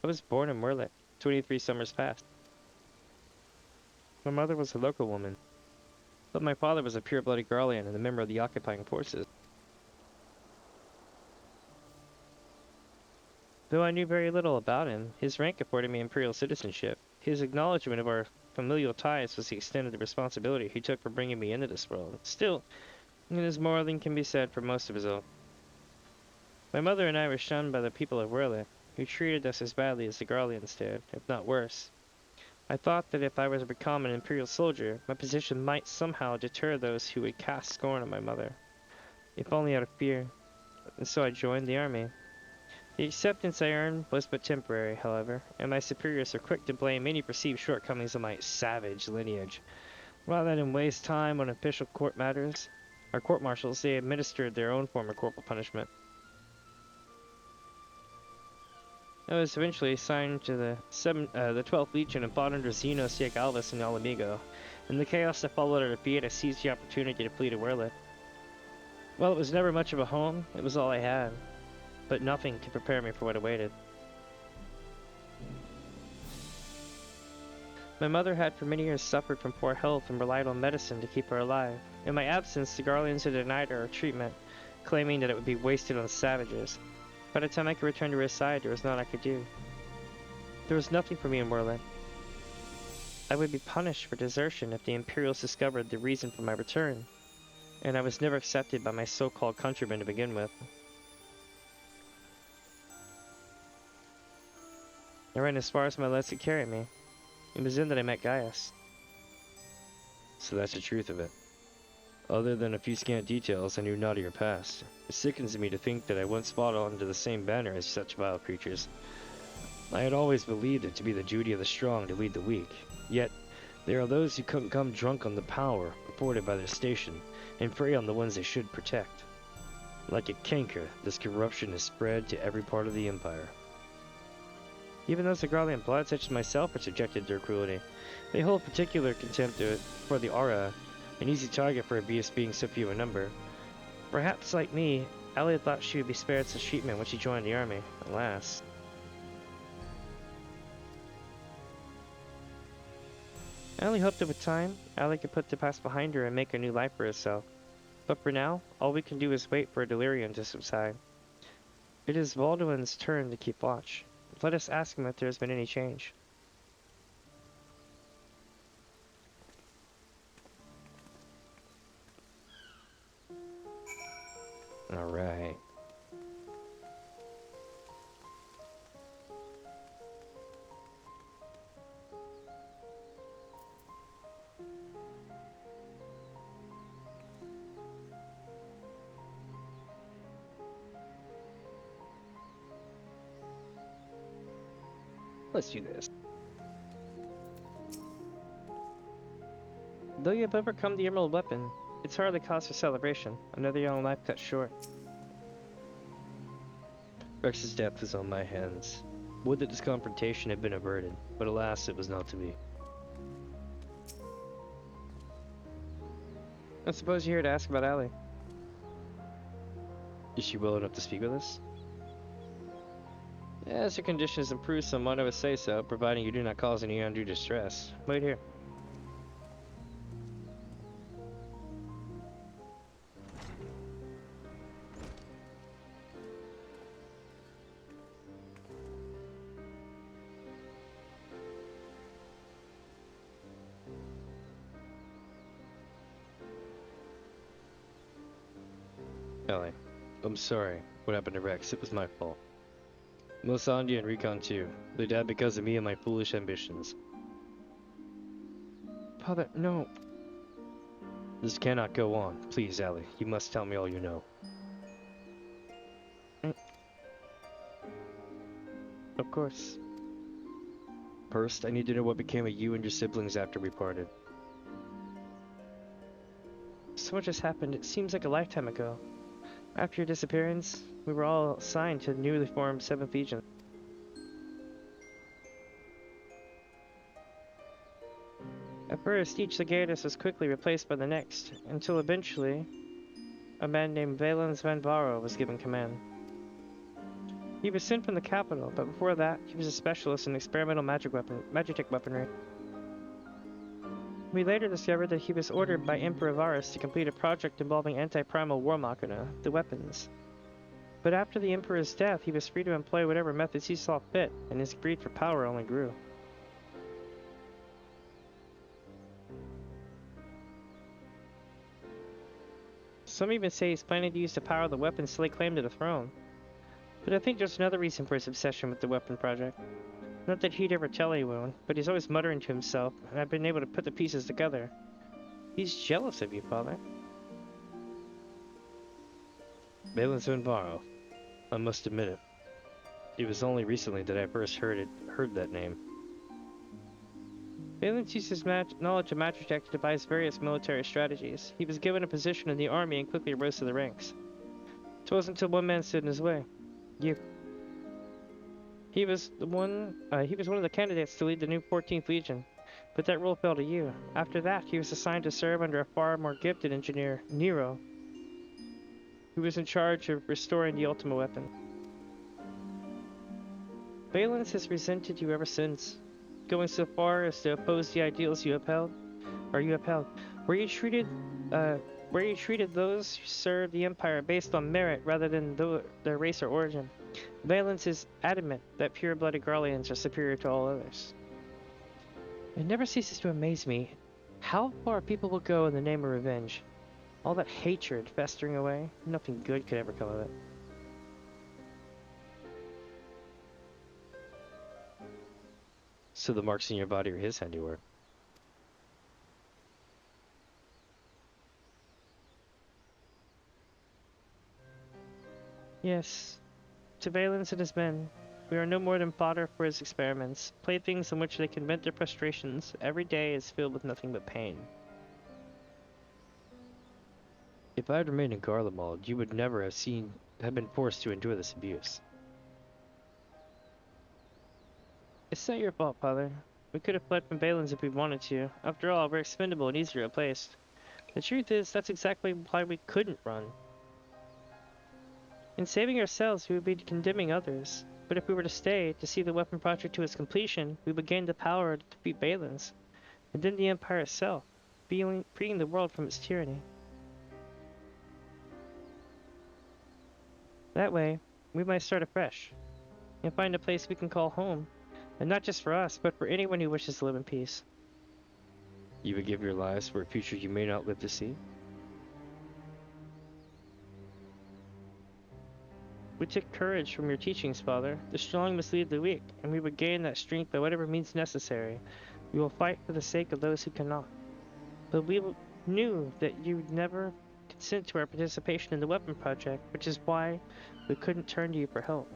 I was born in Werlyt, 23 summers past. My mother was a local woman, but my father was a pure-blooded Garlean and a member of the occupying forces. Though I knew very little about him, his rank afforded me imperial citizenship. His acknowledgement of our familial ties was the extent of the responsibility he took for bringing me into this world. Still, it is more than can be said for most of his own. My mother and I were shunned by the people of Werlyt, who treated us as badly as the Garleans did, if not worse. I thought that if I was to become an imperial soldier, my position might somehow deter those who would cast scorn on my mother, if only out of fear, and so I joined the army. The acceptance I earned was but temporary, however, and my superiors are quick to blame any perceived shortcomings of my savage lineage. Rather than waste time on official court matters, our court-martials, they administered their own form of corporal punishment. I was eventually assigned to the 12th Legion and fought under Xenos, Alvis, and Alamigo. In the chaos that followed our defeat, I seized the opportunity to flee to Werlyt. Well, it was never much of a home, it was all I had, but nothing to prepare me for what awaited. My mother had for many years suffered from poor health and relied on medicine to keep her alive. In my absence, the Garleans had denied her treatment, claiming that it would be wasted on the savages. By the time I could return to her side, there was naught I could do. There was nothing for me in Werlyt. I would be punished for desertion if the Imperials discovered the reason for my return, and I was never accepted by my so-called countrymen to begin with. I ran as far as my legs could carry me. It was then that I met Gaius. So that's the truth of it. Other than a few scant details, I knew not of your past. It sickens me to think that I once fought under the same banner as such vile creatures. I had always believed it to be the duty of the strong to lead the weak. Yet, there are those who come drunk on the power afforded by their station, and prey on the ones they should protect. Like a canker, this corruption is spread to every part of the Empire. Even those of Garlian blood, such as myself, are subjected to their cruelty. They hold particular contempt for the aura, an easy target for a beast being so few in number. Perhaps, like me, Ellie thought she would be spared such treatment when she joined the army. Alas. Ellie hoped that with time, Ellie could put the past behind her and make a new life for herself. But for now, all we can do is wait for delirium to subside. It is Baldwin's turn to keep watch. Let us ask him if there has been any change. Alright. Let's do this. Though you have overcome the Emerald Weapon, it's hardly cause for celebration. Another young life cut short. Rex's death was on my hands. Would that this confrontation had been averted, but alas, it was not to be. I suppose you're here to ask about Allie. Is she well enough to speak with us? As her condition has improved somewhat, I would say so, providing you do not cause any undue distress. Wait here. Ellie, I'm sorry. What happened to Rex? It was my fault. Melisandre and Recon too. They died because of me and my foolish ambitions. Father, no. This cannot go on. Please, Ellie, you must tell me all you know. Of course. First, I need to know what became of you and your siblings after we parted. So much has happened. It seems like a lifetime ago. After your disappearance, we were all assigned to the newly formed 7th Legion. At first, each Legatus was quickly replaced by the next, until eventually, a man named Valens van Varo was given command. He was sent from the capital, but before that, he was a specialist in experimental magic weaponry. We later discovered that he was ordered by Emperor Varus to complete a project involving anti-primal warmachina, the weapons. But after the Emperor's death, he was free to employ whatever methods he saw fit, and his greed for power only grew. Some even say he's planning to use the power of the weapons to lay claim to the throne. But I think there's another reason for his obsession with the weapon project. Not that he'd ever tell anyone, but he's always muttering to himself, and I've been able to put the pieces together. He's jealous of you, Father. Valens van Varo. I must admit it. It was only recently that I first heard that name. Valens used his knowledge of Magitech to devise various military strategies. He was given a position in the army and quickly rose to the ranks. It wasn't until one man stood in his way. You. He was one of the candidates to lead the new 14th Legion, but that role fell to you. After that, he was assigned to serve under a far more gifted engineer, Nero, who was in charge of restoring the Ultima Weapon. Valens has resented you ever since, going so far as to oppose the ideals you upheld. Where you treated those who served the Empire based on merit rather than their race or origin. Valens is adamant that pure-blooded Garleans are superior to all others. It never ceases to amaze me how far people will go in the name of revenge. All that hatred festering away, nothing good could ever come of it. So the marks in your body are his handiwork. Yes, to Valens and his men, we are no more than fodder for his experiments, playthings in which they can vent their frustrations. Every day is filled with nothing but pain. If I had remained in Garlemald, you would never have been forced to endure this abuse. It's not your fault, Father. We could have fled from Valens if we wanted to. After all, we're expendable and easily replaced. The truth is, that's exactly why we couldn't run. In saving ourselves, we would be condemning others. But if we were to stay, to see the weapon project to its completion, we would gain the power to defeat Valens, and then the Empire itself, freeing the world from its tyranny. That way, we might start afresh, and find a place we can call home, and not just for us, but for anyone who wishes to live in peace. You would give your lives for a future you may not live to see? We took courage from your teachings, Father. The strong must lead the weak, and we would gain that strength by whatever means necessary. We will fight for the sake of those who cannot. But we knew that you would never consent to our participation in the weapon project, which is why we couldn't turn to you for help.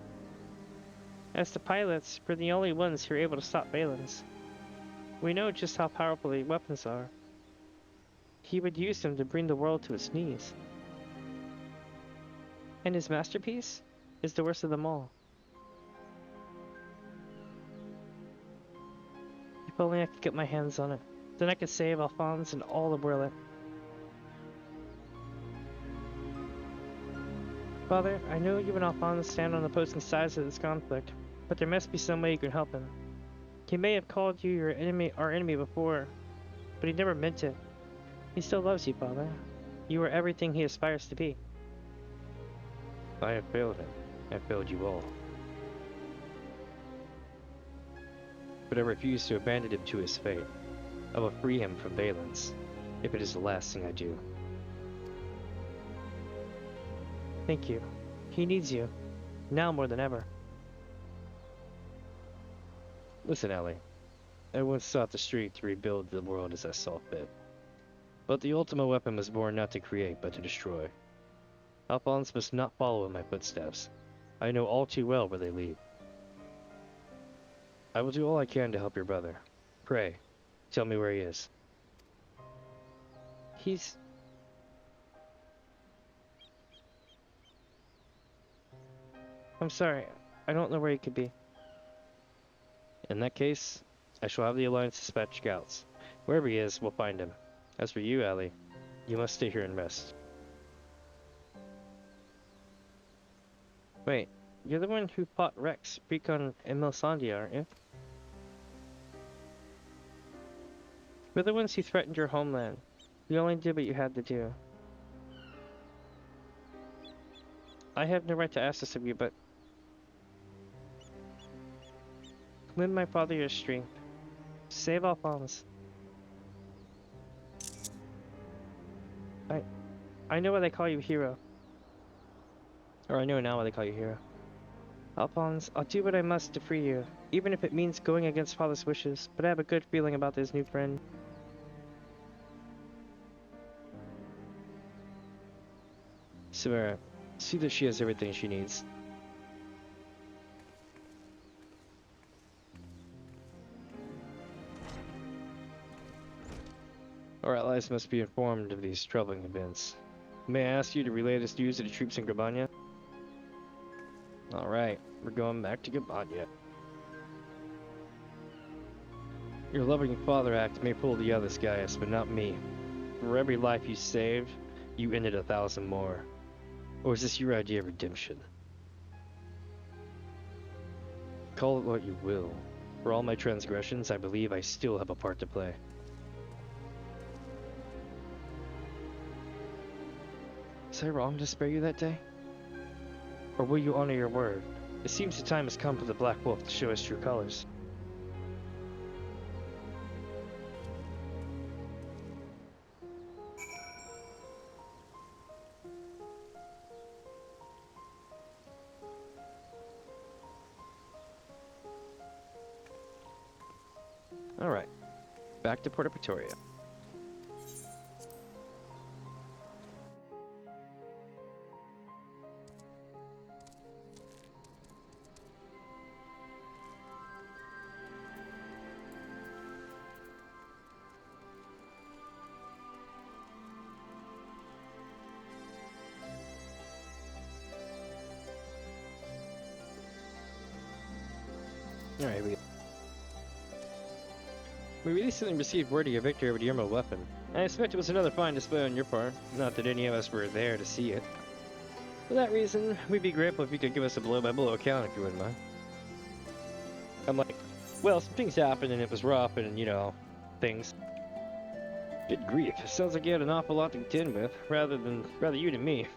As the pilots, we're the only ones who are able to stop Valens. We know just how powerful the weapons are. He would use them to bring the world to its knees. And his masterpiece is the worst of them all. If only I could get my hands on it. Then I could save Alphonse and all of Werlyt. Father, I know you and Alphonse stand on opposing sides of this conflict, but there must be some way you can help him. He may have called you our enemy before, but he never meant it. He still loves you, Father. You are everything he aspires to be. I have failed him. I have failed you all. But I refuse to abandon him to his fate. I will free him from Valens, if it is the last thing I do. Thank you. He needs you, now more than ever. Listen, Ellie. I once sought the street to rebuild the world as I saw fit. But the Ultima Weapon was born not to create, but to destroy. Alphonse must not follow in my footsteps. I know all too well where they lead. I will do all I can to help your brother. Pray, tell me where he is. I'm sorry, I don't know where he could be. In that case, I shall have the Alliance dispatch scouts. Wherever he is, we'll find him. As for you, Ellie, you must stay here and rest. Wait, you're the one who fought Rex, Precon, and Melisandre, aren't you? We're the ones who threatened your homeland. You only did what you had to do. I have no right to ask this of you, but lend my father your strength. Save Alphonse. I know why they call you hero. Or I know now why they call you hero. Alphonse, I'll do what I must to free you, even if it means going against Father's wishes, but I have a good feeling about this new friend. Severa, see that she has everything she needs. Our allies must be informed of these troubling events. May I ask you to relay this news to the troops in Grabania? Alright, we're going back to Grabania. Your loving father act may pull the others, Gaius, but not me. For every life you saved, you ended 1,000 more. Or is this your idea of redemption? Call it what you will. For all my transgressions, I believe I still have a part to play. Was I wrong to spare you that day? Or will you honor your word? It seems the time has come for the Black Wolf to show his true colors. Alright, back to Porta Pretoria. Alright, we recently received word of your victory over the Ultima Weapon. I expect it was another fine display on your part, not that any of us were there to see it. For that reason, we'd be grateful if you could give us a blow-by-blow account if you wouldn't mind. I'm like, well, some things happened and it was rough and, you know, things. Good grief, it sounds like you had an awful lot to contend with, rather you than me.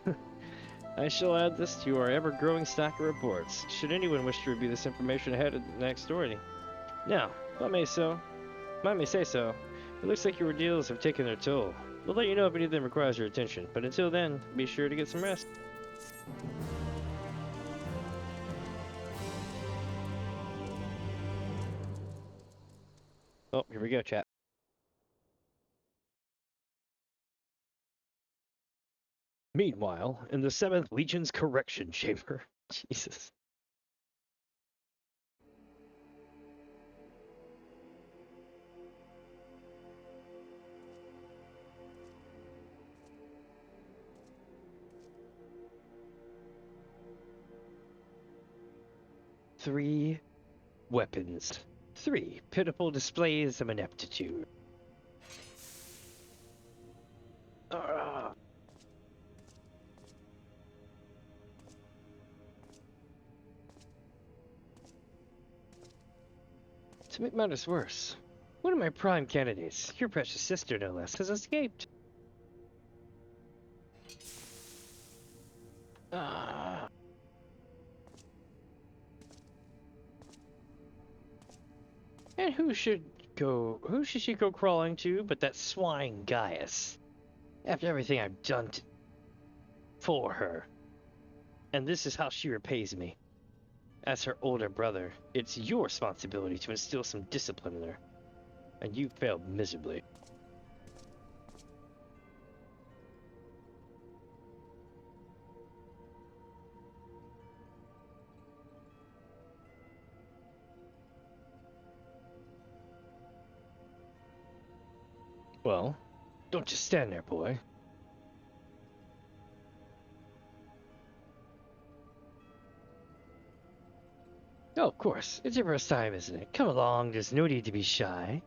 I shall add this to our ever-growing stack of reports, should anyone wish to review this information ahead of the next story. Now, if I may say so, it looks like your ordeals have taken their toll. We'll let you know if any of them requires your attention, but until then, be sure to get some rest. Oh, here we go, chat. Meanwhile, in the 7th Legion's correction chamber. Jesus. Three weapons. 3 pitiful displays of ineptitude. To make matters worse, one of my prime candidates, your precious sister no less, has escaped. And who should she go crawling to but that swine Gaius? After everything I've done for her. And this is how she repays me. As her older brother, it's your responsibility to instill some discipline in her. And you failed miserably. Well, don't just stand there, boy. Oh, of course. It's your first time, isn't it? Come along, there's no need to be shy.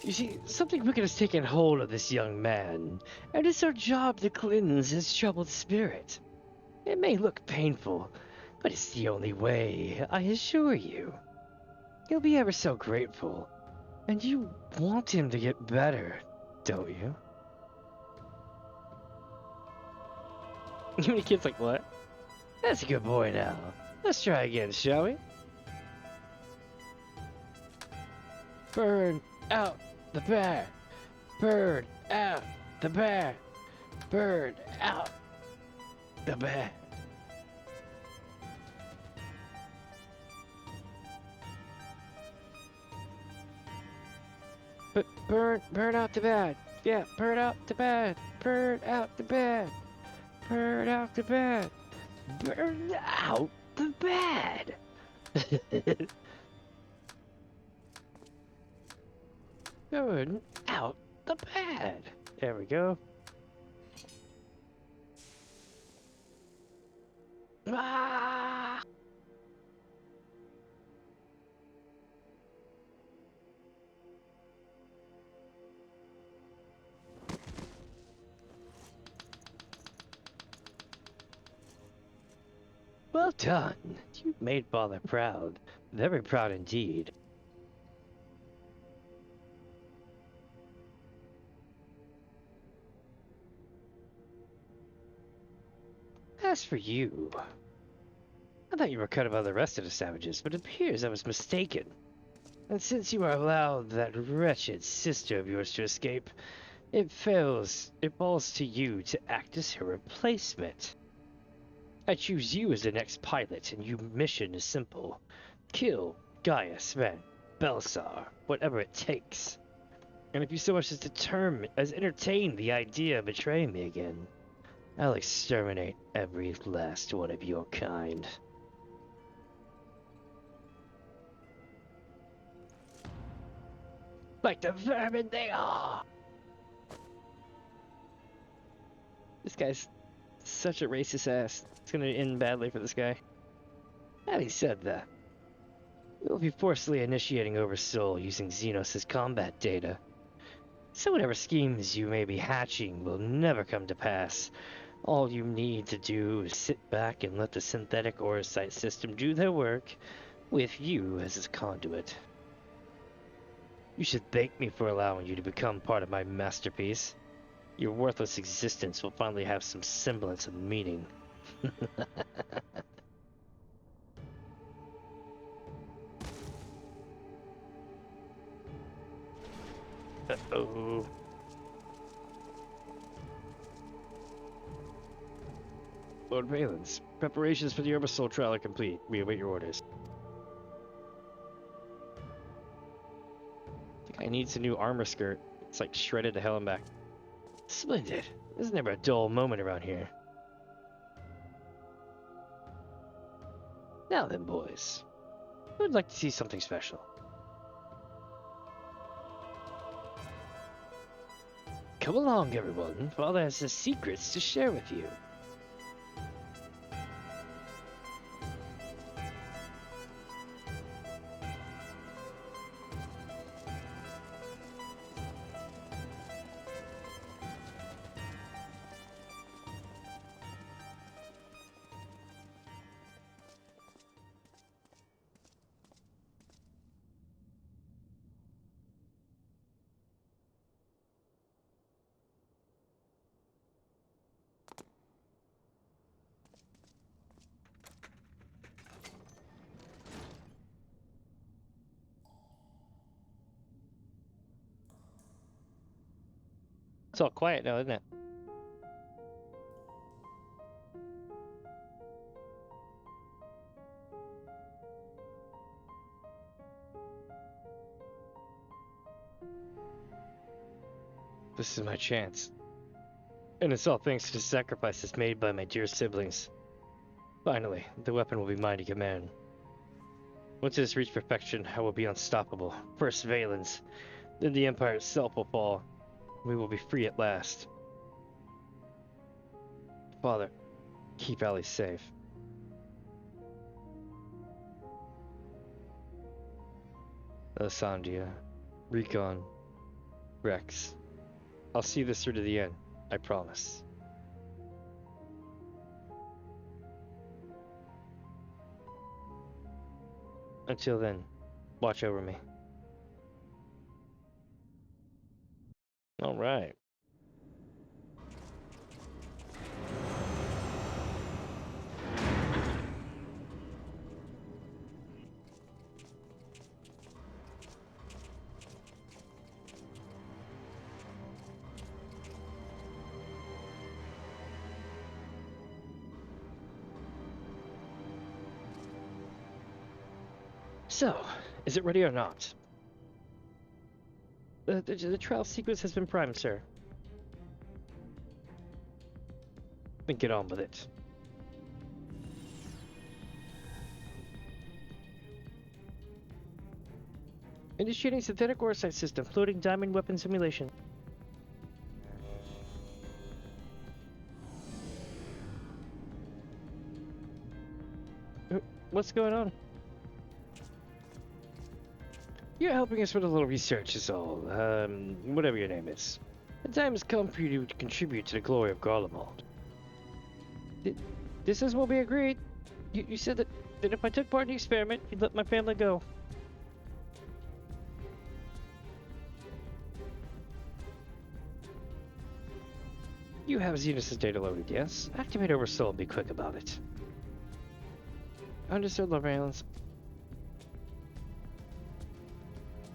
You see, something wicked has taken hold of this young man, and it's our job to cleanse his troubled spirit. It may look painful, but it's the only way, I assure you. He'll be ever so grateful, and you want him to get better, don't you? The kid's like, what? That's a good boy now. Let's try again, shall we? Burn out the bear! Burn out the bear! Burn out the bear! But burn out the bad! Yeah, burn out the bad! Burn out the bad! Burn out the bad! Burn out the bad! Burn out the bad. There we go. Ah! Well done. You've made Father proud. Very proud indeed. As for you, I thought you were cut above the rest of the savages, but it appears I was mistaken. And since you allowed that wretched sister of yours to escape, It falls to you to act as her replacement. I choose you as the next pilot, and your mission is simple. Kill Gaius Van Belsar, whatever it takes. And if you so much as entertain the idea of betraying me again, I'll exterminate every last one of your kind. Like the vermin they are! This guy's such a racist ass. It's gonna end badly for this guy. Having said that, we'll be forcibly initiating Oversoul using Xenos' combat data. So whatever schemes you may be hatching will never come to pass. All you need to do is sit back and let the synthetic Orphaned system do their work, with you as its conduit. You should thank me for allowing you to become part of my masterpiece. Your worthless existence will finally have some semblance of meaning. Uh-oh. Lord Valens, preparations for the Oversoul trial are complete. We await your orders. I think I need a new armor skirt. It's like shredded to hell and back. Splendid. There's never a dull moment around here. Now then, boys. Who would like to see something special? Come along, everyone. Father has the secrets to share with you. It's all quiet now, isn't it? This is my chance. And it's all thanks to the sacrifices made by my dear siblings. Finally, the weapon will be mine to command. Once it has reached perfection, I will be unstoppable. First Valens, then the Empire itself will fall. We will be free at last. Father, keep Allie safe. Alessandria, Recon, Rex. I'll see this through to the end, I promise. Until then, watch over me. All right. So, is it ready or not? The trial sequence has been primed, sir. Then get on with it. Initiating synthetic Orphaned system, floating diamond weapon simulation. What's going on? You're helping us with a little research is all. Whatever your name is. The time has come for you to contribute to the glory of Garlemald. This is what we agreed. You said that if I took part in the experiment, you'd let my family go. You have Xenos' data loaded, yes? Activate Oversoul and be quick about it. Understood, Lord Valens.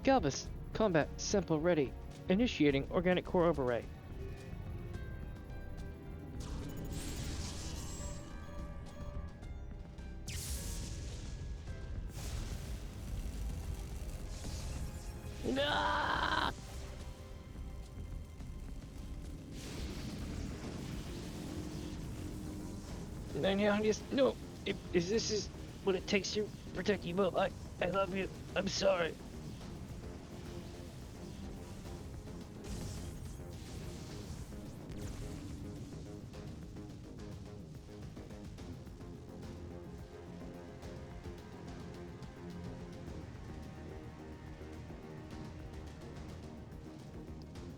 Galbus, combat, sample ready. Initiating organic core override. Ah! No. If this is what it takes to protect you both, I love you. I'm sorry.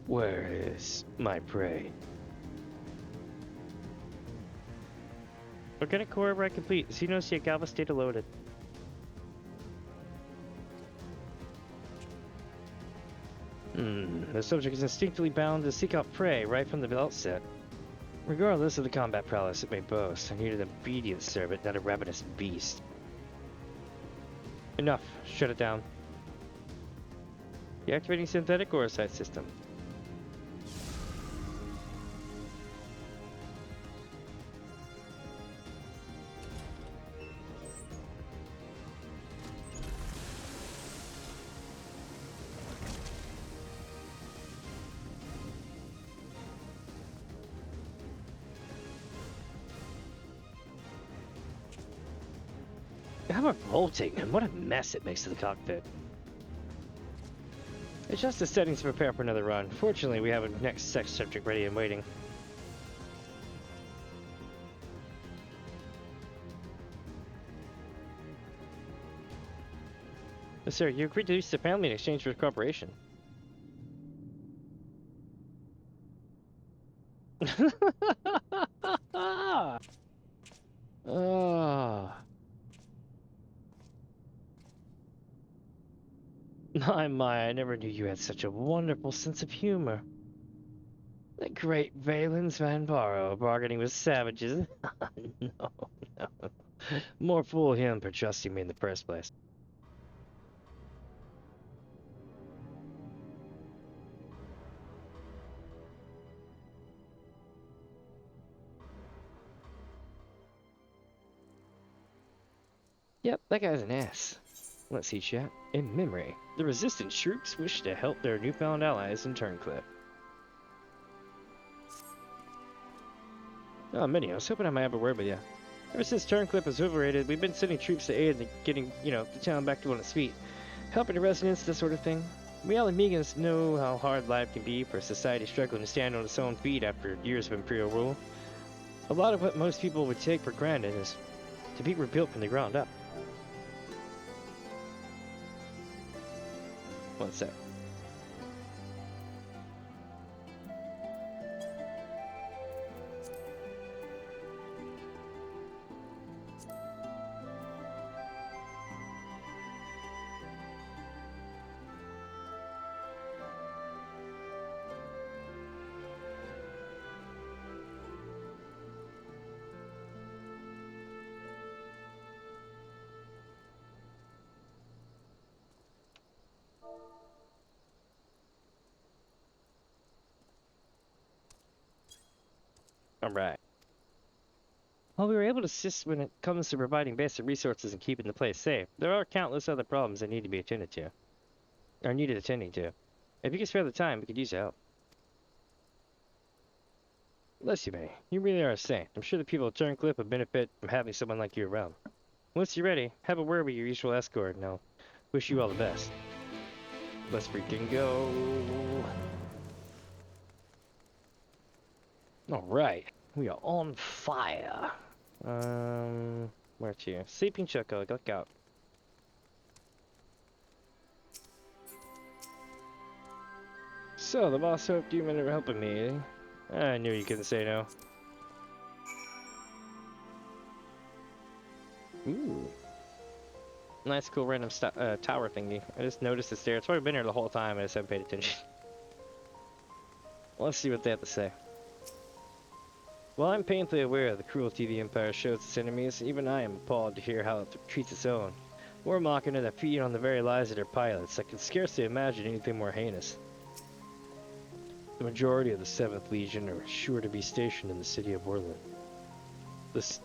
Where is my prey? Organic core override complete. Xenos Galva data loaded. The subject is instinctively bound to seek out prey right from the outset. Regardless of the combat prowess it may boast, I need an obedient servant, not a ravenous beast. Enough. Shut it down. Deactivating synthetic orosite system. How revolting, and what a mess it makes of the cockpit. Adjust the settings to prepare for another run. Fortunately, we have a next sex subject ready and waiting. Sir, you agreed to use the family in exchange for cooperation. My, I never knew you had such a wonderful sense of humor. The great Valens Van Barrow, bargaining with savages. No. More fool him for trusting me in the first place. Yep, that guy's an ass. Let's see, chat. In memory, the resistance troops wish to help their newfound allies in Turncliffe. Oh, Minnie, I was hoping I might have a word with you. Ever since Turncliffe was overrated, we've been sending troops to aid in getting, the town back on its feet. Helping the residents, that sort of thing. We all Megans know how hard life can be for a society struggling to stand on its own feet after years of imperial rule. A lot of what most people would take for granted is to be rebuilt from the ground up. One sec. Alright. While we were able to assist when it comes to providing basic resources and keeping the place safe, there are countless other problems that need to be attended to. Or needed attending to. If you could spare the time, we could use your help. Bless you, May. You really are a saint. I'm sure the people of Turncliffe would benefit from having someone like you around. Once you're ready, have a word with your usual escort, and I'll wish you all the best. Let's freaking go. Alright. We are on fire. Where to? Sleeping Choco, look out. So, the boss hoped you were helping me, eh? I knew you couldn't say no. Ooh. Nice, cool, random tower thingy. I just noticed it's there. It's probably been here the whole time, I just haven't paid attention. Let's see what they have to say. While I'm painfully aware of the cruelty the Empire shows its enemies, even I am appalled to hear how it treats its own. Warmachina that feed on the very lives of their pilots. I can scarcely imagine anything more heinous. The majority of the 7th Legion are sure to be stationed in the city of Werlyt,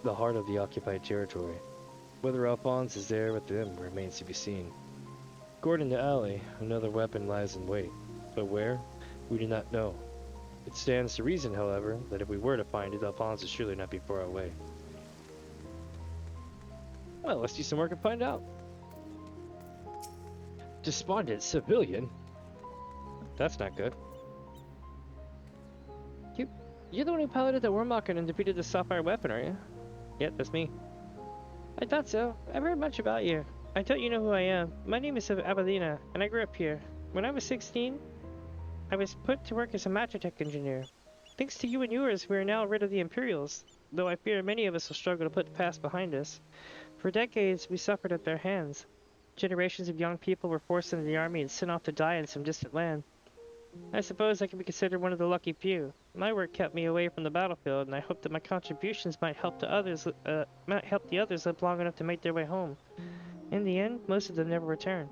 the heart of the occupied territory. Whether Alphonse is there with them remains to be seen. According to Ali, another weapon lies in wait, but where? We do not know. It stands to reason, however, that if we were to find it, Alphonse would surely not be far away. Well, let's do some work and find out. Despondent civilian? That's not good. You're the one who piloted the warmachina and defeated the sapphire weapon, are you? Yep, that's me. I thought so. I've heard much about you. I thought you know who I am. My name is Avelina, and I grew up here. When I was 16, I was put to work as a Magitech engineer. Thanks to you and yours, we are now rid of the Imperials, though I fear many of us will struggle to put the past behind us. For decades, we suffered at their hands. Generations of young people were forced into the army and sent off to die in some distant land. I suppose I can be considered one of the lucky few. My work kept me away from the battlefield, and I hope that my contributions might help the others live long enough to make their way home. In the end, most of them never returned.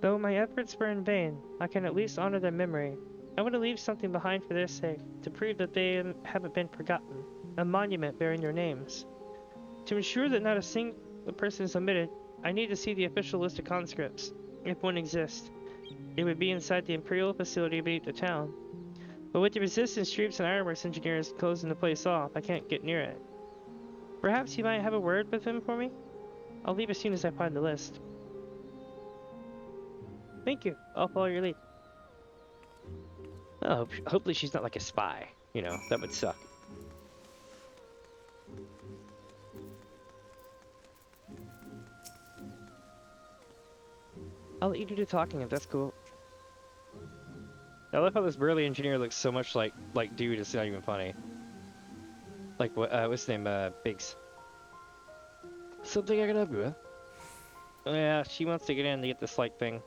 Though my efforts were in vain, I can at least honor their memory. I want to leave something behind for their sake, to prove that they haven't been forgotten. A monument bearing their names. To ensure that not a single person is omitted, I need to see the official list of conscripts, if one exists. It would be inside the Imperial facility beneath the town. But with the resistance troops and ironworks engineers closing the place off, I can't get near it. Perhaps you might have a word with him for me? I'll leave as soon as I find the list. Thank you. I'll follow your lead. Oh, hopefully she's not like a spy. You know, that would suck. I'll let you do the talking if that's cool. I love how this burly engineer looks so much like dude, it's not even funny. Like what what's his name, Biggs. Something I can help you with? Oh yeah, she wants to get in to get this like thing.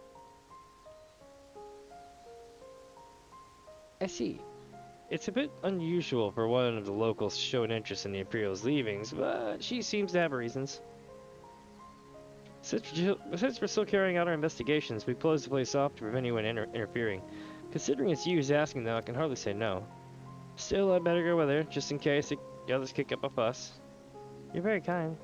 I see. It's a bit unusual for one of the locals to show an interest in the Imperial's leavings, but she seems to have her reasons. Since we're still carrying out our investigations, we closed the place off to prevent anyone interfering. Considering it's you who's asking though, I can hardly say no. Still, I'd better go with her, just in case the others kick up a fuss. You're very kind.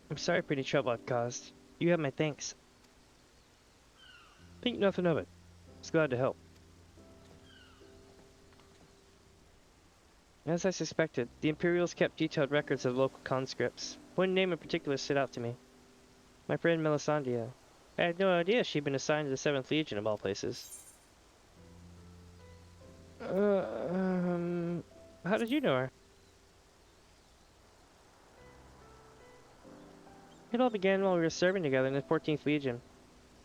I'm sorry for any trouble I've caused. You have my thanks. Think nothing of it. I was glad to help. As I suspected, the Imperials kept detailed records of local conscripts. One name in particular stood out to me. My friend Melisandre. I had no idea she'd been assigned to the 7th Legion of all places. How did you know her? It all began while we were serving together in the 14th Legion.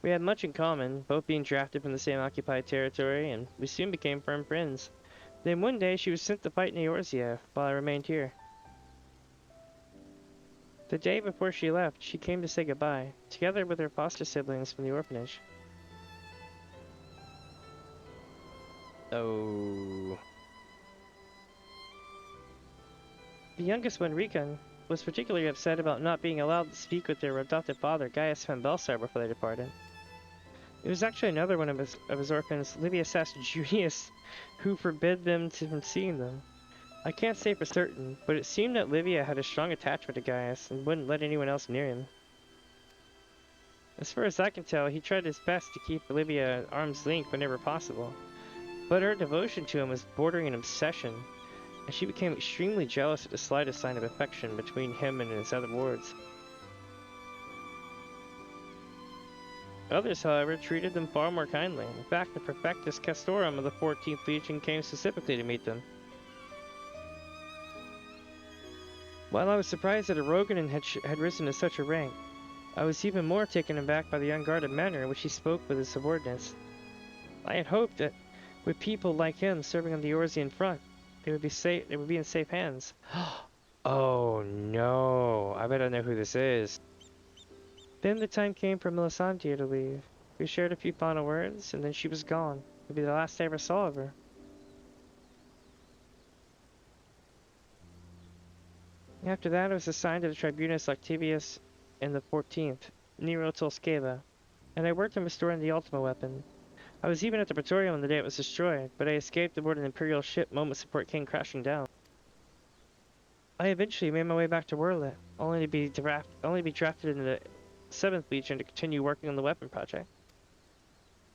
We had much in common, both being drafted from the same occupied territory, and we soon became firm friends. Then one day she was sent to fight in Eorzea, while I remained here. The day before she left, she came to say goodbye, together with her foster siblings from the orphanage. Oh. The youngest one, Rikan, was particularly upset about not being allowed to speak with their adopted father, Gaius van Belsar, before they departed. It was actually another one of his orphans, Livius Junius, who forbid them from seeing them. I can't say for certain, but it seemed that Livia had a strong attachment to Gaius and wouldn't let anyone else near him. As far as I can tell, he tried his best to keep Livia at arm's length whenever possible, but her devotion to him was bordering an obsession, and she became extremely jealous at the slightest sign of affection between him and his other wards. Others, however, treated them far more kindly. In fact, the Prefectus Castorum of the 14th Legion came specifically to meet them. While I was surprised that a Roganin had risen to such a rank, I was even more taken aback by the unguarded manner in which he spoke with his subordinates. I had hoped that, with people like him serving on the Eorzean front, they would be in safe hands. Oh no! I bet I know who this is. Then the time came for Melisandre to leave. We shared a few final words, and then she was gone. It would be the last I ever saw of her. After that, I was assigned to the tribunus Octavius in the 14th, Nero Tolskeva, and I worked on restoring the Ultima Weapon. I was even at the Praetorium on the day it was destroyed, but I escaped aboard an Imperial ship moments before it came crashing down. I eventually made my way back to Werlyt, only to be drafted into the 7th Legion to continue working on the weapon project.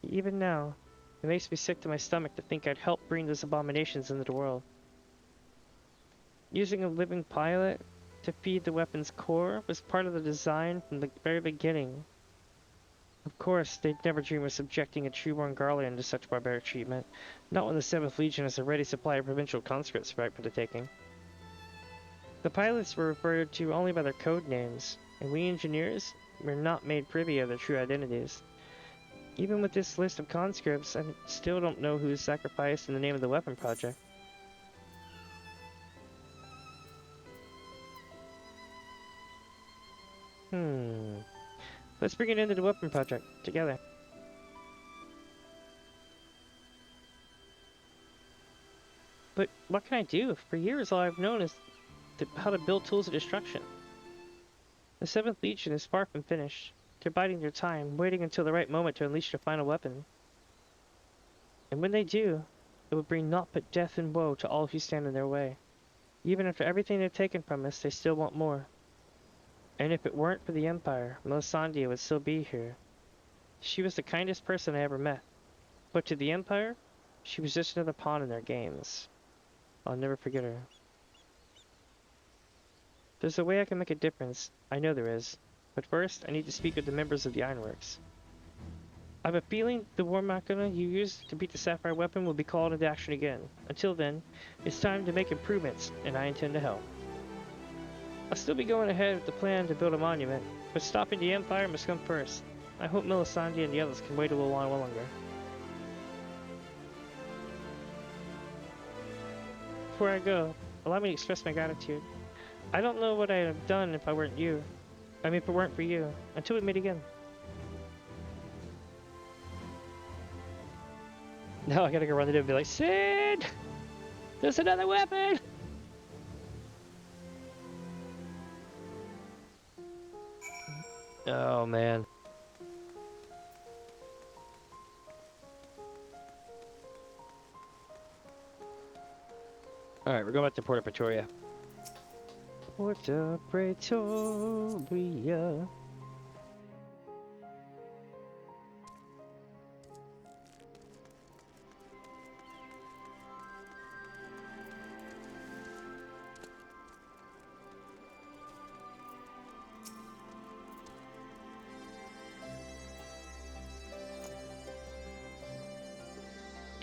Even now, it makes me sick to my stomach to think I'd help bring those abominations into the world. Using a living pilot to feed the weapon's core was part of the design from the very beginning. Of course, they'd never dream of subjecting a true-born Garlean to such barbaric treatment, not when the 7th Legion has a ready supply of provincial conscripts ripe for the taking. The pilots were referred to only by their code names, and we engineers were not made privy of their true identities. Even with this list of conscripts, I still don't know who was sacrificed in the name of the weapon project. Let's bring it into the weapon project, together. But what can I do? For years all I've known is how to build tools of destruction. The 7th Legion is far from finished. They're biding their time, waiting until the right moment to unleash their final weapon. And when they do, it will bring naught but death and woe to all who stand in their way. Even after everything they've taken from us, they still want more. And if it weren't for the Empire, Melisandre would still be here. She was the kindest person I ever met. But to the Empire, she was just another pawn in their games. I'll never forget her. There's a way I can make a difference. I know there is. But first, I need to speak with the members of the Ironworks. I have a feeling the warmachina you used to beat the Sapphire weapon will be called into action again. Until then, it's time to make improvements, and I intend to help. I'll still be going ahead with the plan to build a monument, but stopping the Empire must come first. I hope Melisandre and the others can wait a little while longer. Before I go, allow me to express my gratitude. I don't know what I'd have done if it weren't for you, until we meet again. Now I gotta go run it and be like, Sid! There's another weapon! Oh man. Alright, we're going back to Porta Pretoria. Porta Pretoria.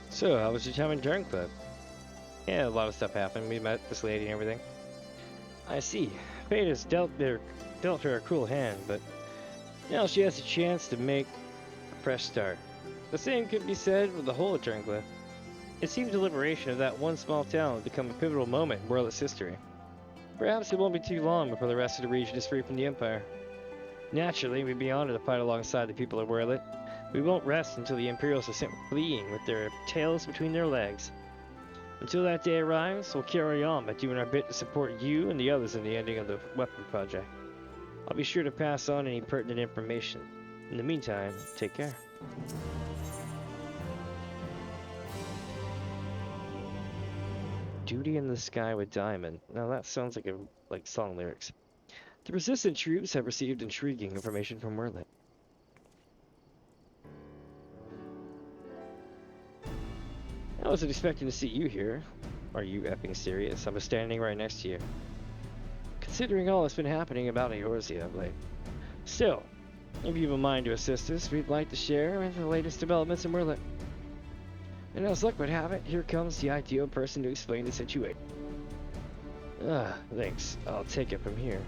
So, how was your time in Dern Club? Yeah, a lot of stuff happened. We met this lady and everything. I see. Fate has dealt her a cruel hand, but now she has a chance to make a fresh start. The same could be said for the whole of Turncliffe. It seems the liberation of that one small town will become a pivotal moment in Werlyt's history. Perhaps it won't be too long before the rest of the region is free from the Empire. Naturally, we'd be honored to fight alongside the people of Werlyt. We won't rest until the Imperials are sent fleeing with their tails between their legs. Until that day arrives, we'll carry on by doing our bit to support you and the others in the ending of the weapon project. I'll be sure to pass on any pertinent information. In the meantime, take care. Duty in the Sky with Diamond. Now that sounds like song lyrics. The resistant troops have received intriguing information from Werlyt. I wasn't expecting to see you here. Are you effing serious? I was standing right next to you. Considering all that's been happening about Eorzea of late. Still, if you have a mind to assist us, we'd like to share in the latest developments in Werlyt. And as luck would have it, here comes the ideal person to explain the situation. Thanks. I'll take it from here.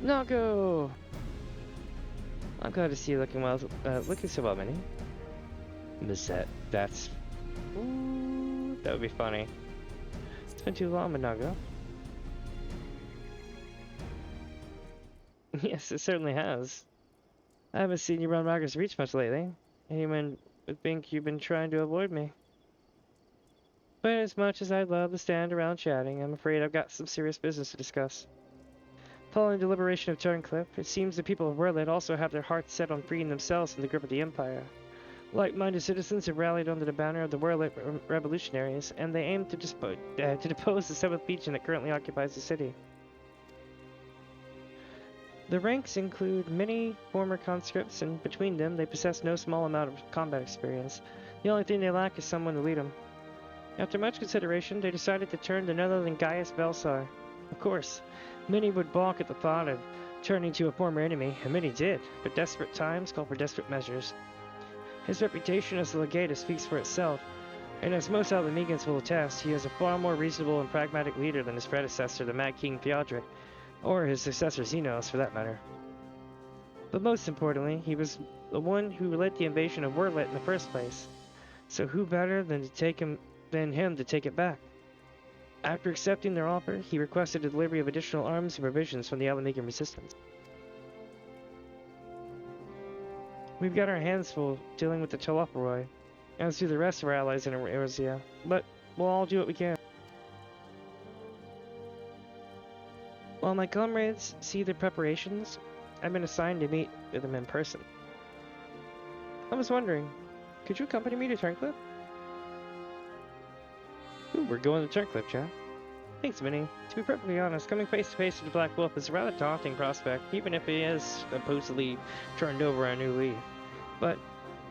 Nago! I'm glad to see you looking so well, Minnie. That's... Ooh, that would be funny. It's been too long, Manago. Yes, it certainly has. I haven't seen you run Marcus Reach much lately. Anyone would think you've been trying to avoid me. But as much as I'd love to stand around chatting, I'm afraid I've got some serious business to discuss. Following the liberation of Turncliffe, it seems the people of Werlyt also have their hearts set on freeing themselves from the grip of the Empire. Like-minded citizens have rallied under the banner of the Werlyt revolutionaries, and they aim to depose the 7th Legion that currently occupies the city. The ranks include many former conscripts, and between them, they possess no small amount of combat experience. The only thing they lack is someone to lead them. After much consideration, they decided to turn to none other than Gaius Belsar. Of course, many would balk at the thought of turning to a former enemy, and many did, but desperate times call for desperate measures. His reputation as the Legatus speaks for itself, and as most Alamegans will attest, he is a far more reasonable and pragmatic leader than his predecessor, the Mad King Theodric, or his successor Xenos, for that matter. But most importantly, he was the one who led the invasion of Werlyt in the first place, so who better than him to take it back? After accepting their offer, he requested the delivery of additional arms and provisions from the Alamegan resistance. We've got our hands full dealing with the Teloporoi, as do the rest of our allies in Eorzea, but we'll all do what we can. While my comrades see the preparations, I've been assigned to meet with them in person. I was wondering, could you accompany me to Turncliffe? Ooh, we're going to Turncliffe, Chad. Thanks, Minnie. To be perfectly honest, coming face to face with the Black Wolf is a rather daunting prospect, even if he is supposedly turned over a new leaf. But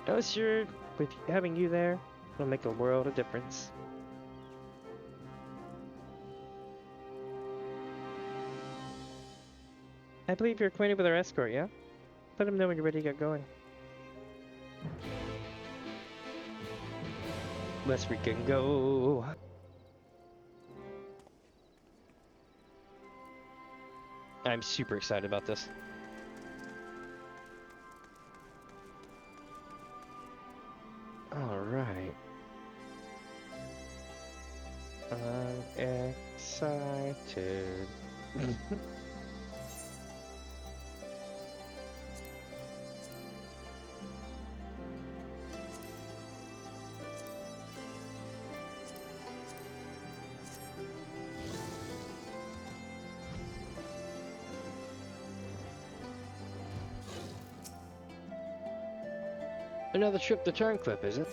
I was sure with having you there, it'll make a world of difference. I believe you're acquainted with our escort, yeah? Let him know when you're ready to get going. Let's freaking go! I'm super excited about this. Alright. I'm excited. Another trip to Turncliffe, is it?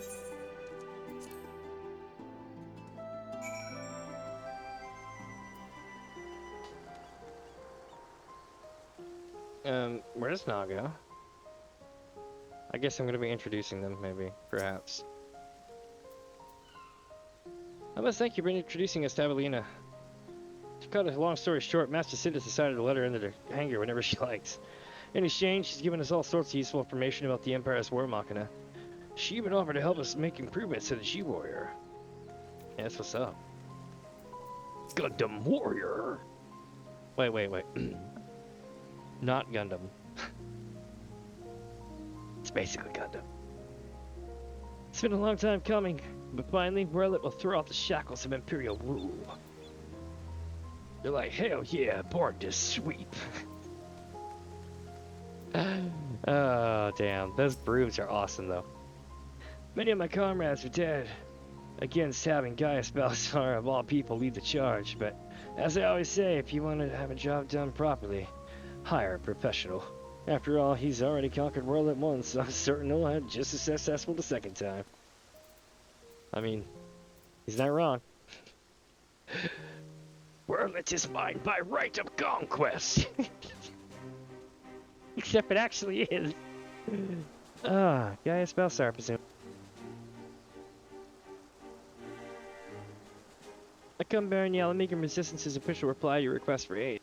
Where does Nog go? I guess I'm gonna be introducing them, maybe, perhaps. I must thank you for introducing us to Evelina. To cut a long story short, Master Sid has decided to let her into the hangar whenever she likes. In exchange, she's given us all sorts of useful information about the Empire's warmachina. She even offered to help us make improvements to the G-Warrior. Yeah, that's what's up. Gundam Warrior! Wait. Not Gundam. It's basically Gundam. It's been a long time coming, but finally, Werlyt will throw off the shackles of Imperial rule. They're like, hell yeah, born to sweep. Oh, damn. Those brooms are awesome, though. Many of my comrades are dead. Against having Gaius Belsar, of all people, lead the charge, but as I always say, if you want to have a job done properly, hire a professional. After all, he's already conquered Werlyt once, so I'm certain he'll have just as successful the second time. I mean, he's not wrong. Werlyt is mine by right of conquest! Except it actually is. Gaius Belsar, presume. I come bearing the Alamegan Resistance's official reply to your request for aid.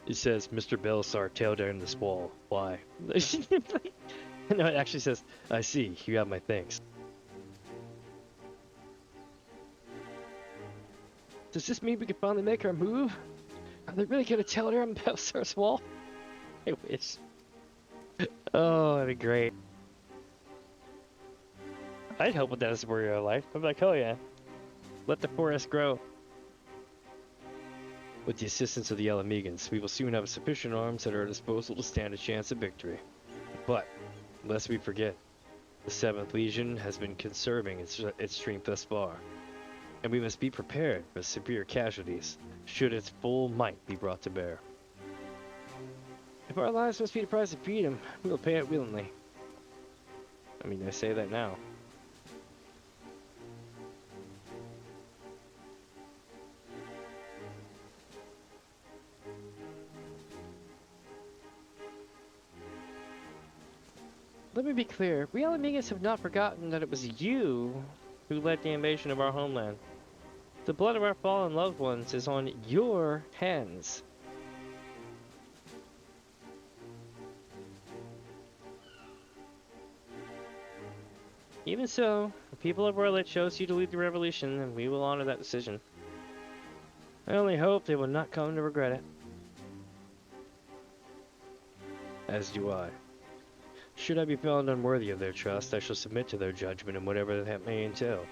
It says, Mr. Belsar, tear down this wall. Why? No, it actually says, I see, you have my thanks. Does this mean we can finally make our move? Are they really gonna tell her on Belsar's wall? I wish. Oh, that'd be great. I'd help with that as a warrior of life. I'm like, hell yeah. Let the forest grow. With the assistance of the Alamegans, we will soon have sufficient arms at our disposal to stand a chance of victory. But, lest we forget, the 7th Legion has been conserving its strength thus far, and we must be prepared for severe casualties, should its full might be brought to bear. If our lives must be the price of freedom, we will pay it willingly. I mean, I say that now. Let me be clear, we Alamegans have not forgotten that it was you who led the invasion of our homeland. The blood of our fallen loved ones is on your hands. Even so, the people of Werlyt chose you to lead the revolution, and we will honor that decision. I only hope they will not come to regret it. As do I. Should I be found unworthy of their trust, I shall submit to their judgment and whatever that may entail.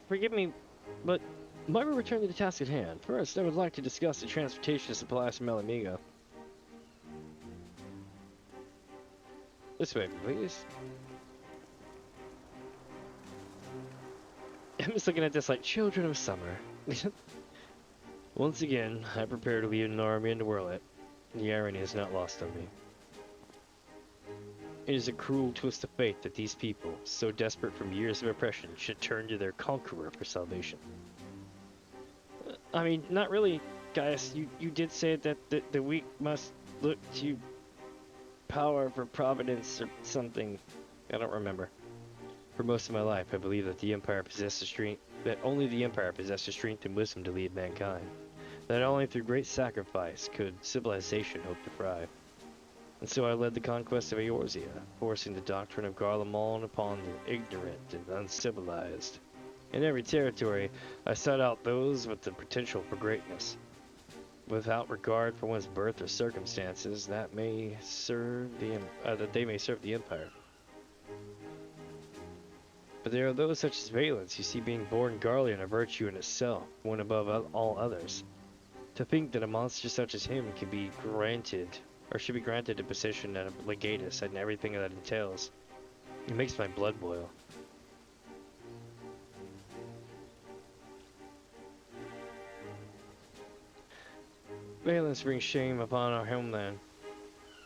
Forgive me, but might we return to the task at hand? First, I would like to discuss the transportation of supplies from Alamigo. This way, please. I'm just looking at this like children of summer. Once again, I prepare to lead an army into Werlyt. The irony is not lost on me. It is a cruel twist of fate that these people, so desperate from years of oppression, should turn to their conqueror for salvation. I mean, not really, Gaius. You did say that the weak must look to power for providence or something. I don't remember. For most of my life, I believed that the Empire possessed the strength, that only the Empire possessed the strength and wisdom to lead mankind. That only through great sacrifice could civilization hope to thrive. And so I led the conquest of Eorzea, forcing the doctrine of Garlemald upon the ignorant and uncivilized. In every territory, I sought out those with the potential for greatness, without regard for one's birth or circumstances, that they may serve the Empire. But there are those such as Valens who see being born Garlean a virtue in itself, one above all others. To think that a monster such as him can be granted, or should be granted a position of legatus and everything that entails, it makes my blood boil. Valens brings shame upon our homeland,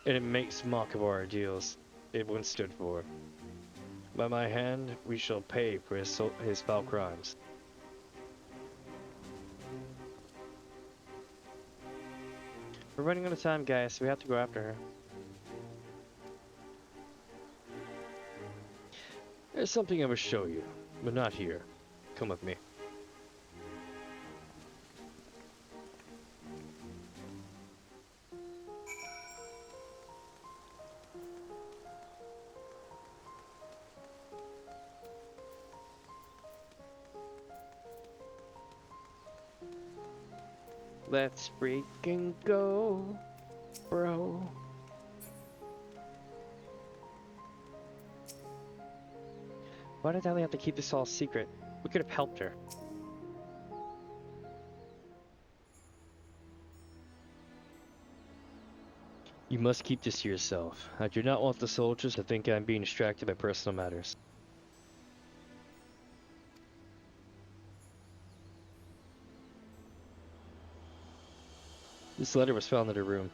and it makes mock of our ideals it once stood for. By my hand, we shall pay for his foul crimes. We're running out of time, guys, so we have to go after her. There's something I will show you, but not here. Come with me. Let's freaking go, bro. Why did Ellie have to keep this all secret? We could have helped her. You must keep this to yourself. I do not want the soldiers to think I'm being distracted by personal matters. This letter was found in her room.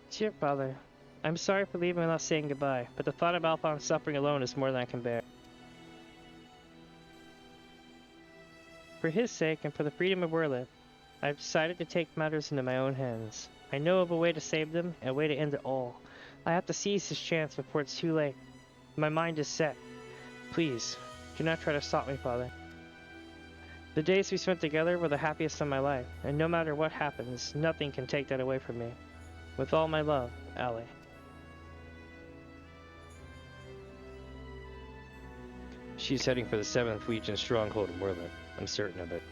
Dear Father, I'm sorry for leaving without saying goodbye, but the thought of Alphonse suffering alone is more than I can bear. For his sake and for the freedom of Werlyt, I've decided to take matters into my own hands. I know of a way to save them and a way to end it all. I have to seize this chance before it's too late. My mind is set. Please, do not try to stop me, Father. The days we spent together were the happiest of my life, and no matter what happens, nothing can take that away from me. With all my love, Allie. She's heading for the 7th Legion stronghold in Werlyt. I'm certain of it.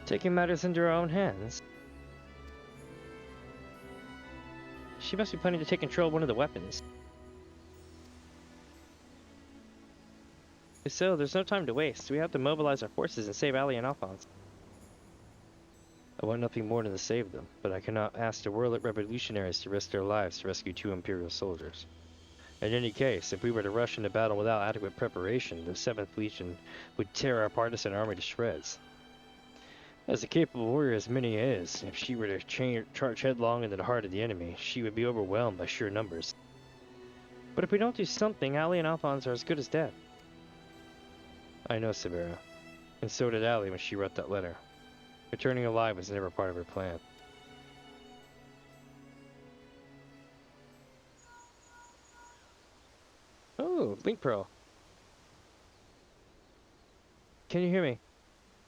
Taking matters into her own hands. She must be planning to take control of one of the weapons. So, there's no time to waste. We have to mobilize our forces and save Ali and Alphonse. I want nothing more than to save them, but I cannot ask the Werlyt revolutionaries to risk their lives to rescue 2 Imperial soldiers. In any case, if we were to rush into battle without adequate preparation, the 7th Legion would tear our partisan army to shreds. As a capable warrior as Minnie is, if she were to charge headlong into the heart of the enemy, she would be overwhelmed by sheer numbers. But if we don't do something, Ali and Alphonse are as good as dead. I know, Severa. And so did Ali when she wrote that letter. Returning alive was never part of her plan. Oh, Link Pro. Can you hear me?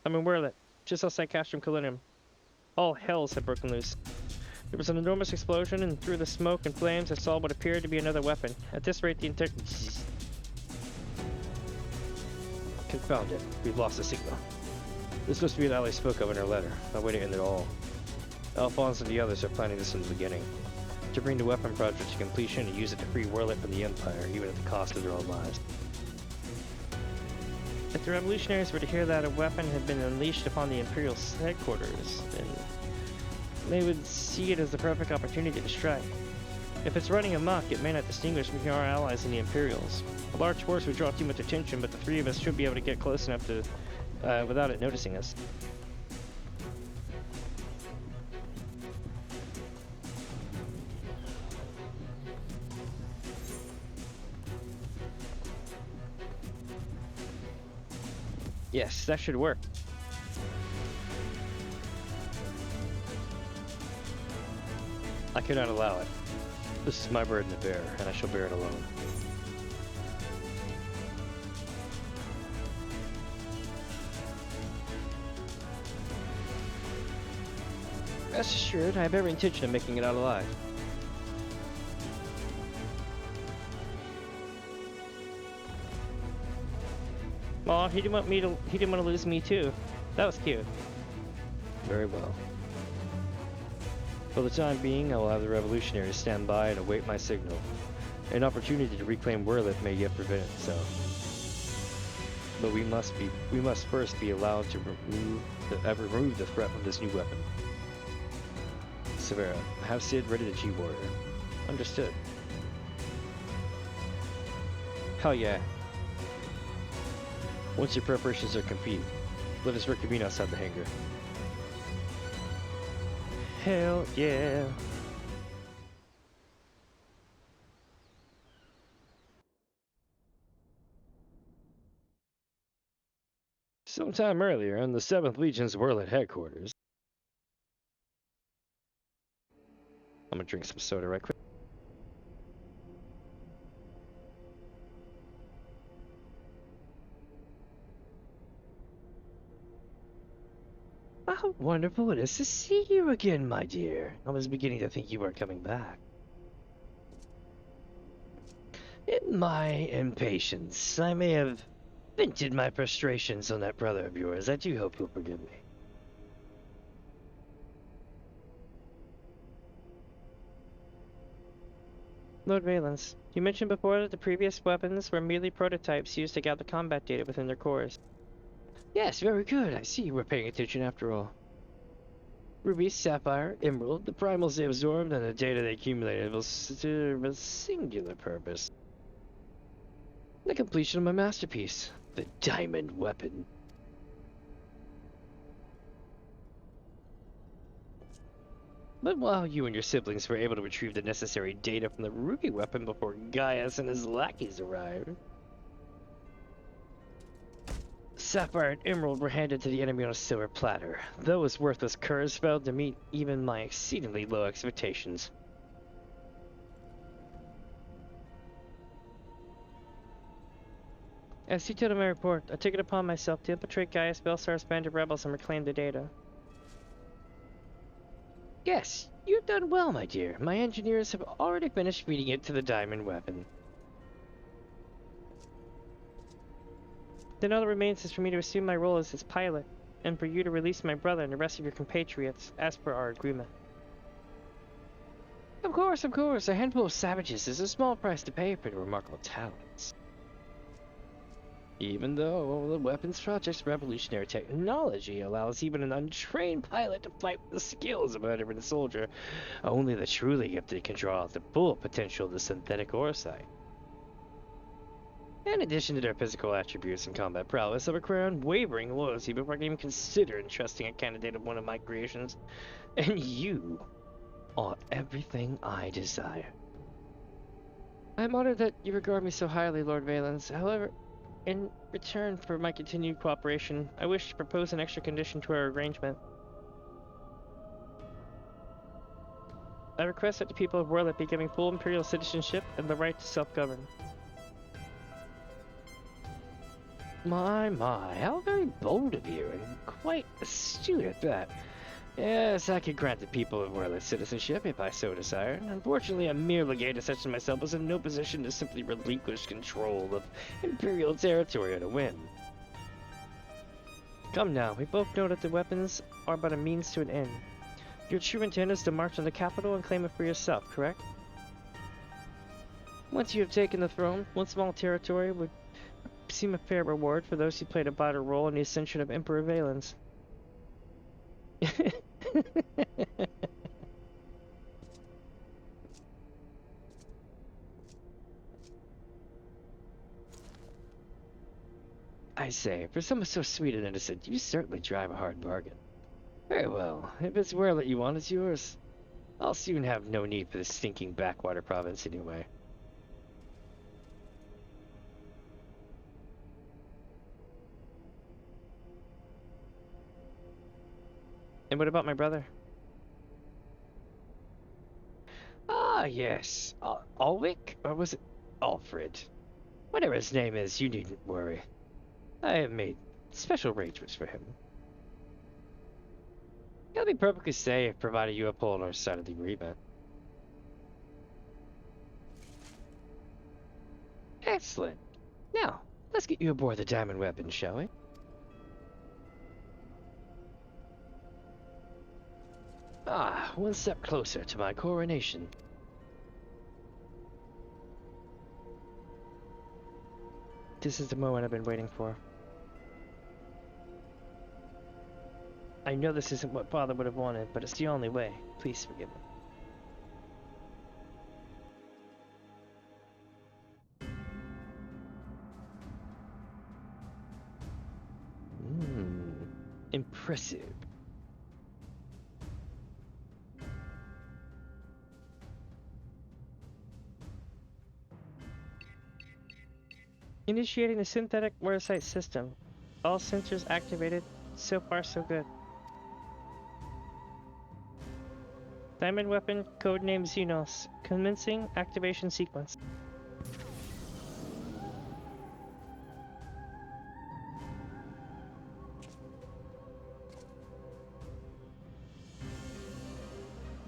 I'm in Werlyt, just outside Castrum Colonium. All hells had broken loose. There was an enormous explosion, and through the smoke and flames I saw what appeared to be another weapon. At this rate, the entire... Confound it. We've lost the signal. This must be what Ali spoke of in her letter. Not way to end it all. Alphonse and the others are planning this from the beginning. To bring the weapon project to completion and use it to free Werlyt from the Empire, even at the cost of their own lives. If the revolutionaries were to hear that a weapon had been unleashed upon the Imperial headquarters, then they would see it as the perfect opportunity to strike. If it's running amok, it may not distinguish between our allies and the Imperials. A large force would draw too much attention, but the 3 of us should be able to get close enough to, without it noticing us. Yes, that should work. I cannot allow it. This is my burden to bear, and I shall bear it alone. Rest assured, I have every intention of making it out alive. Aw, he didn't want to lose me too. That was cute. Very well. For the time being, I will have the revolutionaries stand by and await my signal. An opportunity to reclaim Werlyt may yet prevent itself. But we must first be allowed to remove the threat of this new weapon. Severa, have Sid ready to G-Warrior. Understood. Hell yeah. Once your preparations are complete, let us reconvene outside the hangar. Hell yeah. Sometime earlier in the 7th Legion's Werlyt headquarters. I'm gonna drink some soda right quick. How wonderful it is to see you again, my dear. I was beginning to think you weren't coming back. In my impatience, I may have vented my frustrations on that brother of yours. I do hope you'll forgive me. Lord Valens, you mentioned before that the previous weapons were merely prototypes used to gather combat data within their cores. Yes, very good. I see you were paying attention after all. Ruby, Sapphire, Emerald, the primals they absorbed, and the data they accumulated will serve a singular purpose. The completion of my masterpiece, the Diamond Weapon. But while you and your siblings were able to retrieve the necessary data from the Ruby weapon before Gaius and his lackeys arrived, Sapphire and Emerald were handed to the enemy on a silver platter. Those worthless curs failed to meet even my exceedingly low expectations. As detailed in my report, I took it upon myself to infiltrate Gaius Belsar's band of rebels and reclaim the data. Yes, you've done well, my dear. My engineers have already finished feeding it to the diamond weapon. Then all that remains is for me to assume my role as its pilot, and for you to release my brother and the rest of your compatriots, as per our agreement. Of course, a handful of savages is a small price to pay for the remarkable talents. Even though the weapons project's revolutionary technology allows even an untrained pilot to fight with the skills of a veteran soldier, only the truly gifted can draw out the full potential of the synthetic orphaned. In addition to their physical attributes and combat prowess, I require unwavering loyalty before I can even consider entrusting a candidate of one of my creations. And you are everything I desire. I'm honored that you regard me so highly, Lord Valens. However, in return for my continued cooperation, I wish to propose an extra condition to our arrangement. I request that the people of Werlyt be given full imperial citizenship and the right to self-govern. My, how very bold of you, and quite astute at that. Yes, I could grant the people of Werlyt citizenship if I so desired. Unfortunately, a mere legate such as myself was in no position to simply relinquish control of imperial territory on a whim. Come now, we both know that the weapons are but a means to an end. Your true intent is to march on the capital and claim it for yourself, correct? Once you have taken the throne, one small territory would seem a fair reward for those who played a vital role in the ascension of Emperor Valens. I say, for someone so sweet and innocent, you certainly drive a hard bargain. Very well, if it's Werlyt you want, it's yours. I'll soon have no need for this stinking backwater province anyway. And what about my brother? Ah, yes. Ulrich? Or was it Alfred? Whatever his name is, you needn't worry. I have made special arrangements for him. He'll be perfectly safe, provided you uphold our side of the agreement. Excellent. Now, let's get you aboard the diamond weapon, shall we? Ah, one step closer to my coronation. This is the moment I've been waiting for. I know this isn't what Father would have wanted, but it's the only way. Please forgive me. Impressive. Initiating the synthetic Werlyt system. All sensors activated. So far, so good. Diamond weapon, codename Xenos. Commencing activation sequence.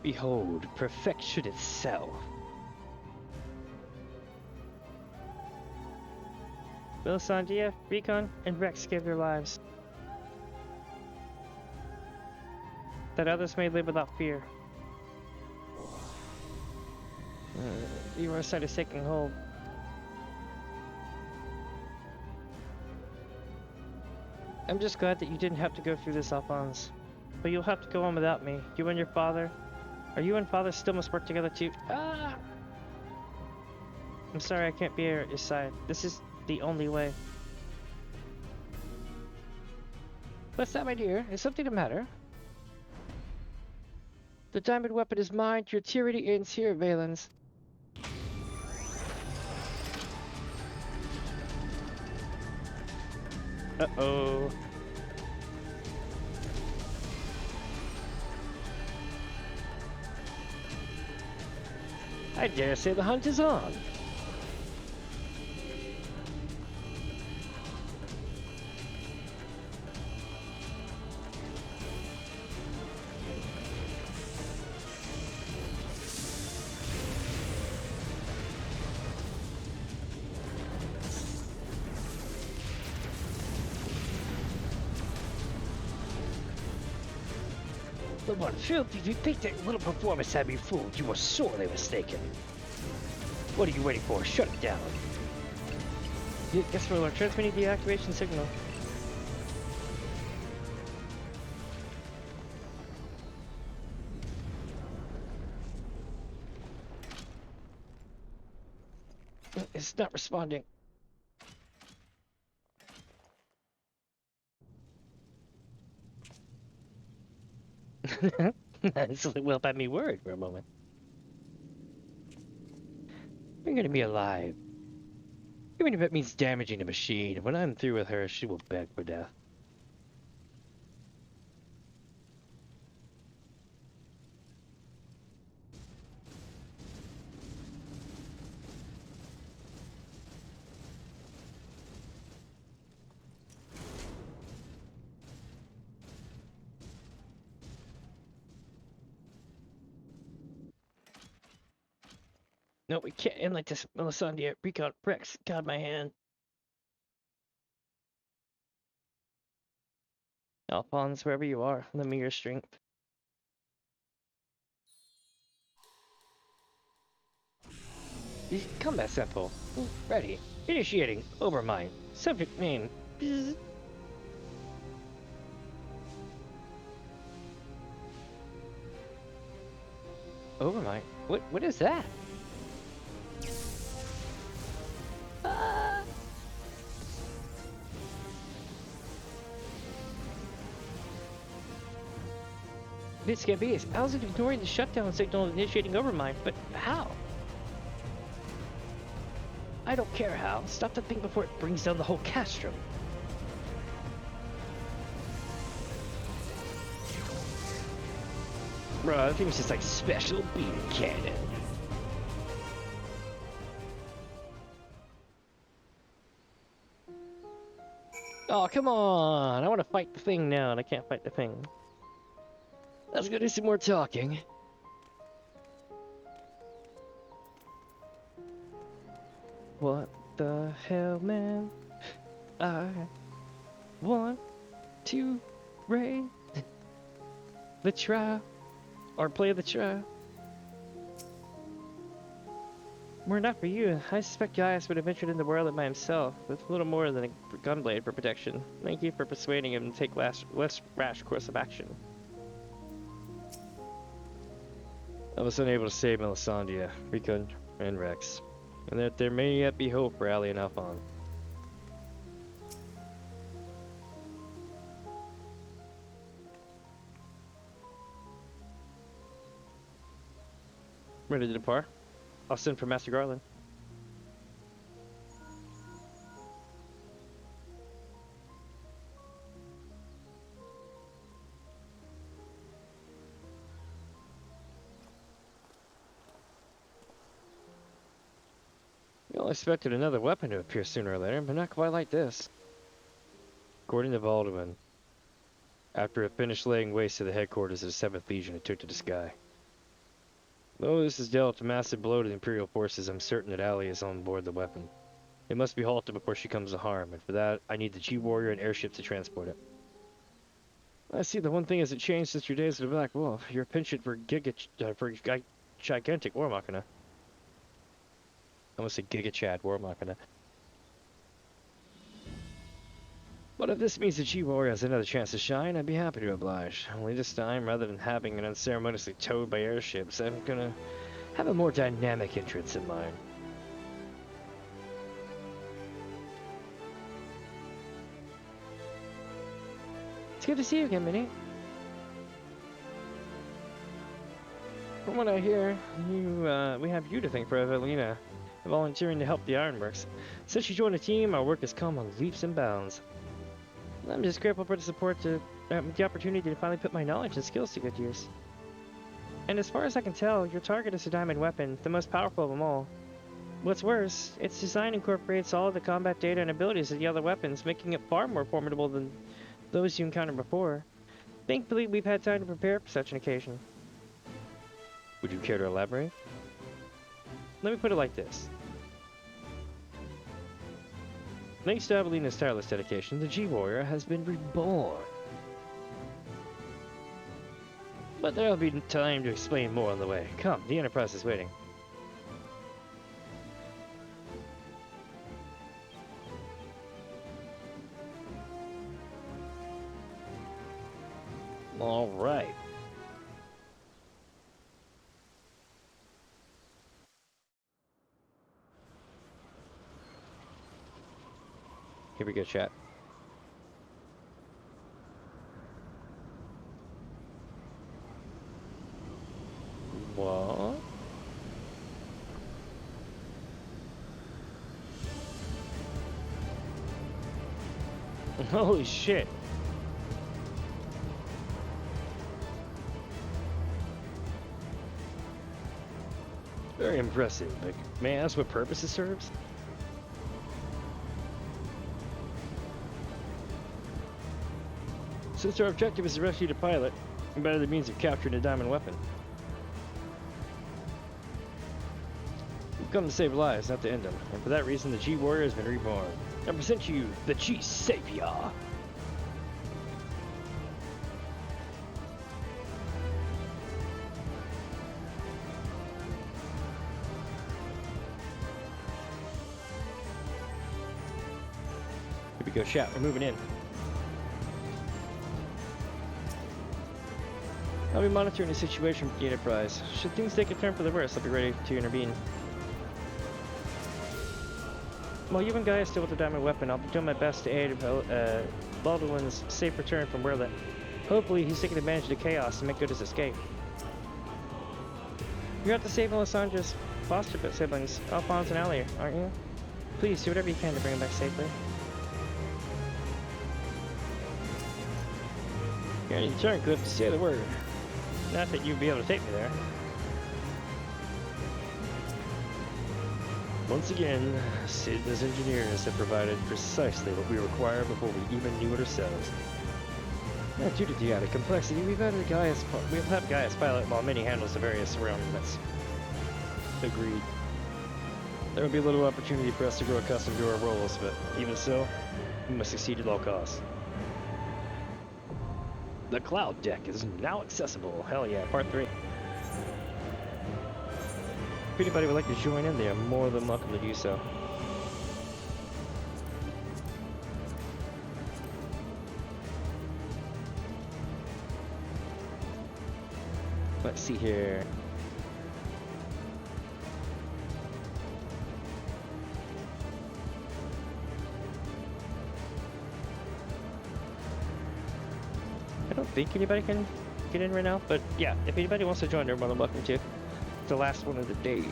Behold, perfection itself. Melisandria, Recon, and Rex gave their lives, that others may live without fear. The Werlyt is taking hold. I'm just glad that you didn't have to go through this, Alphonse. But you'll have to go on without me. You and your father. Or you and father still must work together too. Ah! I'm sorry I can't be here at your side. This is the only way. What's that, my dear? Is something the matter? The diamond weapon is mine. Your tyranny ends here, Valens. Uh-oh. I dare say the hunt is on. The one filthy to think that little performance had me fooled. You were sorely mistaken. What are you waiting for? Shut it down. Guess we're transmitting the activation signal. It's not responding. This will have me worried for a moment. You're gonna be alive. Even if it means damaging the machine, when I'm through with her, she will beg for death. No, we can't end like this, Melisandre. Recon Rex, God, my hand. Alphonse, wherever you are, lend me your strength. Combat sample. Ready. Initiating. Overmind. Subject name. Bzz. Overmind? What is that? This can't be. How's it ignoring the shutdown signal and initiating Overmind? But how? I don't care how. Stop the thing before it brings down the whole castrum. Bro, I think it's just like special beam cannon. Oh, come on! I want to fight the thing now, and I can't fight the thing. Let's go do some more talking. What the hell, man? I want to raid the trial, or play the trial. Were it not for you, I suspect Gaius would have ventured into Werlyt by himself, with little more than a gunblade for protection. Thank you for persuading him to take less rash course of action. I was unable to save Melisandre, Rico, and Rex, and that there may yet be hope for Ali and Alphonse. Ready to depart? I'll send for Master Garland. We all expected another weapon to appear sooner or later, but not quite like this. According to Valdemar, after it finished laying waste to the headquarters of the 7th Legion, it took to the sky. Though this has dealt a massive blow to the Imperial forces, I'm certain that Ali is on board the weapon. It must be halted before she comes to harm, and for that, I need the G-Warrior and airship to transport it. I see the one thing hasn't changed since your days of the Black Wolf. Your penchant for gigantic warmachina. I almost said Giga-Chad warmachina. But if this means the G-Warrior has another chance to shine, I'd be happy to oblige. Only this time, rather than having it unceremoniously towed by airships, I'm gonna have a more dynamic entrance in mind. It's good to see you again, Minnie. From what I hear, we have you to thank for Evelina volunteering to help the Ironworks. Since you joined the team, our work has come on leaps and bounds. I'm just grateful for the support to the opportunity to finally put my knowledge and skills to good use. And as far as I can tell, your target is a diamond weapon, the most powerful of them all. What's worse, its design incorporates all of the combat data and abilities of the other weapons, making it far more formidable than those you encountered before. Thankfully, we've had time to prepare for such an occasion. Would you care to elaborate? Let me put it like this. Thanks to Evelina's tireless dedication, the G-Warrior has been reborn. But there'll be time to explain more on the way. Come, the Enterprise is waiting. All right. Here we go, chat. What? Holy shit. Very impressive, but may I ask what purpose it serves? Since our objective is to rescue the pilot, and better the means of capturing the diamond weapon. We've come to save lives, not to end them, and for that reason the G-Warrior has been reborn. I present you the G-Savior! Here we go, chat, we're moving in. I'll be monitoring the situation with the Enterprise. Should things take a turn for the worse, I'll be ready to intervene. While you and Gaius deal with the diamond weapon, I'll be doing my best to aid Baldwin's safe return from Werlyt. Hopefully he's taking advantage of the chaos to make good his escape. You're out to save Melisandre's foster siblings, Alphonse and Allie, aren't you? Please do whatever you can to bring them back safely. You're in turn, Cliff, to say the word. Not that you'd be able to take me there. Once again, Sidna's engineers have provided precisely what we require before we even knew it ourselves. Now, due to the added complexity, we'll have Gaius pilot while Minnie handles the various surroundings. Agreed. There will be little opportunity for us to grow accustomed to our roles, but even so, we must succeed at all costs. The cloud deck is now accessible. Hell yeah, part 3. If anybody would like to join in, they are more than welcome to do so. Let's see here. I don't think anybody can get in right now, but yeah, if anybody wants to join, they're more than welcome to. The last one of the day.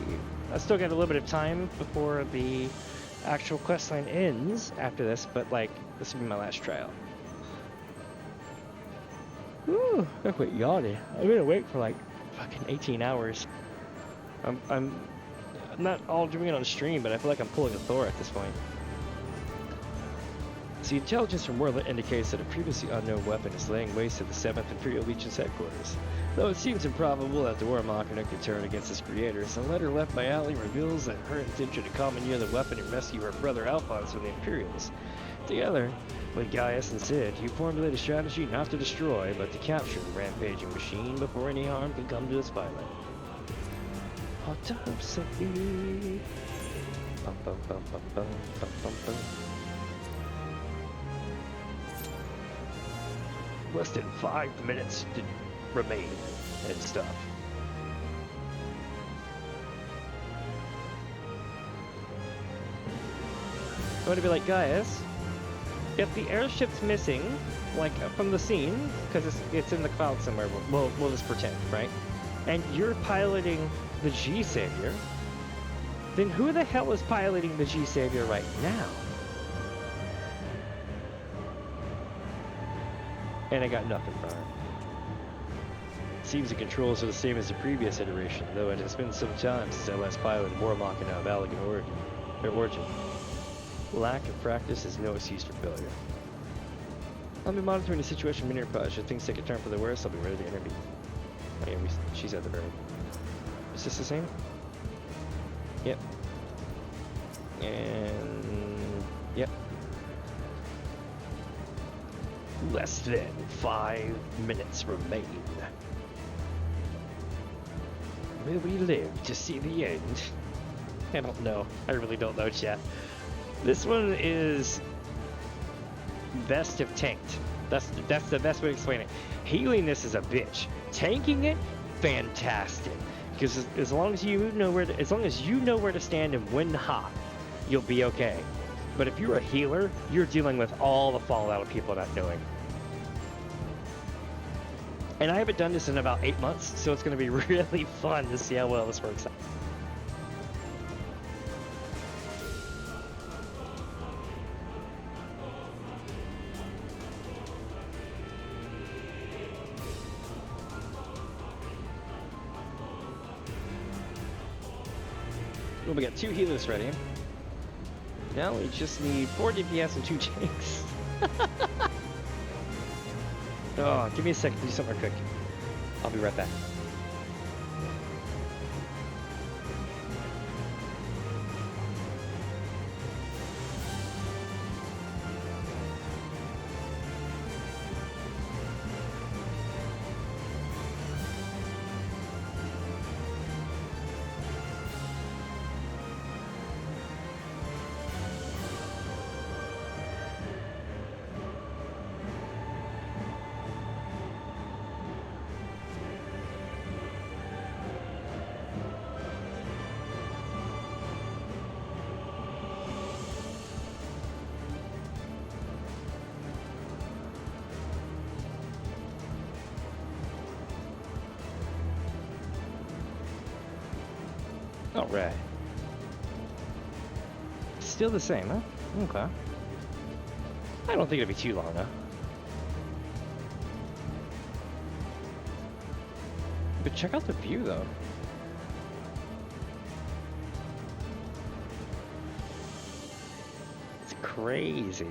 I still got a little bit of time before the actual questline ends after this, but like, this will be my last trial. Ooh, I quit yawning. I've been awake for like fucking 18 hours. I'm not all doing it on stream, but I feel like I'm pulling a Thor at this point. The intelligence from Werlyt indicates that a previously unknown weapon is laying waste to the 7th Imperial Legion's headquarters. Though it seems improbable that the warmachina could turn against its creators, a letter left by Allie reveals that her intention to commandeer the weapon and rescue her brother Alphonse from the Imperials. Together, with Gaius and Sid, you formulate a strategy not to destroy, but to capture the rampaging machine before any harm can come to its pilot. Autopsy. Bum, bum, bum, bum, bum, bum, bum, bum. Less than 5 minutes to remain and stuff. I'm gonna be like, Gaius, if the airship's missing, like from the scene, because it's in the cloud somewhere, we'll just pretend, right? And you're piloting the G-Savior, then who the hell is piloting the G-Savior right now? And I got nothing from her. Seems the controls are the same as the previous iteration, though it has been some time since I last piloted warmachina of Allegan origin. Lack of practice is no excuse for failure. I'll be monitoring the situation from Enterprise. Should things take a turn for the worse, I'll be ready to intervene. Oh yeah, she's at the very... Is this the same? Yep. And... Yep. Less than 5 minutes remain. Will we live to see the end? I don't know. I really don't know, chat. This one is best if tanked. That's the best way to explain it. Healing this is a bitch. Tanking it, fantastic. Because as long as you know where to stand and when to hop, you'll be okay. But if you're a healer, you're dealing with all the fallout of people not knowing. And I haven't done this in about 8 months, so it's going to be really fun to see how well this works out. Well, we got 2 healers ready. Now we just need 4 DPS and 2 tanks. Oh, give me a second to do something real quick. I'll be right back. All right. Still the same, huh? Okay. I don't think it'll be too long, though. But check out the view, though. It's crazy.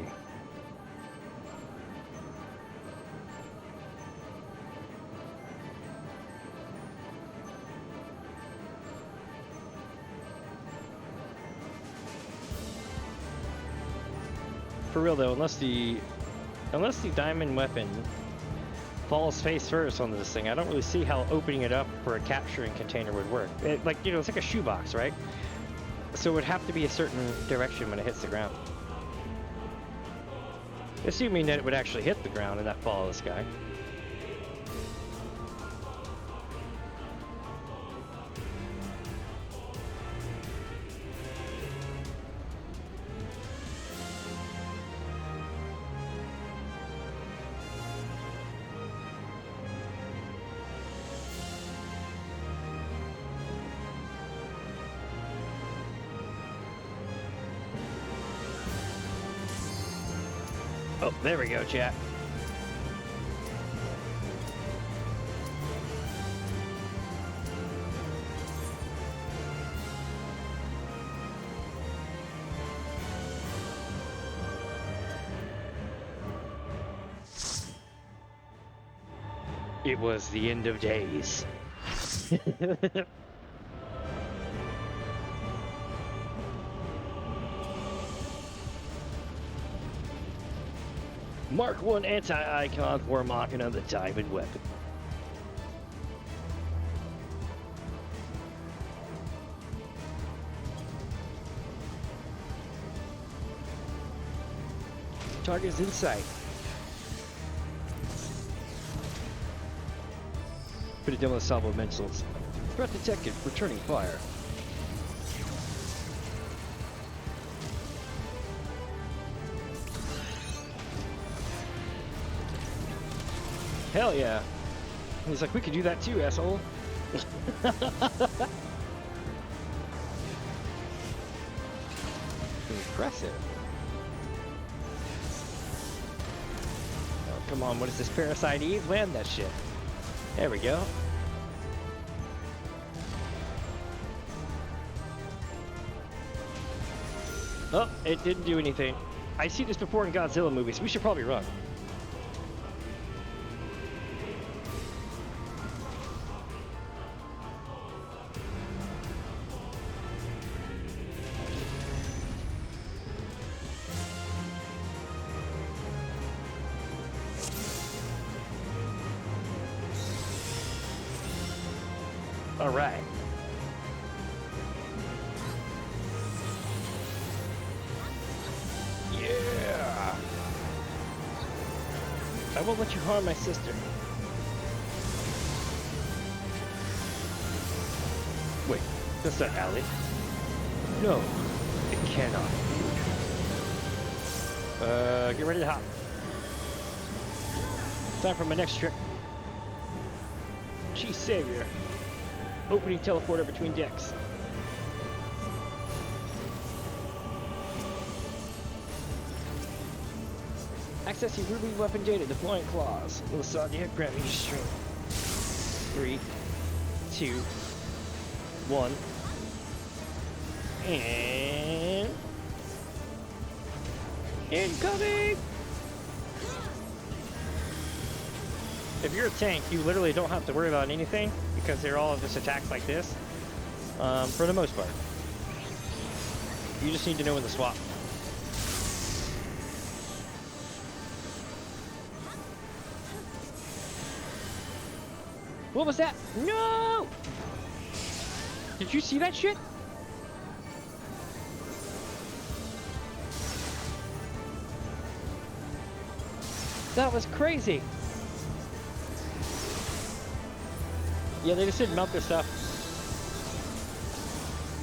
For real though, unless the diamond weapon falls face first on this thing, I don't really see how opening it up for a capturing container would work. It's like a shoebox, right? So it would have to be a certain direction when it hits the ground. Assuming that it would actually hit the ground and not fall out of the sky. Oh, there we go, chat. It was the end of days. Mark 1 anti-icon warmachina the diamond weapon. Target's in sight. Pretty demo salvo mentals. Threat detected, returning fire. Hell yeah. He's like, we could do that too, asshole. Impressive. Oh, come on, what is this, Parasite Eve? Land that shit. There we go. Oh, it didn't do anything. I've seen this before in Godzilla movies. We should probably run. All right. I won't let you harm my sister. Wait, that's not Alley. No, it cannot. Get ready to hop. Time for my next trick. Chief Savior. Opening teleporter between decks. Accessing ruby weapon data, deploying claws. Lasagna, grant me your strength. 3, 2, 1. And... incoming! If you're a tank, you literally don't have to worry about anything because they're all just attacks like this. For the most part. You just need to know when to swap. What was that? No! Did you see that shit? That was crazy. Yeah, they just didn't melt their stuff.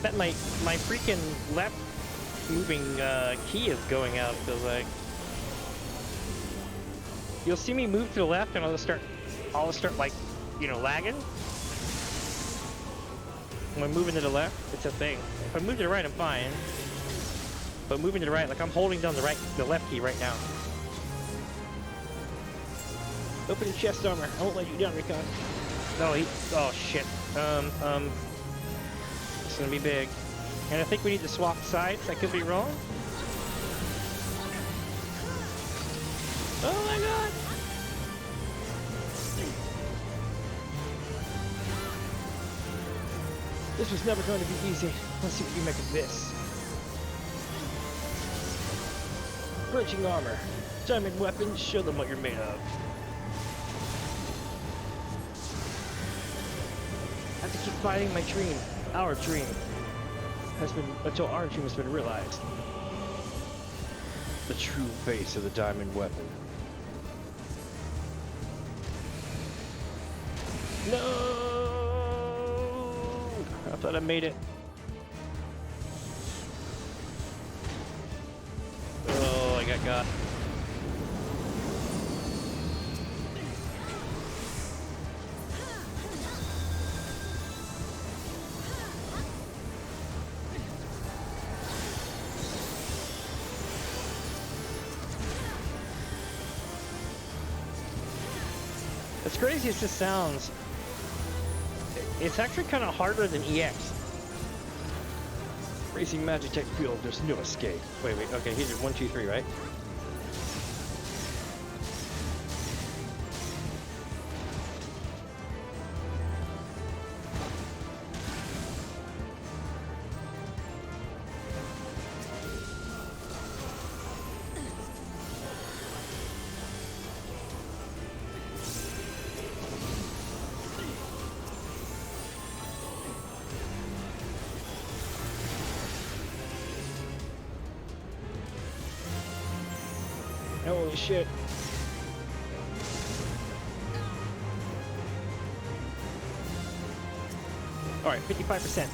Bet my freaking left moving key is going out, feels like. You'll see me move to the left and I'll just start like, you know, lagging. When I'm moving to the left, it's a thing. If I move to the right, I'm fine. But moving to the right, like I'm holding down the left key right now. Opening chest armor. I won't let you down, Recon. No, oh shit. It's gonna be big. And I think we need to swap sides. I could be wrong. Oh my god! This was never going to be easy. Let's see what you make of this. Bridging armor. Diamond weapons, show them what you're made of. I have to keep fighting my dream. Our dream has been, until our dream has been realized. The true face of the diamond weapon. No! I thought I made it. Oh, I got. As crazy as this sounds, it's actually kind of harder than EX. Racing Magitech field, there's no escape. Wait, okay, here's 1, 2, 3, right? Holy shit. Alright, 55%.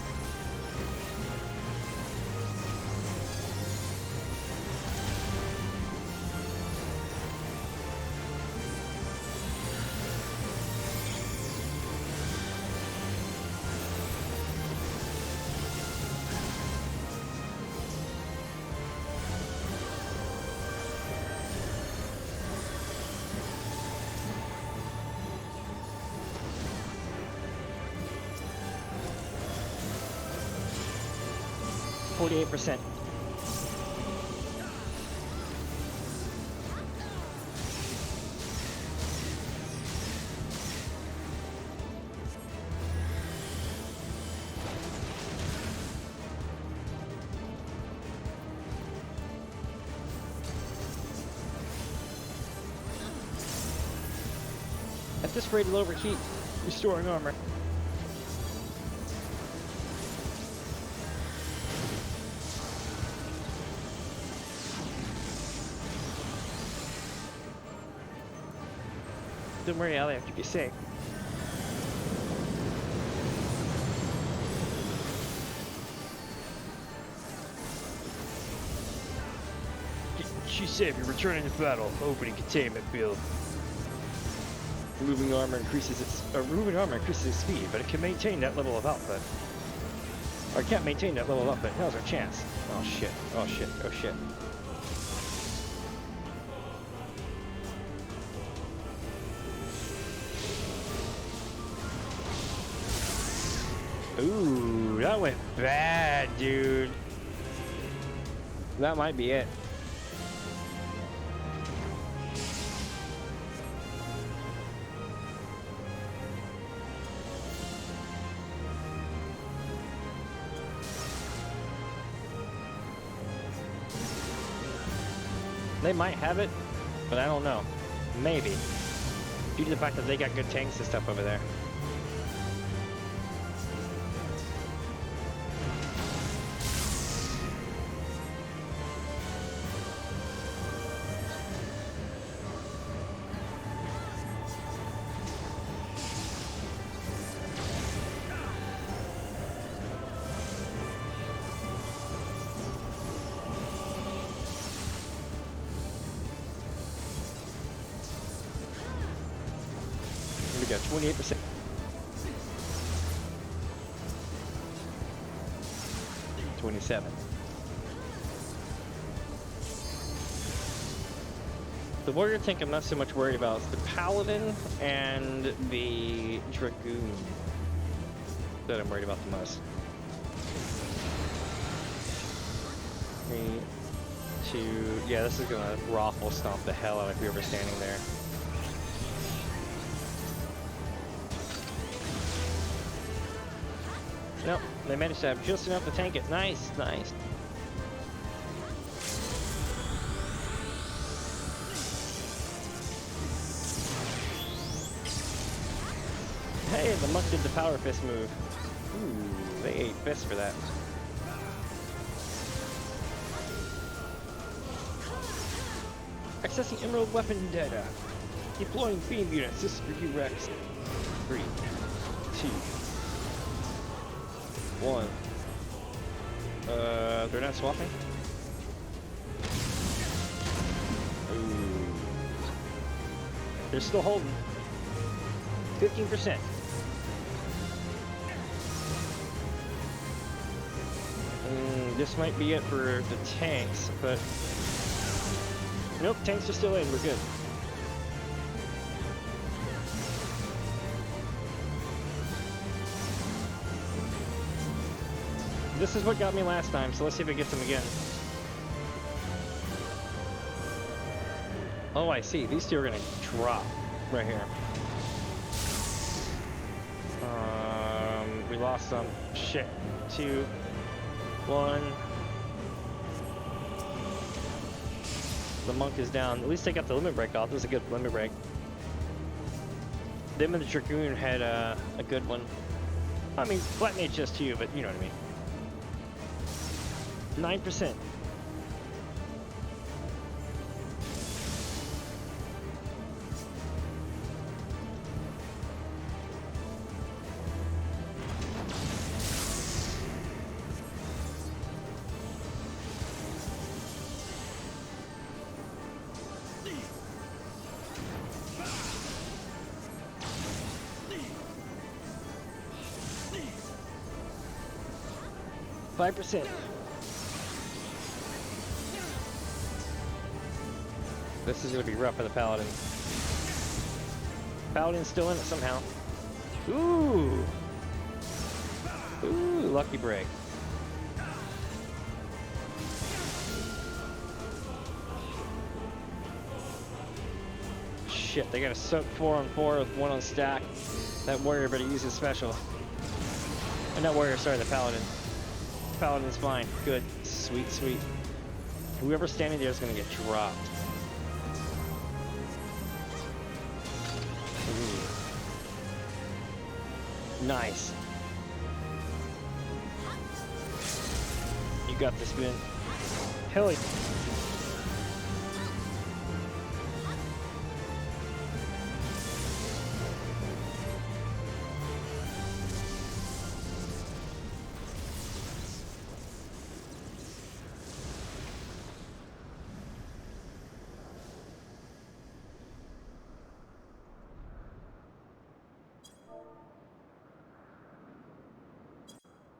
%. At this rate, it'll overheat, restoring armor. Don't worry, I'll keep you safe. She said you're returning to battle. Opening containment field. Moving armor increases its speed, but it can maintain that level of output. Or it can't maintain that level of output. Now's our chance. Oh shit. Oh shit. Oh shit. Ooh, that went bad, dude. That might be it. They might have it, but I don't know. Maybe. Due to the fact that they got good tanks and stuff over there. We got 28%. $27. The warrior tank I'm not so much worried about. It's the paladin and the dragoon that I'm worried about the most. 3, 2, yeah, this is gonna raffle stomp the hell out of whoever's standing there. Nope, they managed to have just enough to tank it. Nice, nice. Hey, the monk did the power fist move. Ooh, they ate fists for that. Accessing emerald weapon data. Deploying beam units. This is for you, Rex. 3, 2, 1. They're not swapping? Ooh. They're still holding. 15%. This might be it for the tanks, but... Nope, tanks are still in. We're good. This is what got me last time, so let's see if it gets him again. Oh, I see. These two are gonna drop right here. We lost some. Shit. 2, 1. The monk is down. At least they got the limit break off. This is a good limit break. Them and the dragoon had a good one. I mean, Black Mage just 2, but you know what I mean. 9%. This is going to be rough for the Paladin. Paladin's still in it somehow. Ooh! Ooh, lucky break. Shit, they got a soak 4 on 4 with 1 on stack. That warrior better use his special. And not warrior, sorry, the Paladin. Paladin's fine. Good. Sweet, sweet. Whoever's standing there is going to get dropped. Ooh. Nice. You got this, man. Hell yeah.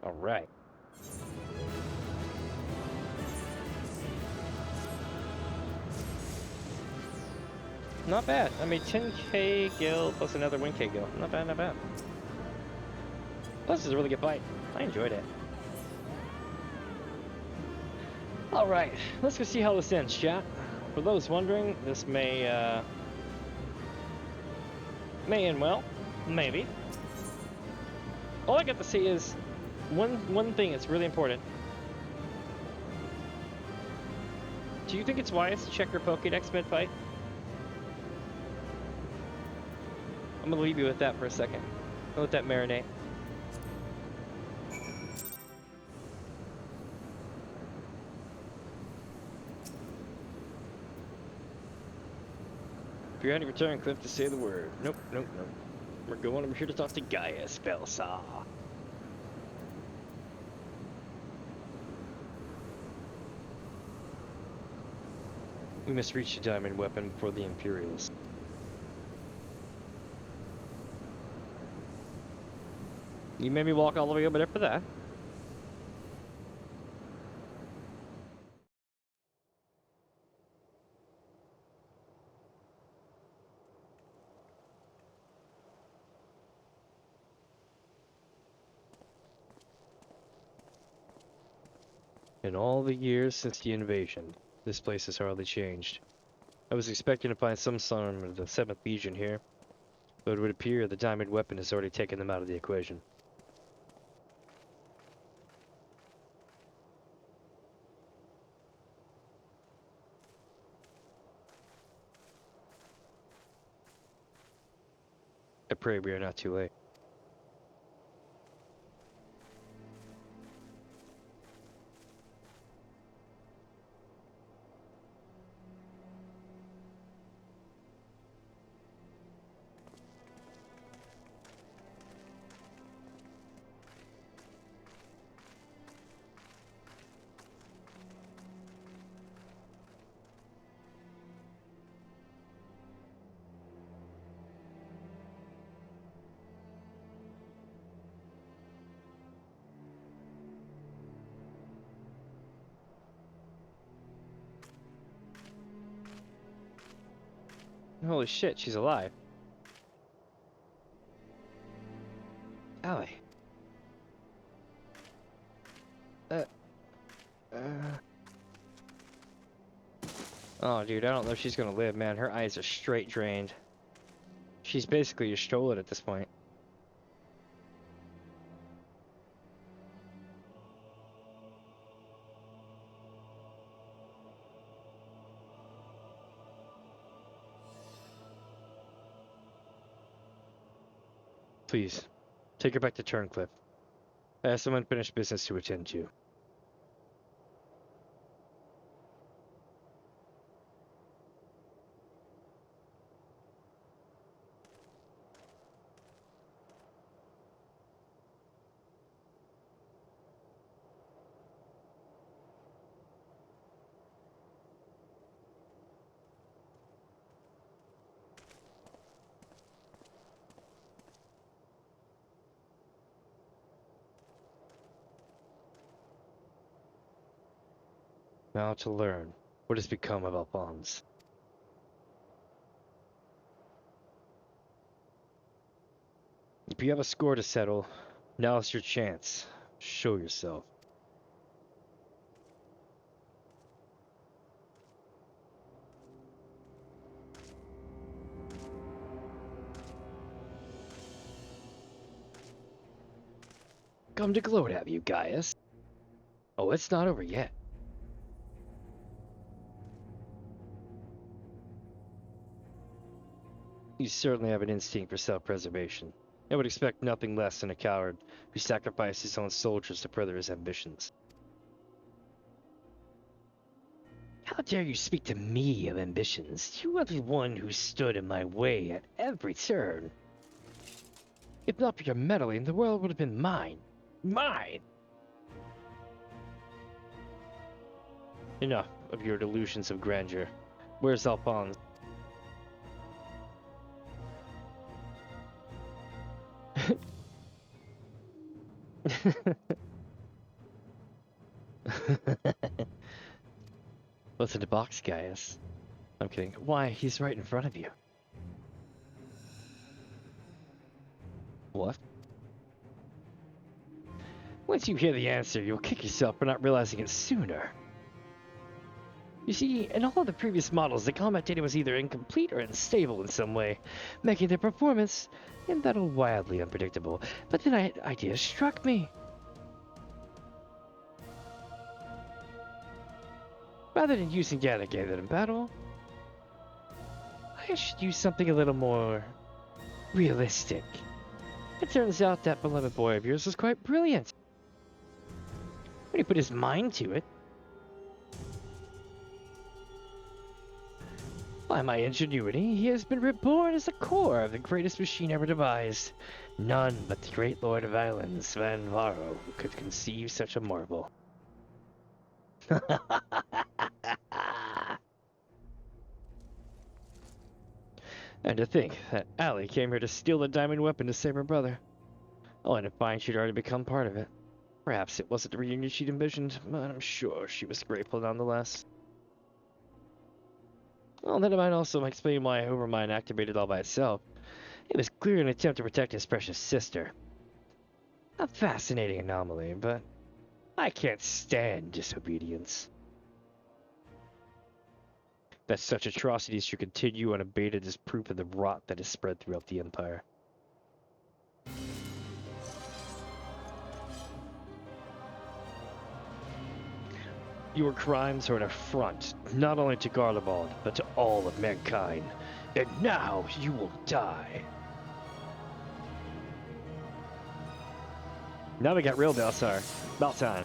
Alright. Not bad. I mean, 10k gil plus another 1k gil. Not bad, not bad. Plus, it's a really good fight. I enjoyed it. Alright, let's go see how this ends, chat. For those wondering, this may end well. Maybe. All I got to say is one thing that's really important. Do you think it's wise to check your Pokédex mid-fight? I'm gonna leave you with that for a second. I'll let that marinate. If you're on your return, Cliff, to say the word. Nope, nope, nope. We're going over here to talk to Gaius, Belsaw. We must reach the diamond weapon before the Imperials. You made me walk all the way over there for that. In all the years since the invasion, this place has hardly changed. I was expecting to find some sign of the 7th Legion here, but it would appear the diamond weapon has already taken them out of the equation. I pray we are not too late. Holy shit, she's alive. Allie. Oh, dude, I don't know if she's gonna live, man. Her eyes are straight drained. She's basically a Strolled at this point. Please, take her back to Turncliffe. I have some unfinished business to attend to. Now to learn what has become of Alphonse. If you have a score to settle, now's your chance. Show yourself. Come to gloat, have you, Gaius? Oh, it's not over yet. You certainly have an instinct for self-preservation. I would expect nothing less than a coward who sacrificed his own soldiers to further his ambitions. How dare you speak to me of ambitions? You are the one who stood in my way at every turn. If not for your meddling, the world would have been mine. Mine! Enough of your delusions of grandeur. Where's Alphonse? wasn't a box, Gaius. I'm kidding. Why, he's right in front of you. What? Once you hear the answer, you'll kick yourself for not realizing it sooner. You see, in all of the previous models, the combat data was either incomplete or unstable in some way, making their performance, in that wildly unpredictable. But then an idea struck me. Rather than using data gathered in battle, I should use something a little more realistic. It turns out that beloved boy of yours was quite brilliant. When he put his mind to it, by my ingenuity, he has been reborn as the core of the greatest machine ever devised. None but the great Lord of Islands, Van Varo, could conceive such a marvel. And to think that Allie came here to steal the diamond weapon to save her brother. Only to find she'd already become part of it. Perhaps it wasn't the reunion she'd envisioned, but I'm sure she was grateful nonetheless. Well, that might also explain why Overmind activated all by itself. It was clearly an attempt to protect his precious sister. A fascinating anomaly, but I can't stand disobedience. That such atrocities should continue unabated is proof of the rot that is spread throughout the Empire. Your crimes are an affront, not only to Garlemald, but to all of mankind. And now you will die. Now we got real Belsar. About time.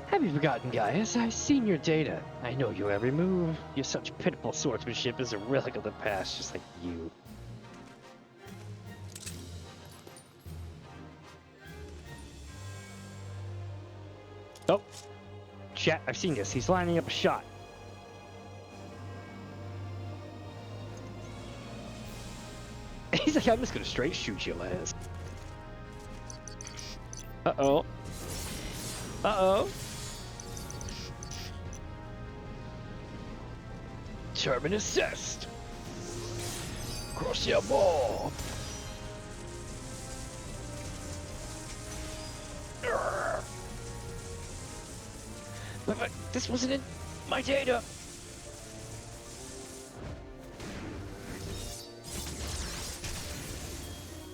Have you forgotten, Gaius? I've seen your data. I know your every move. Your such pitiful swordsmanship is a relic of the past, just like you. Oh. Chat, I've seen this. He's lining up a shot. He's like, I'm just gonna straight shoot your ass. Uh-oh. Uh-oh. Determine assessed. Cross your ball. But this wasn't in my data.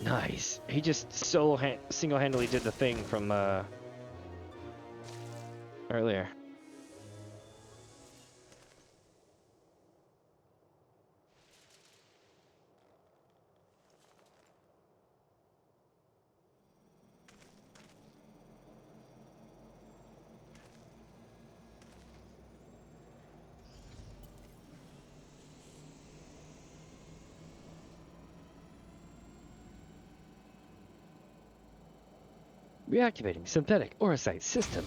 Nice. He just single-handedly did the thing from earlier. Reactivating synthetic orosite system.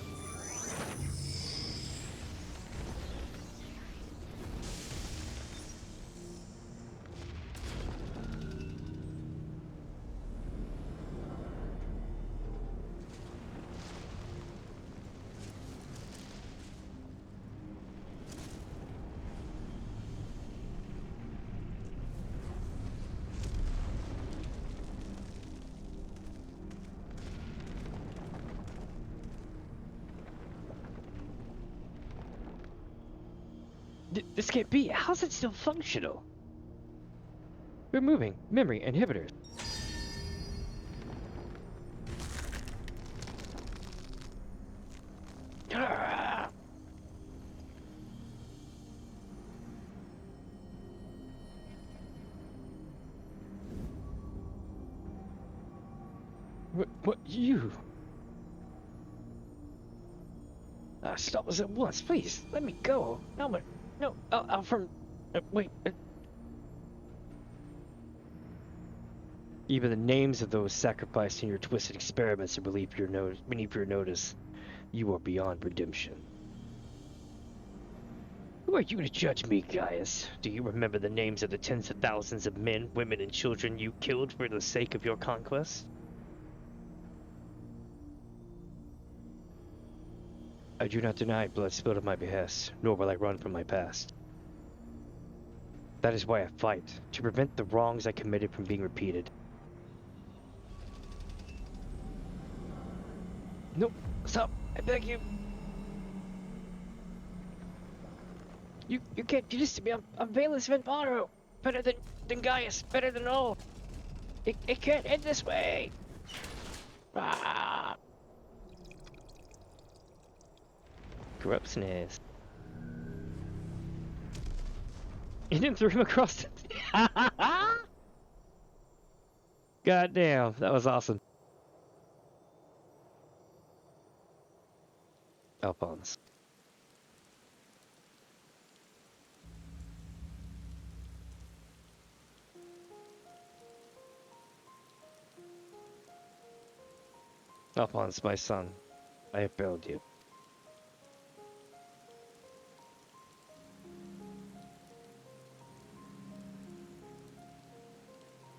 This can't be. How's it still functional? Removing memory inhibitors. Ah. What you? Stop us at once, please. Let me go. No, I'll from... wait. Even the names of those sacrificed in your twisted experiments are beneath your notice. You are beyond redemption. Who are you to judge me, Gaius? Do you remember the names of the tens of thousands of men, women, and children you killed for the sake of your conquest? I do not deny blood spilled at my behest, nor will I run from my past. That is why I fight, to prevent the wrongs I committed from being repeated. No, stop, I beg you. You can't do this to me. I'm Valus Venvaro. Better than Gaius, better than all. It can't end this way. Ah. Grossness. You didn't throw him across the... God damn, that was awesome. Alphonse. Alphonse, my son, I have failed you.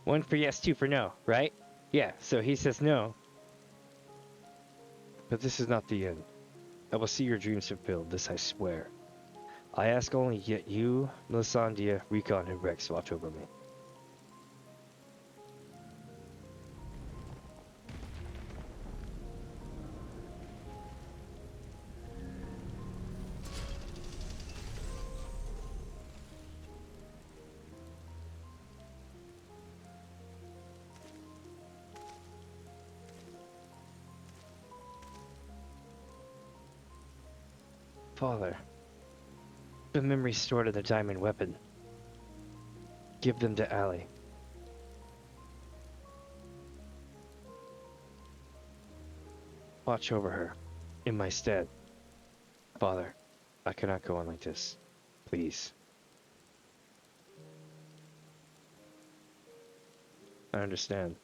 One for yes, two for no, right? Yeah, so he says no. But this is not the end. I will see your dreams fulfilled, this I swear. I ask only yet you, Melisandre, Recon, and Rex watch over me. Father, the memories stored in the diamond weapon. Give them to Allie. Watch over her, in my stead. Father, I cannot go on like this. Please. I understand.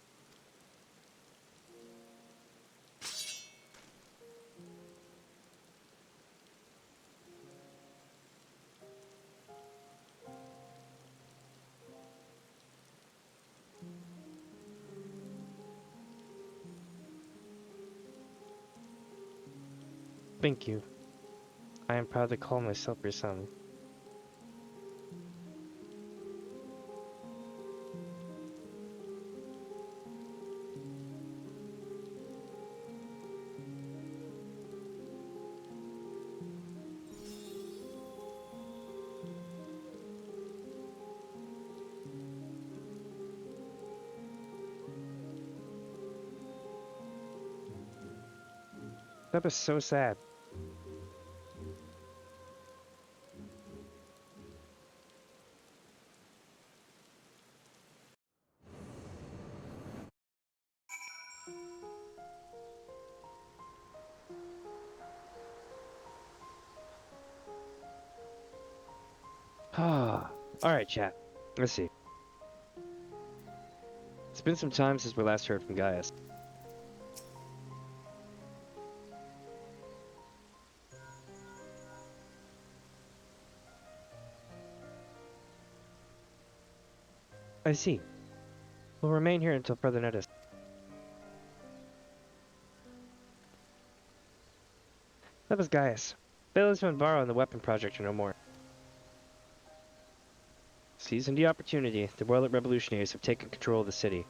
Thank you. I am proud to call myself your son. That was so sad. Ah, alright, chat. Let's see. It's been some time since we last heard from Gaius. I see. We'll remain here until further notice. That was Gaius. Valus Venvaro and the Weapon Project are no more. Seizing the opportunity, the Werlyt revolutionaries have taken control of the city.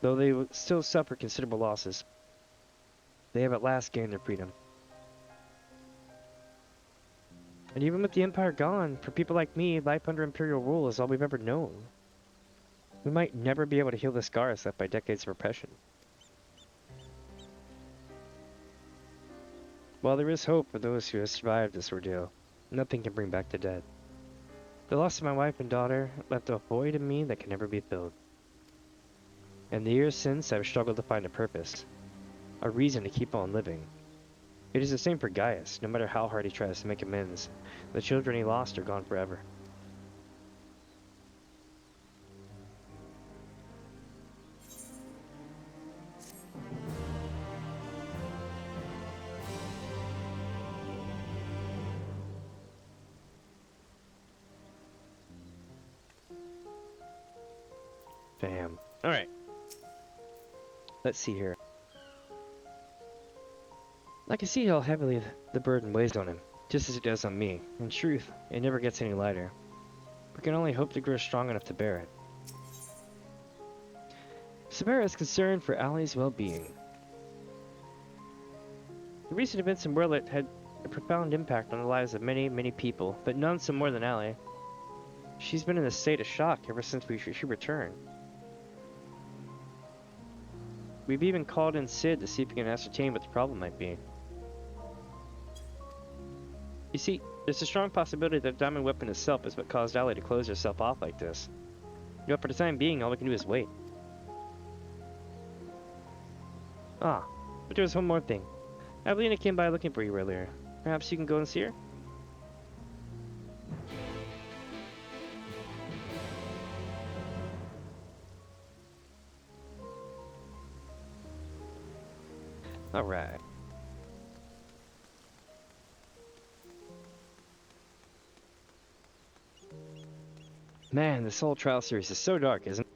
Though they will still suffer considerable losses, they have at last gained their freedom. And even with the Empire gone, for people like me, life under Imperial rule is all we've ever known. We might never be able to heal the scars left by decades of repression. While there is hope for those who have survived this ordeal, nothing can bring back the dead. The loss of my wife and daughter left a void in me that can never be filled. In the years since, I've struggled to find a purpose, a reason to keep on living. It is the same for Gaius. No matter how hard he tries to make amends, the children he lost are gone forever. Bam. Alright. Let's see here. I can see how heavily the burden weighs on him, just as it does on me. In truth, it never gets any lighter. We can only hope to grow strong enough to bear it. Samara is concerned for Allie's well-being. The recent events in Werlyt had a profound impact on the lives of many, many people, but none so more than Allie. She's been in a state of shock ever since she returned. We've even called in Sid to see if we can ascertain what the problem might be. You see, there's a strong possibility that the diamond weapon itself is what caused Allie to close herself off like this. But for the time being, all we can do is wait. Ah, but there's one more thing. Avelina came by looking for you earlier. Perhaps you can go and see her? Alright. Man, this whole trial series is so dark, isn't it?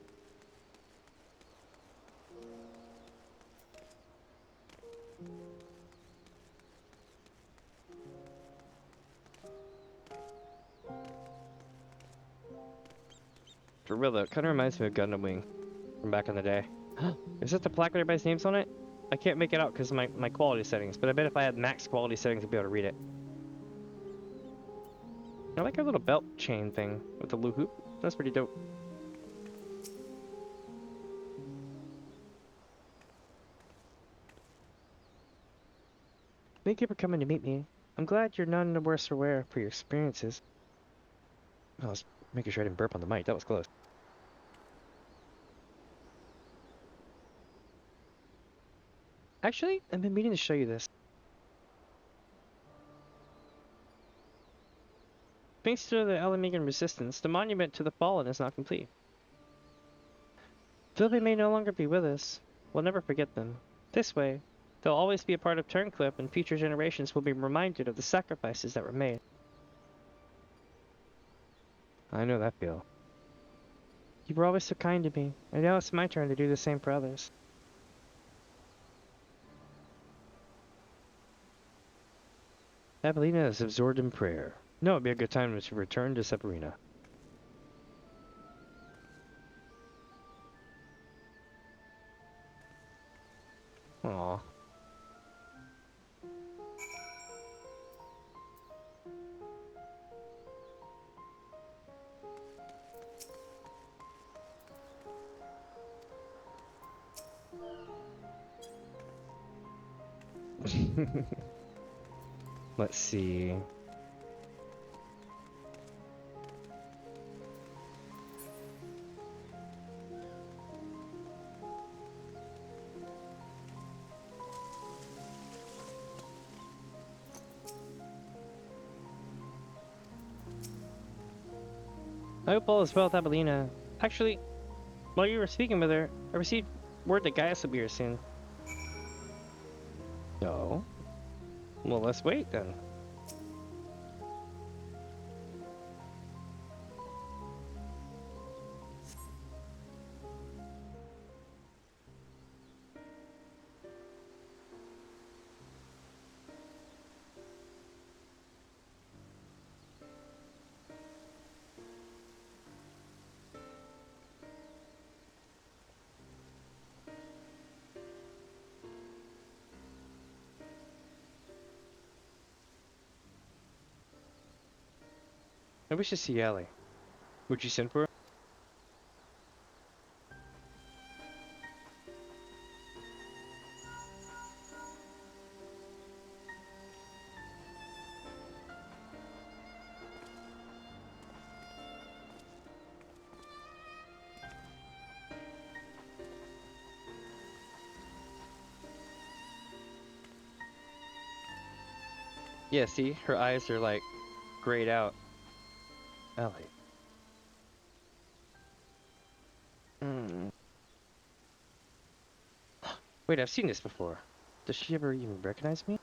For real though, it kind of reminds me of Gundam Wing from back in the day. Is that the plaque with everybody's names on it? I can't make it out because of my quality settings, but I bet if I had max quality settings, I'd be able to read it. I like our little belt chain thing with the loop hoop. That's pretty dope. Thank you for coming to meet me. I'm glad you're none the worse for your experiences. I was making sure I didn't burp on the mic. That was close. Actually, I've been meaning to show you this. Thanks to the Alamigan resistance, the monument to the fallen is not complete. Though they may no longer be with us, we'll never forget them. This way, they'll always be a part of Turncliffe, and future generations will be reminded of the sacrifices that were made. I know that feel. You were always so kind to me, and now it's my turn to do the same for others. Avelina is absorbed in prayer. No, it'd be a good time to return to Sabrina. Aww. Let's see. I hope all is well with Avelina. Actually, while you were speaking with her, I received word that Gaius will be here soon. No? Well, let's wait then. I wish to see Allie. Would you send for her? Yeah, see? Her eyes are like grayed out. Allie. Wait, I've seen this before. Does she ever even recognize me?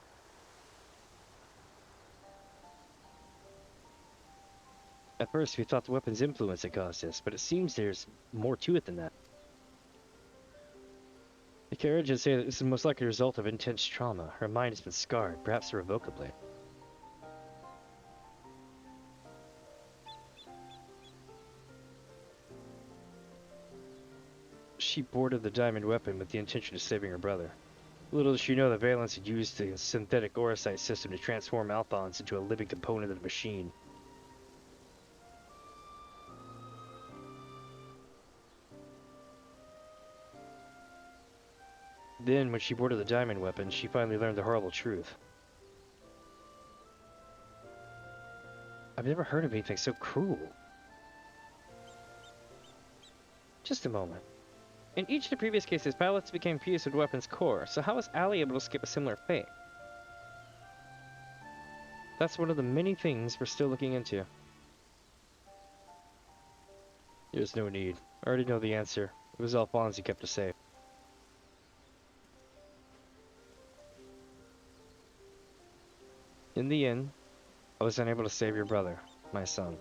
At first, we thought the weapon's influence had caused this, but it seems there's more to it than that. The carriages say that this is most likely a result of intense trauma. Her mind has been scarred, perhaps irrevocably. She boarded the diamond weapon with the intention of saving her brother. Little does she know that Valence had used the synthetic orosite system to transform Alphonse into a living component of the machine. Then, when she boarded the diamond weapon, she finally learned the horrible truth. I've never heard of anything so cruel. Just a moment. In each of the previous cases, pilots became fused with the weapon's core, so how was Allie able to skip a similar fate? That's one of the many things we're still looking into. There's no need. I already know the answer. It was Alphonse who kept us safe. In the end, I was unable to save your brother, my son.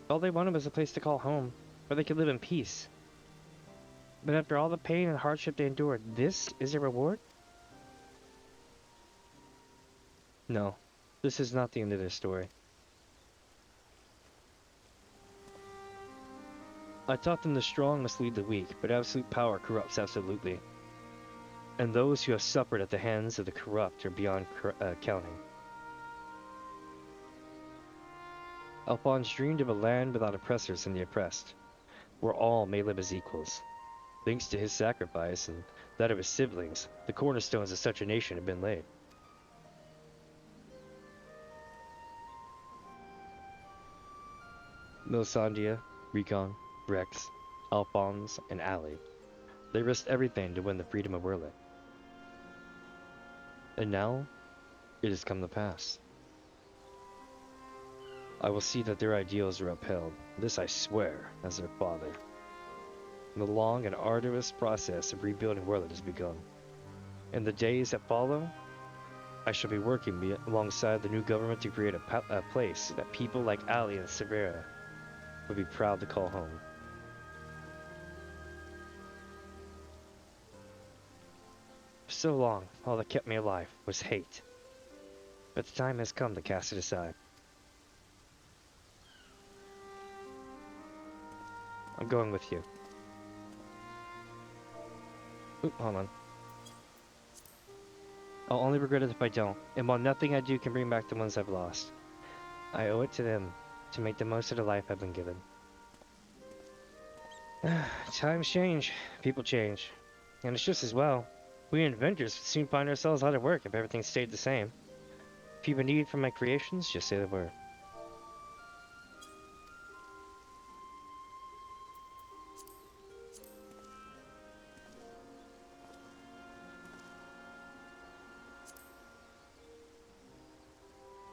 All they wanted was a place to call home, where they could live in peace. But after all the pain and hardship they endured, this is a reward? No, this is not the end of their story. I taught them the strong must lead the weak, but absolute power corrupts absolutely. And those who have suffered at the hands of the corrupt are beyond counting. Alphonse dreamed of a land without oppressors and the oppressed, where all may live as equals. Thanks to his sacrifice and that of his siblings, the cornerstones of such a nation have been laid. Melisandre, Recon, Rex, Alphonse, and Allie. They risked everything to win the freedom of Werlyt. And now, it has come to pass. I will see that their ideals are upheld. This I swear, as their father. The long and arduous process of rebuilding Werlyt has begun. In the days that follow, I shall be working alongside the new government to create a place that people like Allie and Severa would be proud to call home. For so long, all that kept me alive was hate. But the time has come to cast it aside. I'm going with you. Oop, hold on. I'll only regret it if I don't, and while nothing I do can bring back the ones I've lost, I owe it to them to make the most of the life I've been given. Times change, people change, and it's just as well. We inventors would soon find ourselves out of work if everything stayed the same. If you have a need for my creations, just say the word.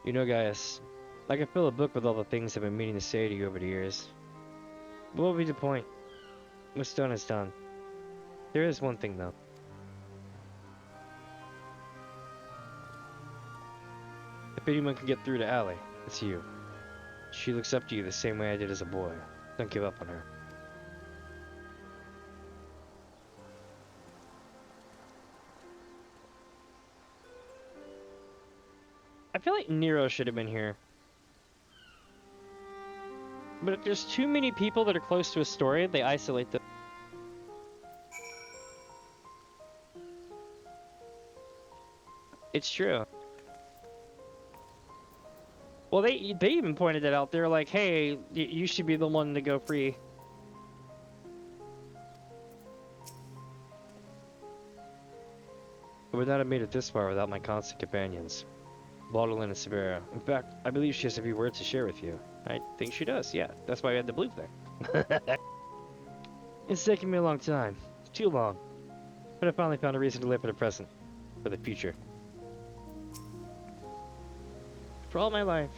You know, Gaius, I could fill a book with all the things I've been meaning to say to you over the years. But what would be the point? What's done is done. There is one thing, though. If anyone can get through to Allie, it's you. She looks up to you the same way I did as a boy. Don't give up on her. I feel like Nero should have been here. But if there's too many people that are close to a story, they isolate them. It's true. Well, they even pointed that out. They're like, hey, you should be the one to go free. I would not have made it this far without my constant companions. Baudolin and Severa. In fact, I believe she has a few words to share with you. I think she does, yeah. That's why we had the blue thing. It's taken me a long time. Too long. But I finally found a reason to live for the present. For the future. For all my life,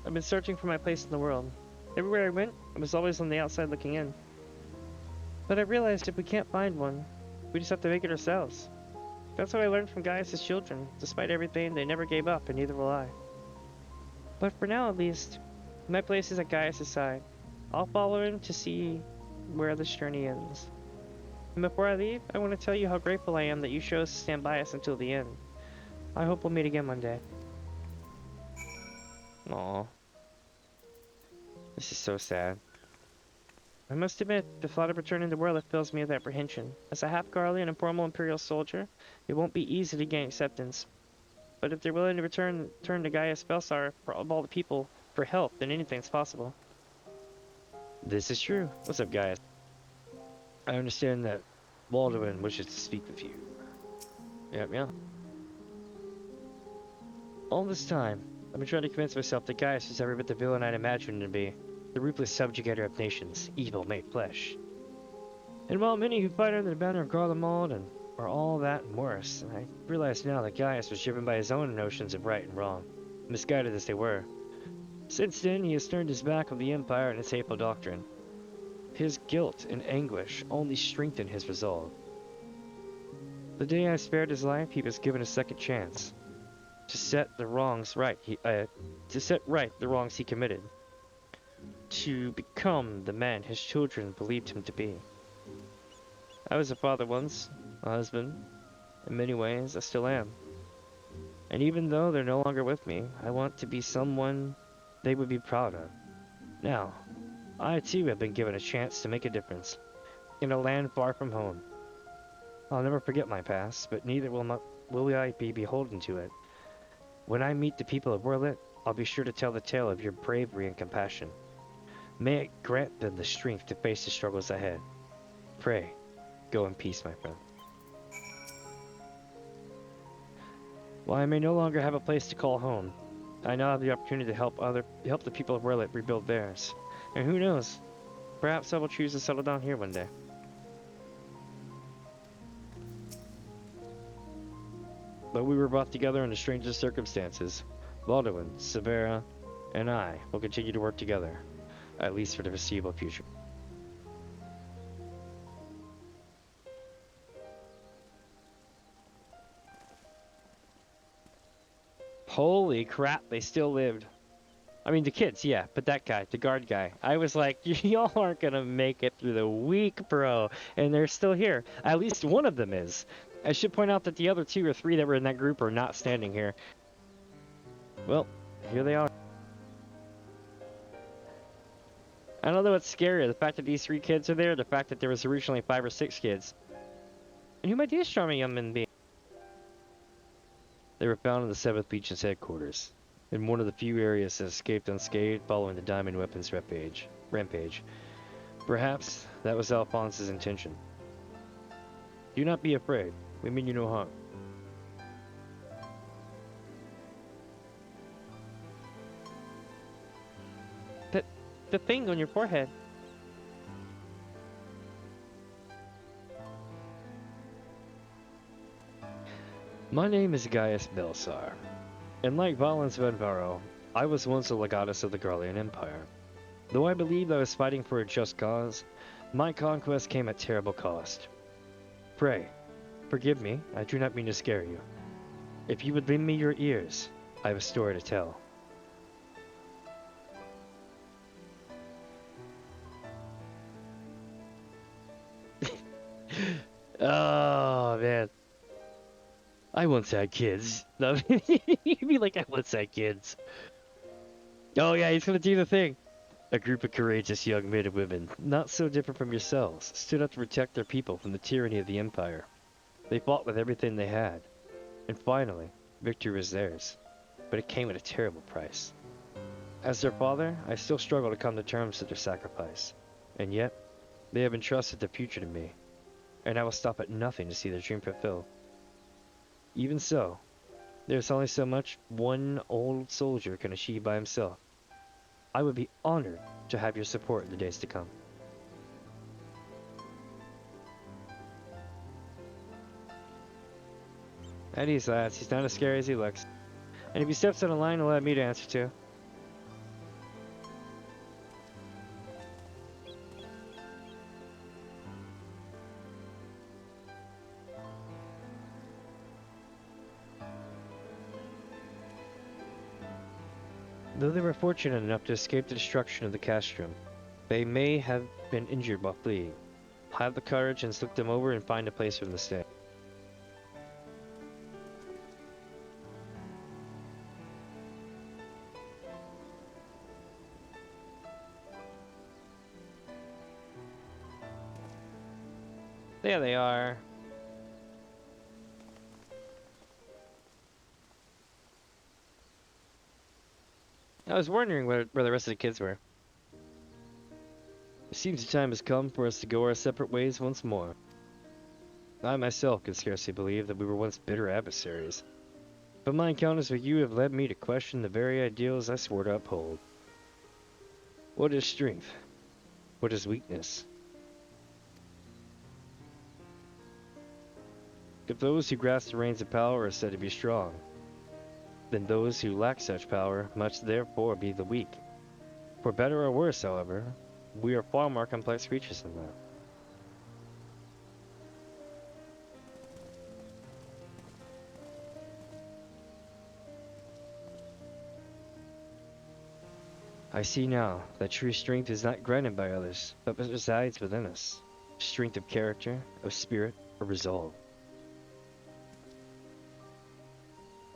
I've been searching for my place in the world. Everywhere I went, I was always on the outside looking in. But I realized if we can't find one, we just have to make it ourselves. That's what I learned from Gaius' children. Despite everything, they never gave up, and neither will I. But for now, at least, my place is at Gaius' side. I'll follow him to see where this journey ends. And before I leave, I want to tell you how grateful I am that you chose to stand by us until the end. I hope we'll meet again one day. Aw. This is so sad. I must admit, the thought of returning to Werlyt fills me with apprehension. As a half-Garlean and formal Imperial soldier, it won't be easy to gain acceptance. But if they're willing to turn to Gaius Belsar for all the people for help, then anything's possible. This is true. What's up, guys? I understand that Walderman wishes to speak with you. Yep. All this time, I've been trying to convince myself that Gaius is every bit the villain I'd imagined him to be. The ruthless subjugator of nations, evil made flesh. And while many who fight under the banner of Garlemald and are all that and worse, I realize now that Gaius was driven by his own notions of right and wrong, misguided as they were. Since then, he has turned his back on the Empire and its hateful doctrine. His guilt and anguish only strengthened his resolve. The day I spared his life, he was given a second chance to set the wrongs right. To set right the wrongs he committed. To become the man his children believed him to be. I was a father once, a husband. In many ways, I still am. And even though they're no longer with me, I want to be someone they would be proud of. Now, I too have been given a chance to make a difference. In a land far from home. I'll never forget my past, but neither will I be beholden to it. When I meet the people of Werlyt, I'll be sure to tell the tale of your bravery and compassion. May it grant them the strength to face the struggles ahead. Pray, go in peace, my friend. While I may no longer have a place to call home, I now have the opportunity to help the people of Werlyt rebuild theirs. And who knows, perhaps I will choose to settle down here one day. But we were brought together under strangest circumstances. Baldwin, Severa, and I will continue to work together, at least for the foreseeable future. Holy crap, they still lived. I mean, the kids, yeah, but that guy, the guard guy, I was like, y'all aren't gonna make it through the week, bro. And they're still here. At least one of them is. I should point out that the other 2 or 3 that were in that group are not standing here. Well, here they are. I don't know what's scarier, the fact that these 3 kids are there, or the fact that there was originally 5 or 6 kids. And who might these charming young men be? They were found in the 7th Legion's headquarters, in one of the few areas that escaped unscathed following the Diamond Weapons rampage. Perhaps that was Alphonse's intention. Do not be afraid. We mean you no harm. The thing on your forehead. My name is Gaius Belsar, and like Valens Venvaro, I was once a legatus of the Garlean Empire. Though I believed I was fighting for a just cause, my conquest came at terrible cost. Pray, forgive me, I do not mean to scare you. If you would lend me your ears, I have a story to tell. Oh, man. I once had kids. No, you'd be like, I once had kids. Oh yeah, he's gonna do the thing. A group of courageous young men and women, not so different from yourselves, stood up to protect their people from the tyranny of the Empire. They fought with everything they had. And finally, victory was theirs. But it came at a terrible price. As their father, I still struggle to come to terms with their sacrifice. And yet, they have entrusted the future to me. And I will stop at nothing to see their dream fulfilled. Even so, there's only so much one old soldier can achieve by himself. I would be honored to have your support in the days to come. At ease, lads. He's not as scary as he looks. And if he steps out of line, he'll have me to answer to. Though they were fortunate enough to escape the destruction of the castrum, they may have been injured while fleeing. Have the courage and look them over and find a place for them to stay. There they are. I was wondering where the rest of the kids were. It seems the time has come for us to go our separate ways once more. I myself can scarcely believe that we were once bitter adversaries, but my encounters with you have led me to question the very ideals I swore to uphold. What is strength? What is weakness? If those who grasp the reins of power are said to be strong, then those who lack such power must therefore be the weak. For better or worse, however, we are far more complex creatures than that. I see now that true strength is not granted by others, but resides within us. Strength of character, of spirit, of resolve.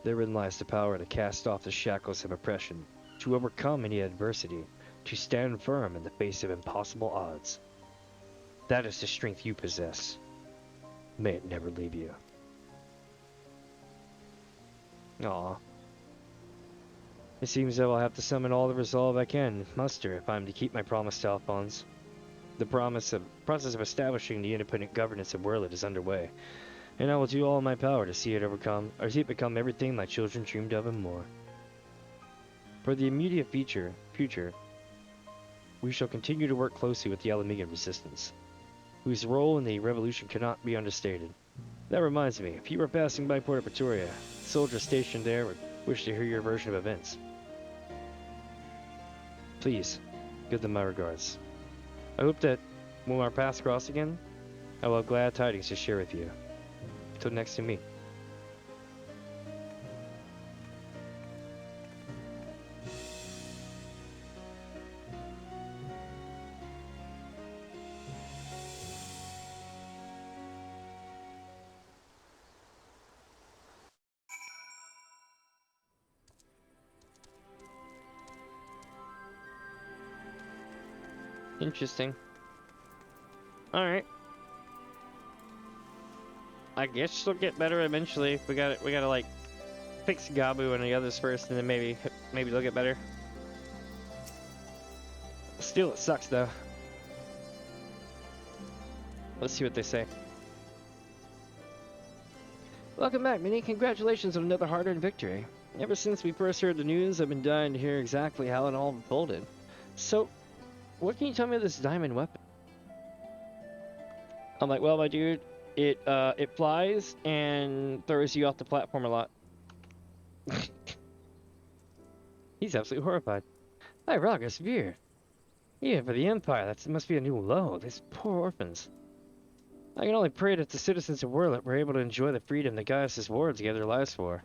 Therein lies the power to cast off the shackles of oppression, to overcome any adversity, to stand firm in the face of impossible odds. That is the strength you possess. May it never leave you. Aw. It seems though I'll have to summon all the resolve I can muster if I'm to keep my promise to Alphonse. The process of establishing the independent governance of Werlyt is underway, and I will do all in my power to see it become everything my children dreamed of and more. For the immediate future, we shall continue to work closely with the Alamegan resistance, whose role in the revolution cannot be understated. That reminds me, if you were passing by Porta Pretoria, soldiers stationed there would wish to hear your version of events. Please, give them my regards. I hope that when our paths cross again, I will have glad tidings to share with you. Till next to me. Interesting. Alright. I guess she'll get better eventually. We gotta like fix Gabu and the others first, and then maybe they'll get better. Still, it sucks though. Let's see what they say. Welcome back, Minnie. Congratulations on another hard-earned victory. Ever since we first heard the news, I've been dying to hear exactly how it all unfolded. So, what can you tell me of this diamond weapon? I'm like, well, my dude, it flies and throws you off the platform a lot. He's absolutely horrified. Hi, Raga, severe. Yeah, for the Empire, that must be a new low. These poor orphans. I can only pray that the citizens of Werlyt were able to enjoy the freedom that Gaius' wards gave their lives for.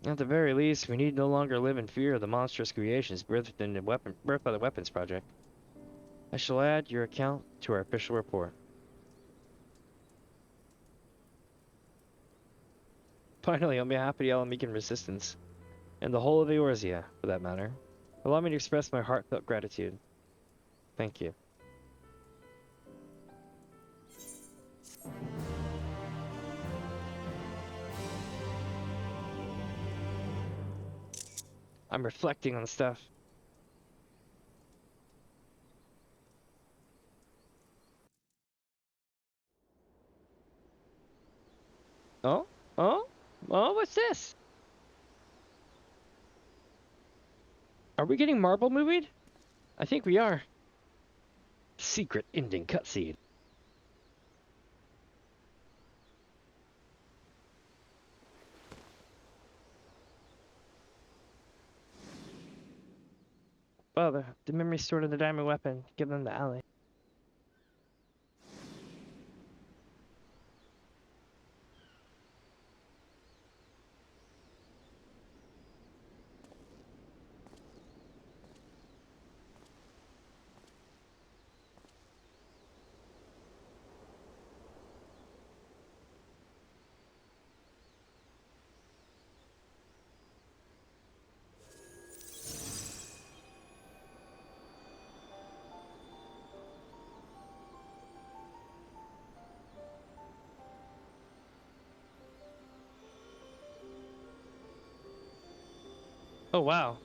At the very least, we need no longer live in fear of the monstrous creations birthed by the Weapons Project. I shall add your account to our official report. Finally, on behalf of the Alamegan Resistance, and the whole of Eorzea, for that matter, allow me to express my heartfelt gratitude. Thank you. I'm reflecting on stuff. Oh? Oh? Oh, what's this? Are we getting marble movied? I think we are. Secret ending cutscene. Oh, the memory stored in the diamond weapon. Give them the alley. Oh, wow.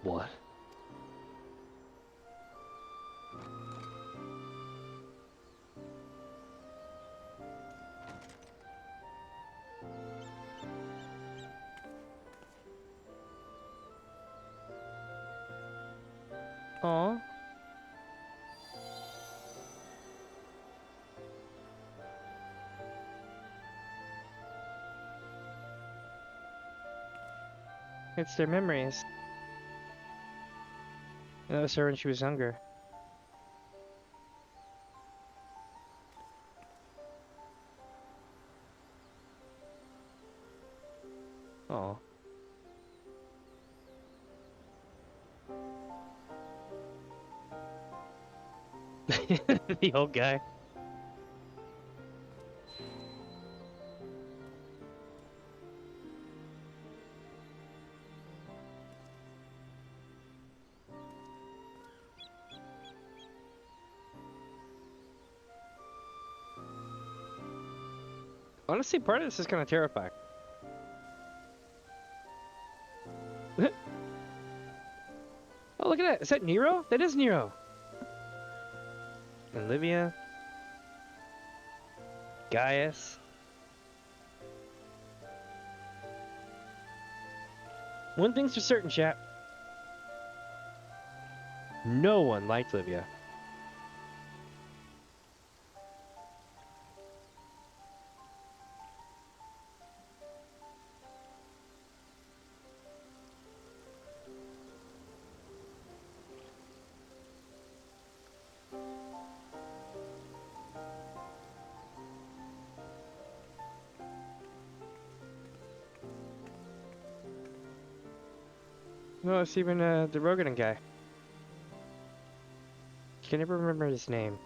What? Aw. It's their memories. That was her when she was younger. Aw. The old guy. Honestly, part of this is kind of terrifying. Oh, look at that. Is that Nero? That is Nero. Olivia. Gaius. One thing's for certain, chap. No one liked Livia. No, it's even the Rogan guy. I can never remember his name.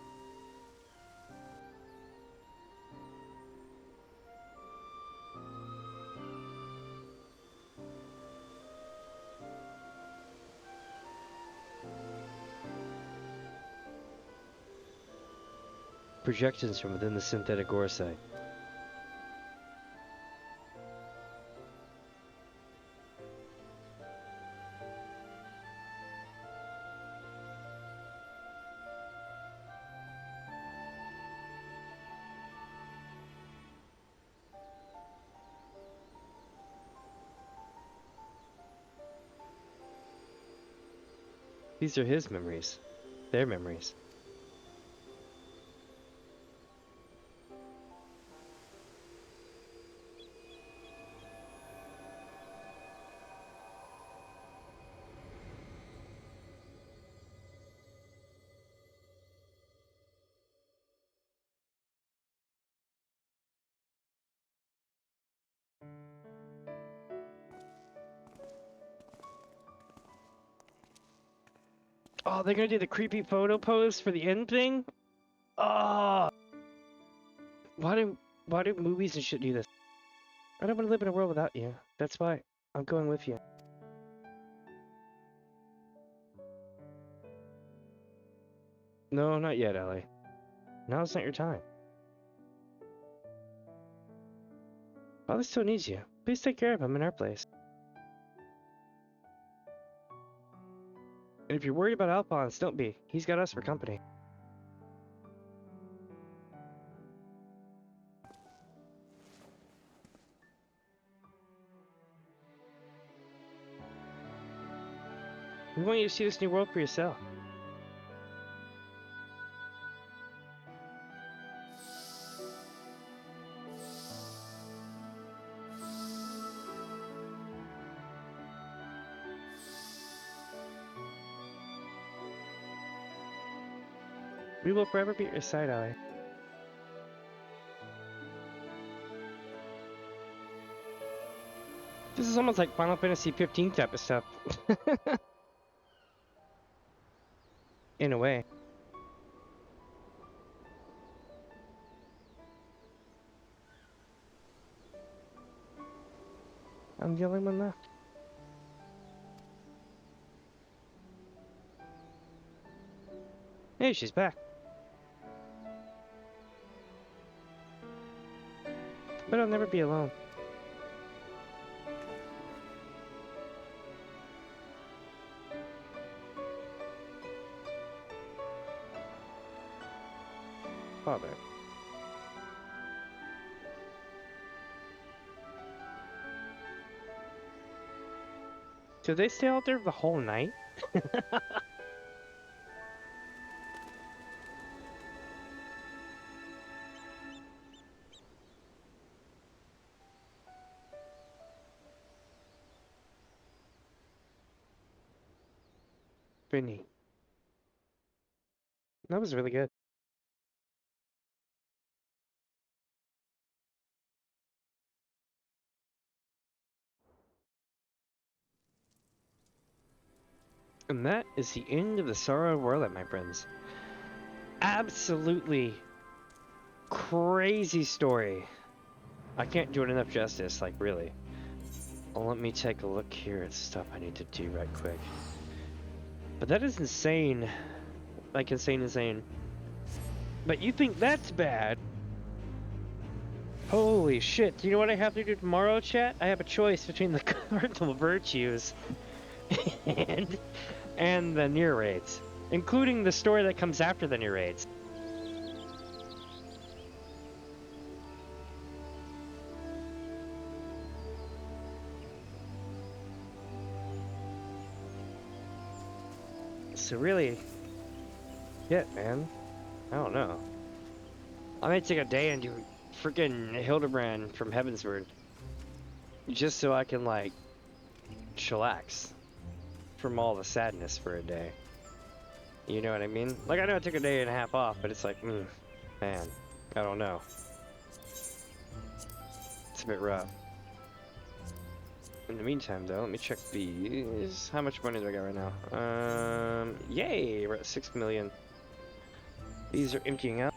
Projections from within the synthetic ore site. These are his memories. Their memories. Oh, they're gonna do the creepy photo pose for the end thing? Oh! Why do movies and shit do this? I don't want to live in a world without you. That's why I'm going with you. No, not yet, Ellie. Now's not your time. Father still needs you. Please take care of him in our place. And if you're worried about Alphonse, don't be. He's got us for company. We want you to see this new world for yourself. We will forever be at your side, Ellie. This is almost like Final Fantasy XV type of stuff. In a way. I'm the only one left. Hey, she's back. But I'll never be alone. Father. Did they stay out there the whole night? Vinny. That was really good. And that is the end of the Sorrow of Werlyt, my friends. Absolutely crazy story. I can't do it enough justice, like, really. Well, let me take a look here at stuff I need to do right quick. But that is insane. Like, insane. But you think that's bad? Holy shit. Do you know what I have to do tomorrow, chat? I have a choice between the cardinal virtues and the near raids, including the story that comes after the near raids. So really, yeah, man, I don't know. I might take a day and do freaking Hildebrand from Heavensward, just so I can, like, chillax from all the sadness for a day. You know what I mean? Like, I know I took a day and a half off, but it's like, man, I don't know. It's a bit rough. In the meantime, though, let me check these. How much money do I got right now? Yay! We're at 6 million. These are emptying out.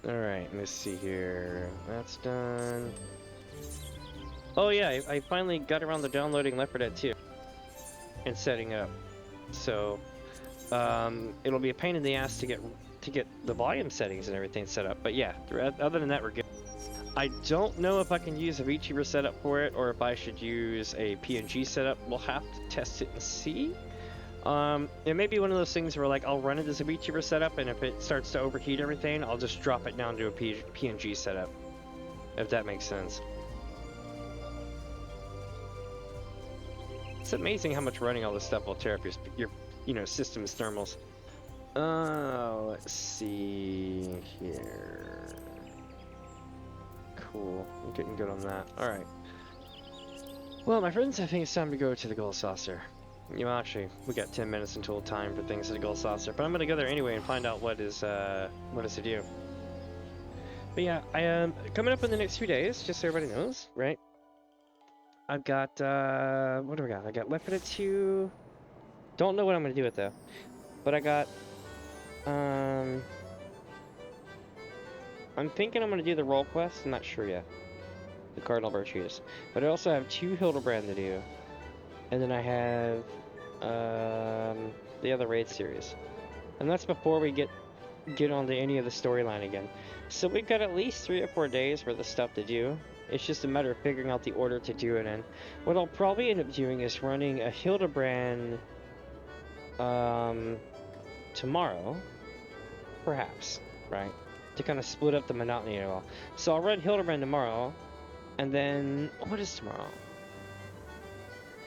Alright, let's see here. That's done. Oh yeah, I finally got around to downloading Leopard 2 and setting up. So, it'll be a pain in the ass to get the volume settings and everything set up. But yeah, other than that, we're good. I don't know if I can use a VTuber setup for it, or if I should use a PNG setup. We'll have to test it and see. It may be one of those things where, like, I'll run it as a VTuber setup, and if it starts to overheat everything, I'll just drop it down to a PNG setup, if that makes sense. It's amazing how much running all this stuff will tear up your system's thermals. Let's see here. Cool, I'm getting good on that. Alright. Well, my friends, I think it's time to go to the Gold Saucer. You know, actually, we got 10 minutes until time for things at the Gold Saucer, but I'm gonna go there anyway and find out what is to do. But yeah, I am coming up in the next few days, just so everybody knows, right? I've got what do we got? I got Leopard 2. Don't know what I'm gonna do with though, but I got I'm thinking I'm gonna do the role quest. I'm not sure yet. The Cardinal Virtues, but I also have 2 Hildebrand to do, and then I have the other raid series, and that's before we get onto any of the storyline again. So we've got at least 3 or 4 days worth of stuff to do. It's just a matter of figuring out the order to do it in. What I'll probably end up doing is running a Hildebrand tomorrow, perhaps, right? To kind of split up the monotony at all. So I'll run Hildebrand tomorrow, and then what is tomorrow?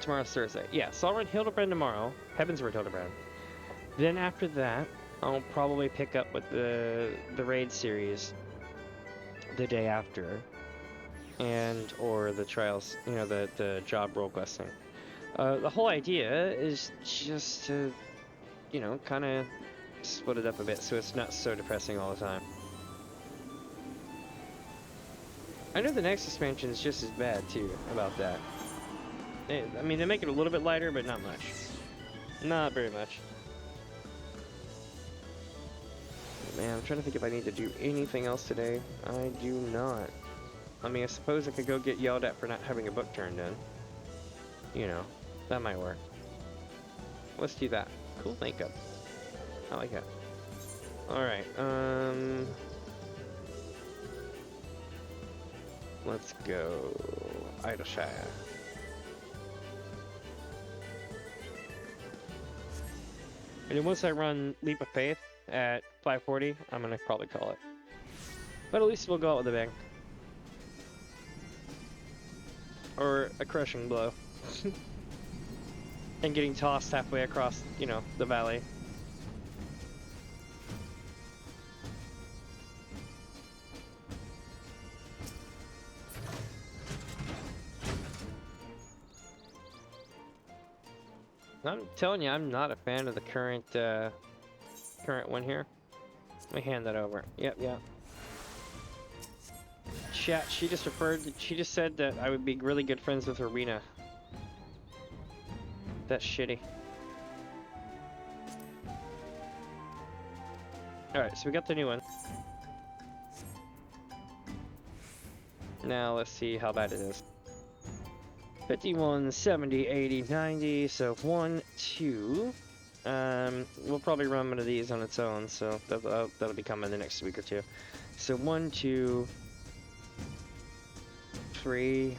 Tomorrow's Thursday. Yeah, so I'll run Hildebrand tomorrow, Heavensward Hildebrand. Then after that, I'll probably pick up with the raid series the day after, or the trials, you know, the job role questing. The whole idea is just to, you know, kind of split it up a bit so it's not so depressing all the time. I know the next expansion is just as bad too about that. I mean, they make it a little bit lighter, but not much. Not very much. Man, I'm trying to think if I need to do anything else today. I do not. I mean, I suppose I could go get yelled at for not having a book turned in. You know, that might work. Let's do that. Cool makeup. I like that. Alright, let's go Idleshire. And then once I run Leap of Faith at 540, I'm gonna probably call it. But at least we'll go out with a bang. Or a crushing blow. And getting tossed halfway across, you know, the valley. I'm telling you, I'm not a fan of the current one here. Let me hand that over. Yep. Chat, she just said that I would be really good friends with Arena. That's shitty. Alright, so we got the new one. Now let's see how bad it is. 51, 70, 80, 90, so 1, 2. We'll probably run one of these on its own, so that'll be coming the next week or two. So 1, 2, 3.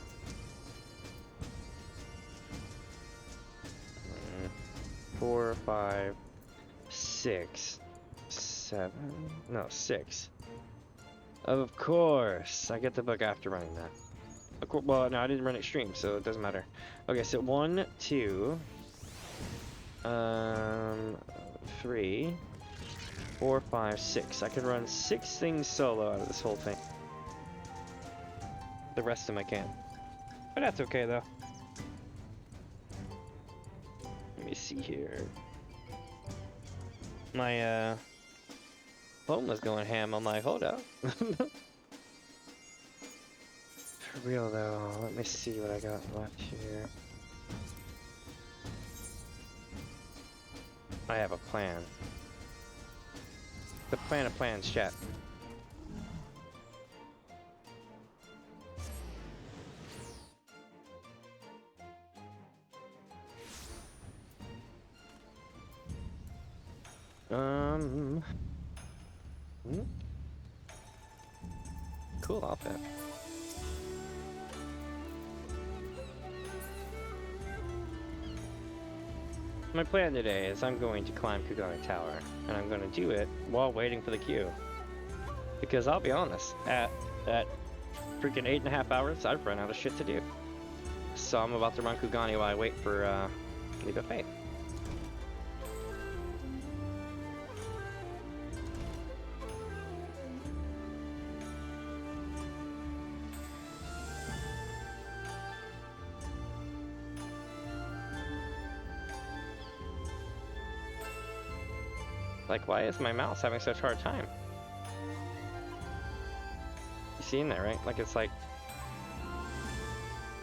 4, 5, 6, 7. No, 6. Of course, I get the book after running that. Well, no, I didn't run extreme, so it doesn't matter. Okay, so 1, 2, 3, 4, 5, 6. I can run 6 things solo out of this whole thing. The rest of them I can. But that's okay, though. Let me see here. My, phone was going ham. I'm like, hold up. For real, though. Let me see what I got left here. I have a plan. The plan of plans, chat. Cool outfit. My plan today is I'm going to climb Kugani Tower, and I'm going to do it while waiting for the queue. Because I'll be honest, at freaking 8.5 hours, I've run out of shit to do. So I'm about to run Kugani while I wait for Leap of Faith. Like, why is my mouse having such a hard time? You seeing that, right? Like, it's like...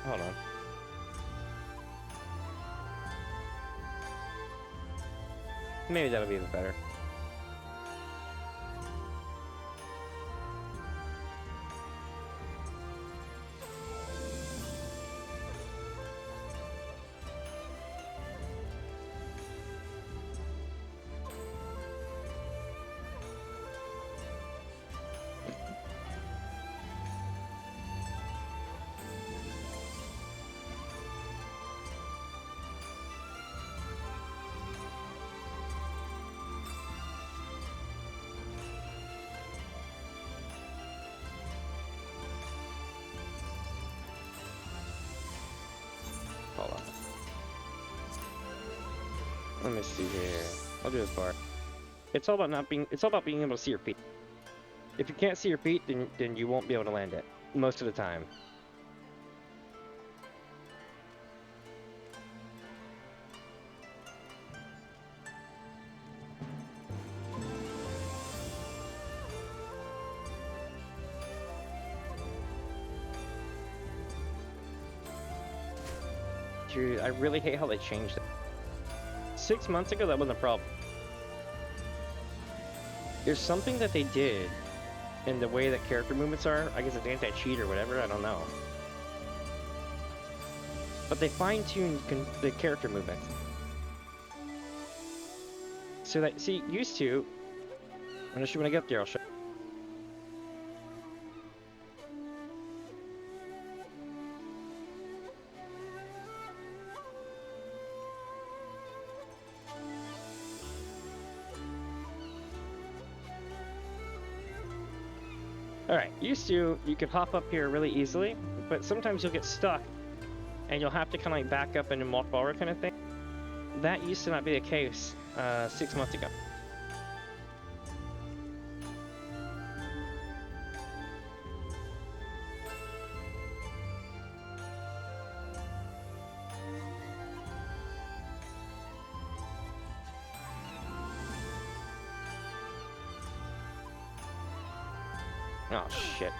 Hold on. Maybe that'll be a bit better. Hold on. Let me see here. I'll do this part. It's all about being able to see your feet. If you can't see your feet, then you won't be able to land it most of the time. Dude, I really hate how they changed it. 6 months ago, that wasn't a problem. There's something that they did in the way that character movements are. I guess it's anti-cheat or whatever, I don't know. But they fine-tuned the character movements. So that, see, used to... Unless you want to get there, I'll show you. Alright, used to, you could hop up here really easily, but sometimes you'll get stuck, and you'll have to kind of like back up and walk forward kind of thing. That used to not be the case 6 months ago. Oh, shit.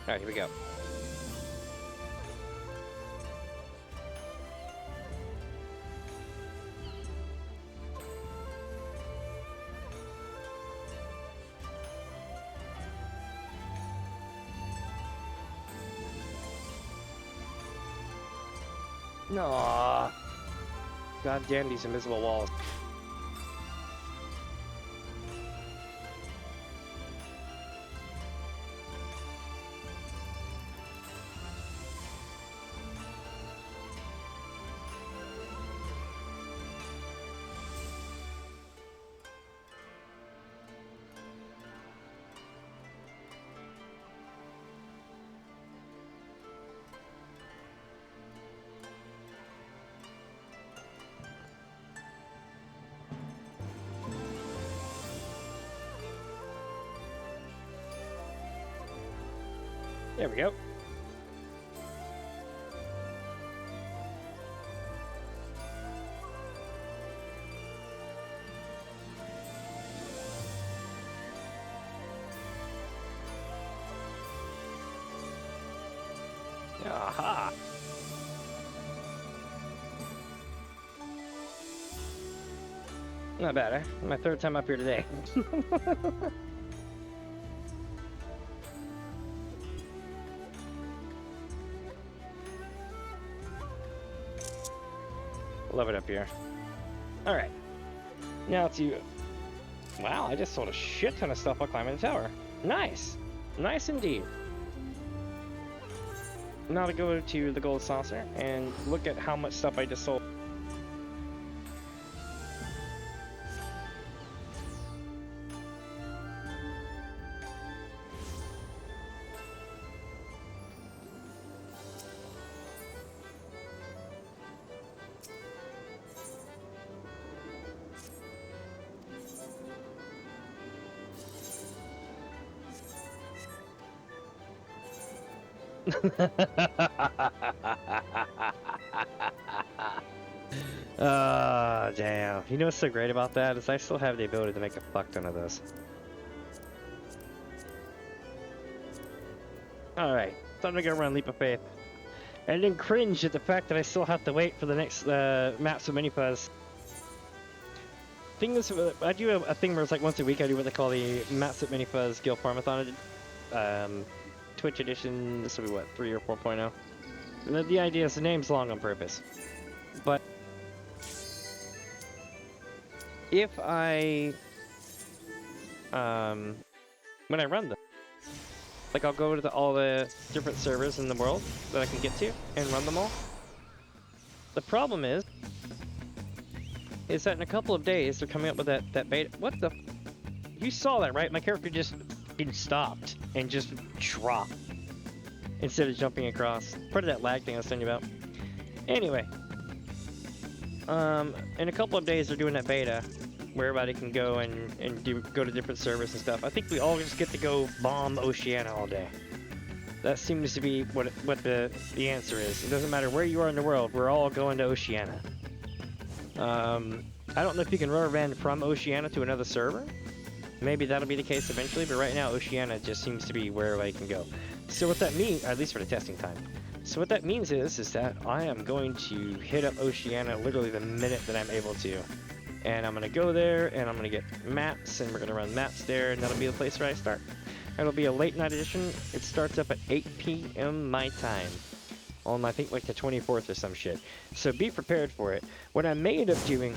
Alright, here we go. No. God damn these invisible walls. There we go. Aha! Not bad, eh? My third time up here today. Love it up here. Alright. Now to... Wow, I just sold a shit ton of stuff while climbing the tower. Nice! Nice indeed. Now to go to the gold saucer and look at how much stuff I just sold. Oh, damn. You know what's so great about that is I still have the ability to make a fuck ton of this. Alright, time to go run Leap of Faith. And then cringe at the fact that I still have to wait for the next maps of Minifuzz. Thing is, I do a thing where it's like once a week I do what they call the Maps at Minifuzz Guild Farmathon. Twitch edition, this will be what, 3 or 4.0? The idea is the name's long on purpose. But if I when I run them, like I'll go to all the different servers in the world that I can get to and run them all. The problem is that in a couple of days they're coming up with that beta. What the? You saw that, right? My character just been stopped and just dropped instead of jumping across. Part of that lag thing I was telling you about. Anyway, in a couple of days they're doing that beta where everybody can go and go to different servers and stuff. I think we all just get to go bomb Oceania all day. That seems to be what the answer is. It doesn't matter where you are in the world, we're all going to Oceania. I don't know if you can rubber band from Oceania to another server. Maybe that'll be the case eventually, but right now Oceania just seems to be where I can go. So what that means, at least for the testing time. So what that means is that I am going to hit up Oceania literally the minute that I'm able to. And I'm going to go there, and I'm going to get maps, and we're going to run maps there, and that'll be the place where I start. It'll be a late night edition. It starts up at 8 p.m. my time. On, I think, like the 24th or some shit. So be prepared for it. What I may end up doing,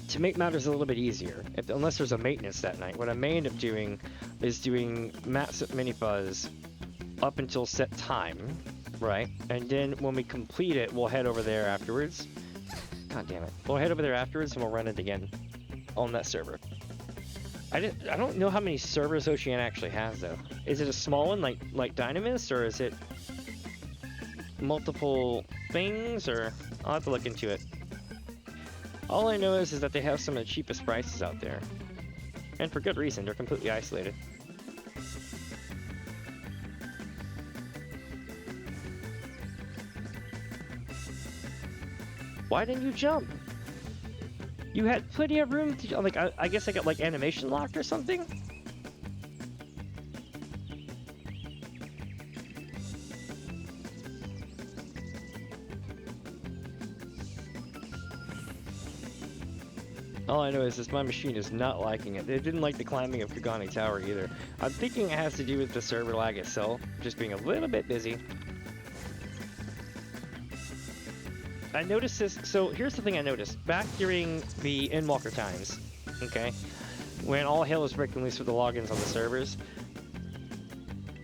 to make matters a little bit easier, unless there's a maintenance that night, what I may end up doing is doing maps at Minifuzz up until set time, right? And then when we complete it, we'll head over there afterwards. God damn it. We'll head over there afterwards and we'll run it again on that server. I don't know how many servers Oceania actually has, though. Is it a small one like Dynamis, or is it multiple things, or I'll have to look into it. All I know is that they have some of the cheapest prices out there. And for good reason, they're completely isolated. Why didn't you jump? You had plenty of room to, like, I guess I got like animation locked or something? All I know is this, my machine is not liking it. It didn't like the climbing of Kagani Tower either. I'm thinking it has to do with the server lag itself, just being a little bit busy. I noticed this, so here's the thing I noticed. Back during the Endwalker times, okay, when all hell was breaking loose with the logins on the servers,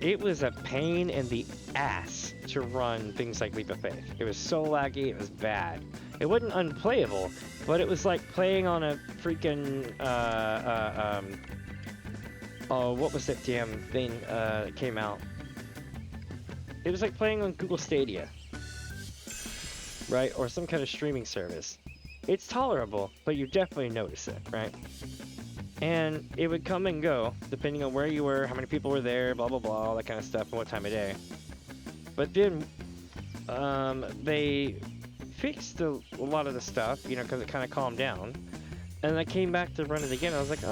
it was a pain in the ass to run things like Leap of Faith. It was so laggy, it was bad. It wasn't unplayable, but it was like playing on a freaking, oh, what was that damn thing that came out? It was like playing on Google Stadia, right? Or some kind of streaming service. It's tolerable, but you definitely notice it, right? And it would come and go, depending on where you were, how many people were there, blah, blah, blah, all that kind of stuff, and what time of day. But then, they fixed a lot of the stuff, you know, because it kind of calmed down. And I came back to run it again, I was like, oh.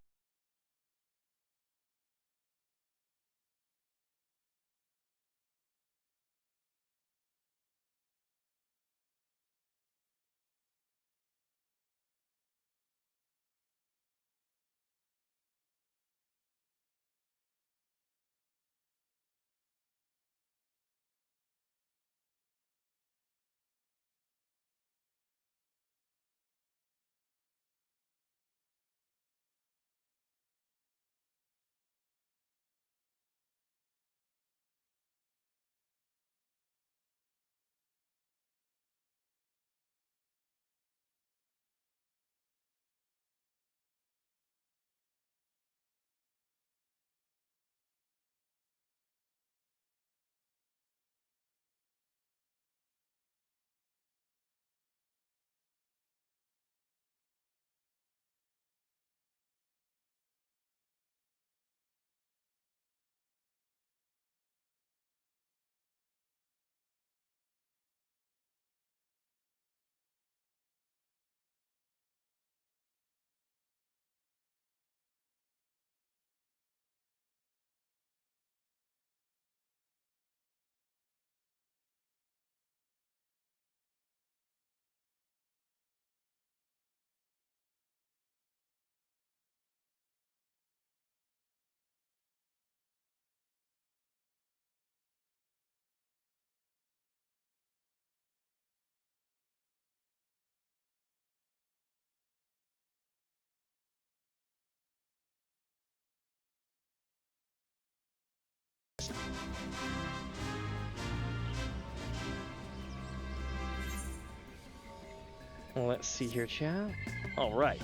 Well, let's see here, chat. Alright.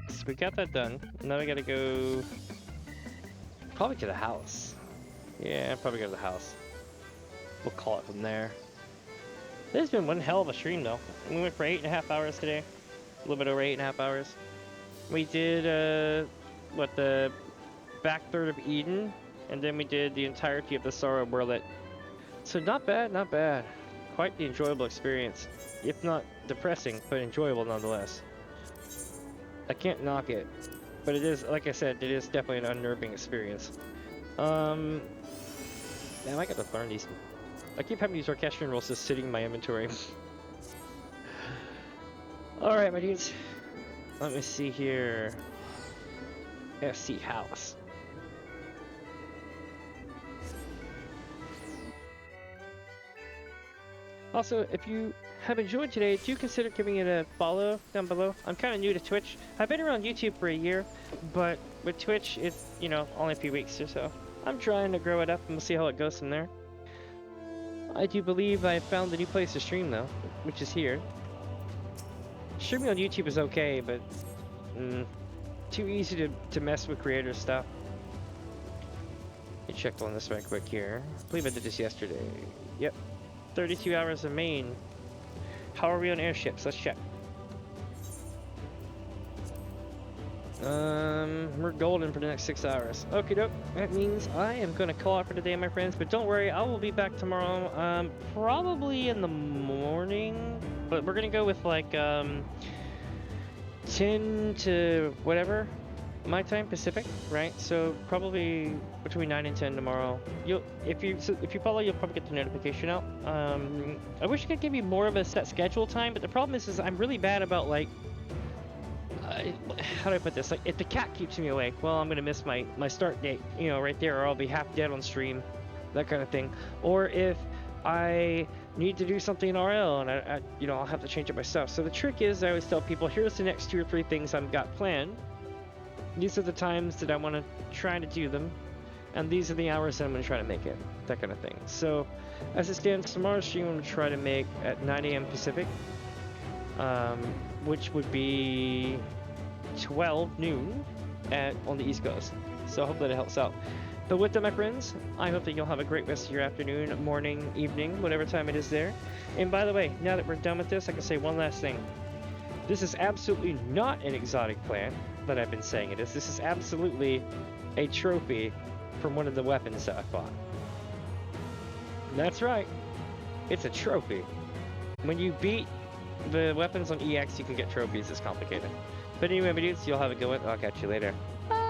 So we got that done. Now we gotta go... probably to the house. Yeah, probably go to the house. We'll call it from there. This has been one hell of a stream, though. We went for 8.5 hours today. A little bit over 8.5 hours. We did, the back third of Eden, and then we did the entirety of the Sorrow of Werlyt. So not bad, not bad. Quite the enjoyable experience. If not depressing, but enjoyable nonetheless. I can't knock it. But it is, like I said, it is definitely an unnerving experience. Man, I gotta learn these. I keep having these orchestrion rolls just sitting in my inventory. Alright, my dudes. Let me see here. FC House. Also, if you have enjoyed today, do consider giving it a follow down below. I'm kind of new to Twitch. I've been around YouTube for a year, but with Twitch, it's, you know, only a few weeks or so. I'm trying to grow it up, and we'll see how it goes from there. I do believe I found a new place to stream, though, which is here. Streaming on YouTube is okay, but too easy to mess with creator stuff. Let me check on this right quick here. I believe I did this yesterday. Yep. 32 hours of main. How are we on airships? Let's check. We're golden for the next 6 hours. Okie doke. That means I am going to call out for today, my friends. But don't worry, I will be back tomorrow. Probably in the morning. But we're going to go with like 10 to whatever my time Pacific, right? So probably between 9 and 10 tomorrow. If you follow, you'll probably get the notification out. I wish I could give you more of a set schedule time, but the problem is I'm really bad about like how do I put this? Like, if the cat keeps me awake, well, I'm gonna miss my start date, you know, right there, or I'll be half dead on stream, that kind of thing. Or if I need to do something in RL and I you know, I'll have to change up my stuff. So the trick is, I always tell people, here's the next 2 or 3 things I've got planned. These are the times that I want to try to do them, and these are the hours that I'm going to try to make it, that kind of thing. So, as it stands, tomorrow's stream I'm going to try to make at 9 AM Pacific, which would be 12 noon on the East Coast. So I hope that it helps out. But with that, my friends, I hope that you'll have a great rest of your afternoon, morning, evening, whatever time it is there. And by the way, now that we're done with this, I can say one last thing. This is absolutely not an exotic plant that I've been saying it is. This is absolutely a trophy from one of the weapons that I bought. That's right. It's a trophy. When you beat the weapons on EX, you can get trophies. It's complicated. But anyway, my dudes, you'll have a good one. I'll catch you later. Bye!